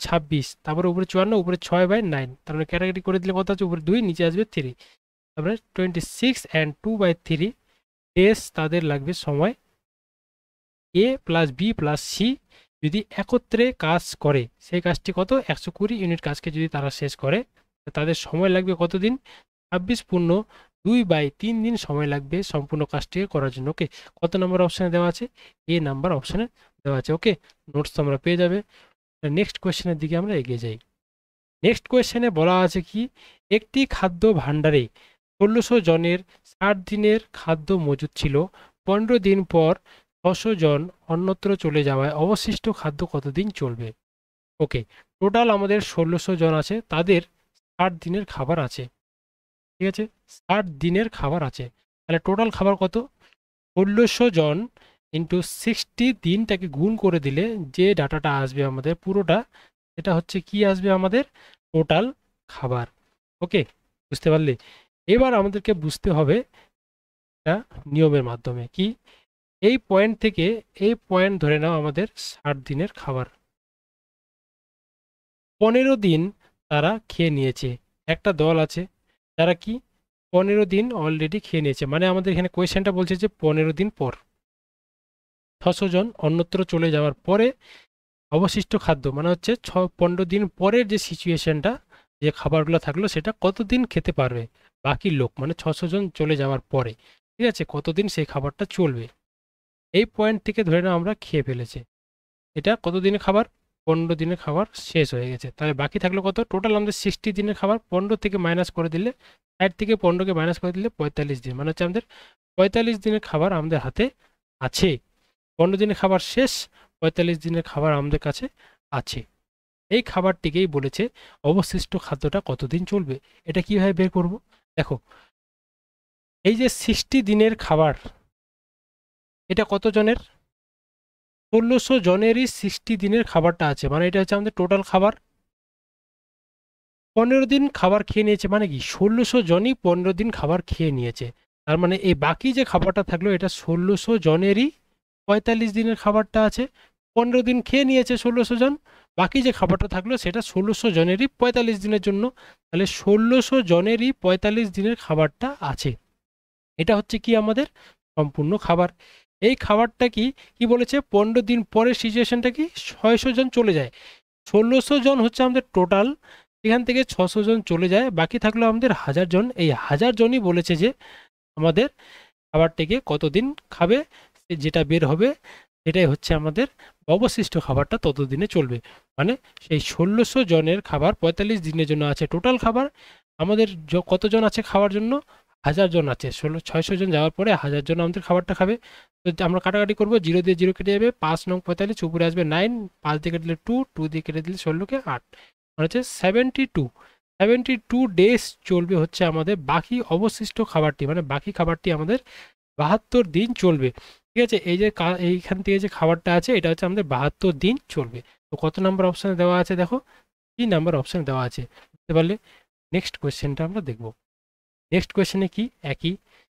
26, তারপরে উপরে 54, উপরে 6/9, তার মানে ক্যাটাগরি করে দিলে কত আছে? উপরে 2, নিচে আসবে 3, তারপরে 26 and 2/3 ডেজ তাদের লাগবে সময়। এ প্লাস বি প্লাস সি যদি একত্রে কাজ করে, সেই কাজটি কত? 120 ইউনিট কাজকে যদি তারা শেষ করে, তাদের সময় লাগবে কতদিন? 26.2/3 দিন সময় লাগবে সম্পূর্ণ কাজটিকে করার জন্য। ওকে, কত নম্বর অপশানে দেওয়া আছে? এ নাম্বার অপশানে দেওয়া আছে। ওকে, নোটস তোমরা পেয়ে যাবে। নেক্সট কোয়েশ্চেনের দিকে আমরা এগিয়ে যাই। নেক্সট কোয়েশ্চেনে বলা আছে কি, একটি খাদ্য ভাণ্ডারে 1600 জনের 60 দিনের খাদ্য মজুদ ছিল, 15 দিন পর 600 জন অন্যত্র চলে যাওয়ায় অবশিষ্ট খাদ্য কতদিন চলবে? ওকে, টোটাল আমাদের 1600 জন আছে, তাদের 60 দিনের খাবার আছে। ঠিক আছে, 60 দিনের খাবার আছে, তাহলে টোটাল খাবার কত? 1600 জন ইন্টু 60 দিনটাকে গুণ করে দিলে যে ডাটাটা আসবে আমাদের পুরোটা, এটা হচ্ছে কি আসবে আমাদের টোটাল খাবার। ওকে, বুঝতে পারলে? এবার আমাদেরকে বুঝতে হবে একটা নিয়মের মাধ্যমে কি, এই পয়েন্ট থেকে এই পয়েন্ট ধরে নাও আমাদের 60 দিনের খাবার, 15 দিন তারা খেয়ে নিয়েছে। একটা দল আছে যারা কি 15 দিন অলরেডি খেয়ে নিয়েছে, মানে আমাদের এখানে কোয়েশ্চেনটা বলছে যে 15 দিন পর 600 জন অন্যত্র চলে যাওয়ার পরে অবশিষ্ট খাদ্য, মানে হচ্ছে 15 দিন পরের যে সিচুয়েশনটা, যে খাবারগুলো থাকলো সেটা কতদিন খেতে পারবে বাকি লোক, মানে 600 জন চলে যাওয়ার পরে, ঠিক আছে, কতদিন সেই খাবারটা চলবে। এই পয়েন্ট থেকে ধরে নাও আমরা খেয়ে ফেলেছে, এটা কতদিনের খাবার? 15 দিনের খাবার শেষ হয়ে গেছে, তাহলে বাকি থাকলো কত? টোটাল আমাদের 60 দিনের খাবার 15 থেকে মাইনাস করে দিলে, 60 থেকে 15কে মাইনাস করে দিলে 45 দিন, মানে হচ্ছে আমাদের 45 দিনের খাবার আমাদের হাতে আছে। 15 দিনের খাবার শেষ, 45 দিনের খাবার আমাদের কাছে আছে। এই খাবারটিকেই বলেছে অবশিষ্ট খাদ্যটা কতদিন চলবে। এটা কিভাবে বের করব? দেখো, এই যে 60 দিনের খাবার, এটা কত জনের? 1600 জনেরই 60 দিনের খাবারটা আছে, মানে এটা হচ্ছে আমাদের টোটাল খাবার। 15 দিন খাবার খেয়ে নিয়েছে, মানে কি 1600 জনই 15 দিন খাবার খেয়ে নিয়েছে, তার মানে এই বাকি যে খাবারটা থাকলো এটা 1600 জনেরই 45 দিনের খাবারটা আছে। 15 দিন খেয়ে নিয়েছে 1600 জন, বাকি যে খাবারটা থাকলো সেটা 1600 জনেরই 45 দিনের জন্য, তাহলে 1600 জনেরই 45 দিনের খাবারটা আছে। এটা হচ্ছে কি আমাদের সম্পূর্ণ খাবার। এই খাবারটা কি কি বলেছে? 15 দিন পরের সিচুয়েশনটা কি 600 জন চলে যায়, 1600 জন হচ্ছে আমাদের টোটাল, এখান থেকে 600 জন চলে যায়, বাকি থাকলো আমাদের 1000 জন। এই 1000 জনই বলেছে যে আমাদের খাবারটিকে কতদিন খাবে, যেটা বের হবে এটাই হচ্ছে আমাদের অবশিষ্ট খাবারটা ততদিনে চলবে। মানে সেই 1600 জনের খাবার 45 দিনের জন্য আছে টোটাল খাবার, আমাদের কতজন আছে খাওয়ার জন্য? 1000 জন আছে, 600 জন যাওয়ার পরে 1000 জন আমাদের খাবারটা খাবে। তো আমরা কাটাকাটি করবো, 0 দিয়ে 0 কেটে যাবে, 5 নং 45, উপরে আসবে 9, 5 দিয়ে কেটে দিলে 2, 2 দিয়ে কেটে দিলে 16কে 8, মানে হচ্ছে 72 ডেজ চলবে হচ্ছে আমাদের বাকি অবশিষ্ট খাবারটি, মানে বাকি খাবারটি আমাদের 72 দিন চলবে। ঠিক আছে, এই যে এইখান থেকে যে খাবারটা আছে এটা হচ্ছে আমাদের 72 দিন চলবে। তো কত নাম্বার অপশানে দেওয়া আছে দেখো, 3 নাম্বার অপশানে দেওয়া আছে, বুঝতে পারলে? নেক্সট কোয়েশ্চেনটা আমরা দেখব। নেক্সট কোয়েশ্চেনে কি একই,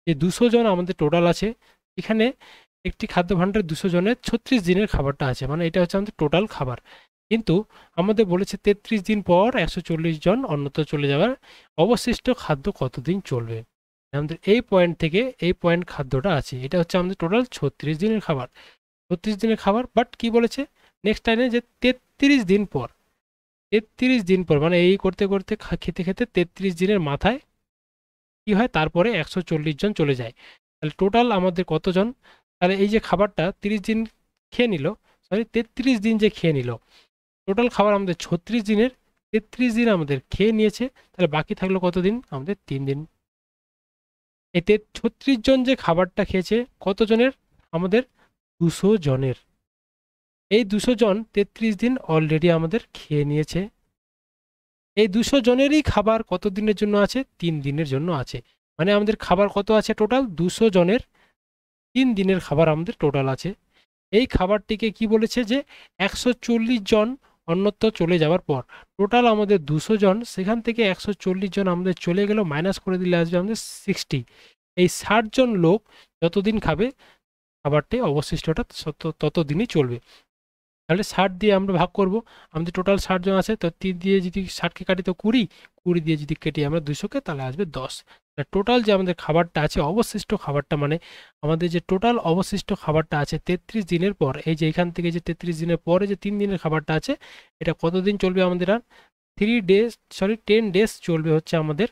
যে 200 জন আমাদের টোটাল আছে, এখানে একটি খাদ্য ভাণ্ডারে 200 জনের 36 দিনের খাবারটা আছে, মানে এটা হচ্ছে আমাদের টোটাল খাবার, কিন্তু আমাদের বলেছে 33 দিন পর 140 জন অন্যত্র চলে যাওয়ার অবশিষ্ট খাদ্য কতদিন চলবে। আমাদের এই পয়েন্ট থেকে এই পয়েন্ট খাদ্যটা আছে, এটা হচ্ছে আমাদের টোটাল 36 দিনের খাবার, 36 দিনের খাবার, বাট কি বলেছে নেক্সট টাইমে যে 33 দিন পর, 33 দিন পর, মানে এই করতে করতে খেতে খেতে 33 দিনের মাথায় কি হয়, তারপরে 140 জন চলে যায়, তাহলে টোটাল আমাদের কতজন? তাহলে এই যে খাবারটা 30 দিন খেয়ে নিল, সরি 33 দিন যে খেয়ে নিল, টোটাল খাবার আমাদের 36 দিনের, 33 দিন আমাদের খেয়ে নিয়েছে, তাহলে বাকি থাকলো কতদিন? আমাদের 3 দিন। এতে 36 জন যে খাবারটা খেয়েছে কতজনের? আমাদের 200 জনের। এই 200 জন 33 দিন অলরেডি আমাদের খেয়ে নিয়েছে। এই 200 জনেরই খাবার কত দিনের জন্য আছে? 3 দিনের জন্য আছে, মানে আমাদের খাবার কত আছে টোটাল? 200 জনের 3 দিনের খাবার আমাদের টোটাল আছে। এই খাবারটিকে কি বলেছে যে 140 জন অন্যত্র চলে যাওয়ার পর টোটাল আমাদের 200 জন, সেখান থেকে 140 জন আমাদের চলে গেল, মাইনাস করে দিলে আসবে আমাদের 60। এই 60 জন লোক যতদিন খাবে খাবারটি অবশিষ্টটা ততদিনই চলবে। তাহলে 60 দিয়ে আমরা ভাগ করব, আমাদের টোটাল 60 জন আছে, তো 3 দিয়ে যদি 60কে কাটি তো 20, 20 দিয়ে যদি কেটে আমরা 200কে, তাহলে আসবে 10। টোটাল যে আমাদের খাবারটা আছে অবশিষ্ট খাবারটা, মানে আমাদের যে টোটাল অবশিষ্ট খাবারটা আছে 33 দিনের পর, এই যে এখান থেকে যে 33 দিনের পরে যে 3 দিনের খাবারটা আছে, এটা কতদিন চলবে আমাদের? আর 10 ডেজ চলবে হচ্ছে আমাদের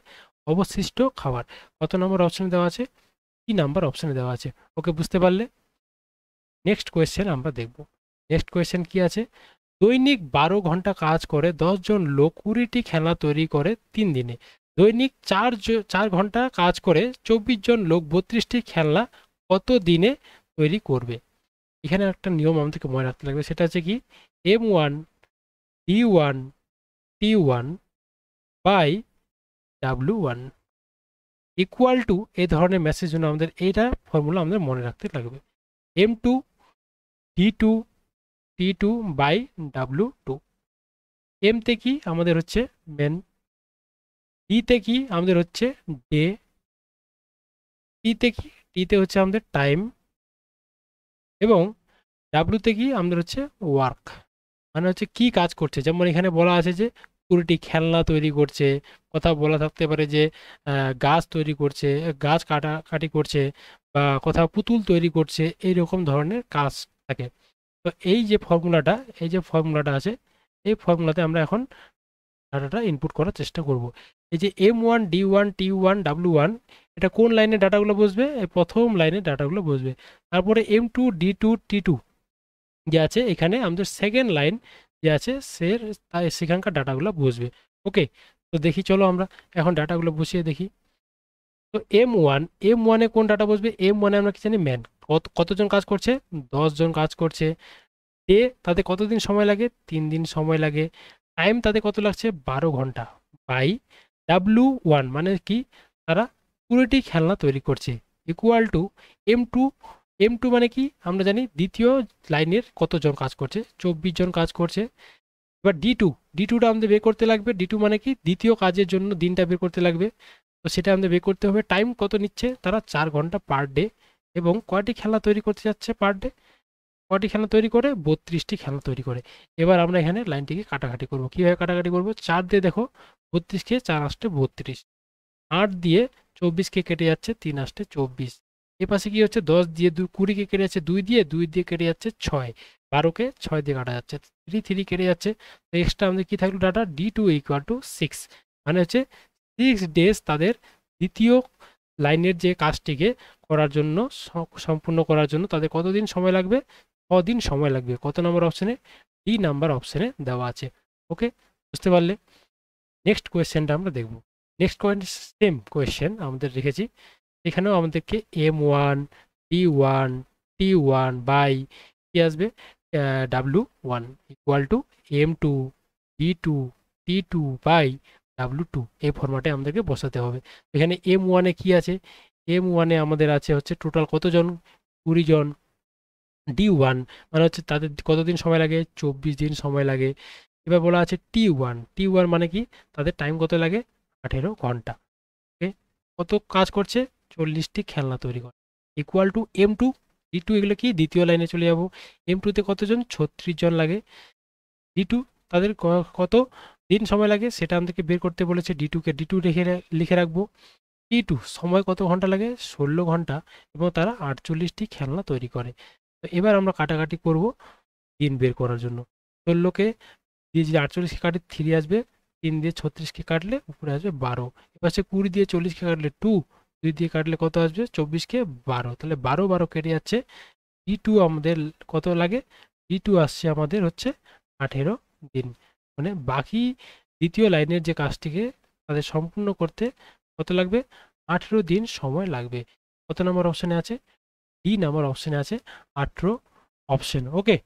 অবশিষ্ট খাবার। কত নম্বর অপশনে দেওয়া আছে? কি নাম্বার অপশনে দেওয়া আছে। ওকে, বুঝতে পারলে? নেক্সট কোয়েশ্চেন আমরা দেখব। নেক্সট কোয়েশ্চেন কি আছে? দৈনিক 12 ঘন্টা কাজ করে 10 জন লোক 20টি খেলনা তৈরি করে 3 দিনে। দৈনিক 4 ঘন্টা কাজ করে 24 জন লোক 32টি খেলনা কত দিনে তৈরি করবে? এখানে একটা নিয়ম আমাদেরকে মনে রাখতে লাগবে, সেটা হচ্ছে কি M1D1T1/W1 ইকুয়াল টু এই ধরনের মেসেজ জন্য আমাদের এইটা ফর্মুলা আমাদের মনে রাখতে লাগবে। M2D2T2/W2। এম তে কি আমাদের হচ্ছে মেন, ডি তে কি আমাদের হচ্ছে ডে, টিতে হচ্ছে আমাদের টাইম, এবং ডাব্লুতে কি আমাদের হচ্ছে ওয়ার্ক, মানে হচ্ছে কি কাজ করছে। যেমন এখানে বলা আছে যে 20টি খেলনা তৈরি করছে, কথা বলা থাকতে পারে যে গাছ তৈরি করছে, গাছ কাটাকাটি করছে, বা কোথাও পুতুল তৈরি করছে, এইরকম ধরনের কাজ থাকে। তো এই যে ফর্মুলাটা আছে, এই ফর্মুলাতে আমরা এখন ডাটাটা ইনপুট করার চেষ্টা করব। এই যে M1D1T1W1, এটা কোন লাইনে ডাটাগুলো বসবে? এই প্রথম লাইনে ডাটাগুলো বসবে। তারপরে M2D2T2 যে আছে, এখানে আমাদের সেকেন্ড লাইন যে আছে সেখানকার ডাটাগুলো বসবে। ওকে, তো দেখি, চলো আমরা এখন ডাটাগুলো বসিয়ে দেখি। তো এম ওয়ানে কোন ডাটা বসবে? M1-এ আমরা কি জানি? ম্যান। কতজন কাজ করছে? 10 জন কাজ করছে। ডে, তাদের কতদিন সময় লাগে? 3 দিন সময় লাগে। টাইম তাদের কত লাগছে? 12 ঘন্টা। বাই W1 মানে কি? তারা 20টি খেলনা তৈরি করছে, ইকুয়াল টু M2। M2 মানে কি আমরা জানি? দ্বিতীয় লাইনের কতজন কাজ করছে? 24 জন কাজ করছে। এবার ডি টুটা আমাদের বের করতে লাগবে। ডি টু মানে কি? দ্বিতীয় কাজের জন্য দিনটা বের করতে লাগবে, তো সেটা আমাদের বের করতে হবে। টাইম কত নিচ্ছে? তারা 4 ঘন্টা পার ডে। এবং কয়টি খেলনা তৈরি করতে যাচ্ছে পার ডে? কয়টি খেলনা তৈরি করে? 32টি খেলনা তৈরি করে। এবার আমরা এখানে লাইনটিকে কাটাকাটি করব। কিভাবে কাটাকাটি করব? 4 দিয়ে দেখো 32কে 4 আসতে 32, 8 দিয়ে 24কে কেটে যাচ্ছে 3 আসতে 24। এ পাশে কি হচ্ছে? 10 দিয়ে 20কে কেটে যাচ্ছে 2 দিয়ে কেটে যাচ্ছে 6, 12কে 6 দিয়ে কাটা যাচ্ছে 3 কেটে যাচ্ছে। তো এক্সট্রা আমাদের কি থাকলো ডাটা? D2 = 6, মানে হচ্ছে 6 ডেজ তাদের দ্বিতীয় লাইনের যে কাজটিকে করার জন্য, সম্পূর্ণ করার জন্য তাদের কতদিন সময় লাগবে? 6 দিন সময় লাগবে। কত নম্বর অপশনে? ডি নাম্বার অপশনে দেওয়া আছে। ওকে, বুঝতে পারলে? নেক্সট কোয়েশ্চেনটা আমরা দেখব। নেক্সট সেম কোয়েশ্চেন আমাদের রেখেছি, এখানেও আমাদেরকে M1D1T1 বাই কি আসবে? W1 ইকুয়াল টু M2D2T2/W2 এই ফরম্যাটে আমাদেরকে বসাতে হবে। এখানে M1-এ কি আছে? M1-এ আমাদের আছে হচ্ছে টোটাল কতজন? 20 জন। D1 মানে হচ্ছে তাদের কতদিন সময় লাগে? 24 দিন সময় লাগে। এবার বলা আছে T1 মানে কি? তাদের টাইম কত লাগে? 18 ঘন্টা। ওকে, কত কাজ করছে? 40টি খেলনা তৈরি করে, ইকুয়াল টু M2D2, এগুলো কি? দ্বিতীয় লাইনে চলে যাব। M2-তে কতজন? 36 জন লাগে। D2 তাদের কত দিন সময় লাগে সেটা আমাদেরকে বের করতে বলেছে। D2-কে D2 লিখে রাখবো। T2 সময় কত ঘন্টা লাগে? 16 ঘন্টা, এবং তারা 48টি খেলনা তৈরি করে। তো এবার আমরা কাটাকাটি করব দিন বের করার জন্য। 16কে দিয়ে যদি 48কে কাটি 3 আসবে, 3 দিয়ে 36কে কাটলে উপরে আসবে 12। এবার সে 20 দিয়ে 40কে কাটলে 2, 2 দিয়ে কাটলে কত আসবে? 24কে 12, তাহলে 12 কেটে যাচ্ছে। D2 আমাদের কত লাগে? D2 আসছে আমাদের হচ্ছে 18 দিন। মানে বাকি দ্বিতীয় লাইনের যে কাজটিকে তাদের সম্পূর্ণ করতে কত লাগবে? 18 দিন সময় লাগবে। কত নম্বর অপশনে আছে? ডি নাম্বার অপশনে আছে 18 অপশন। ওকে,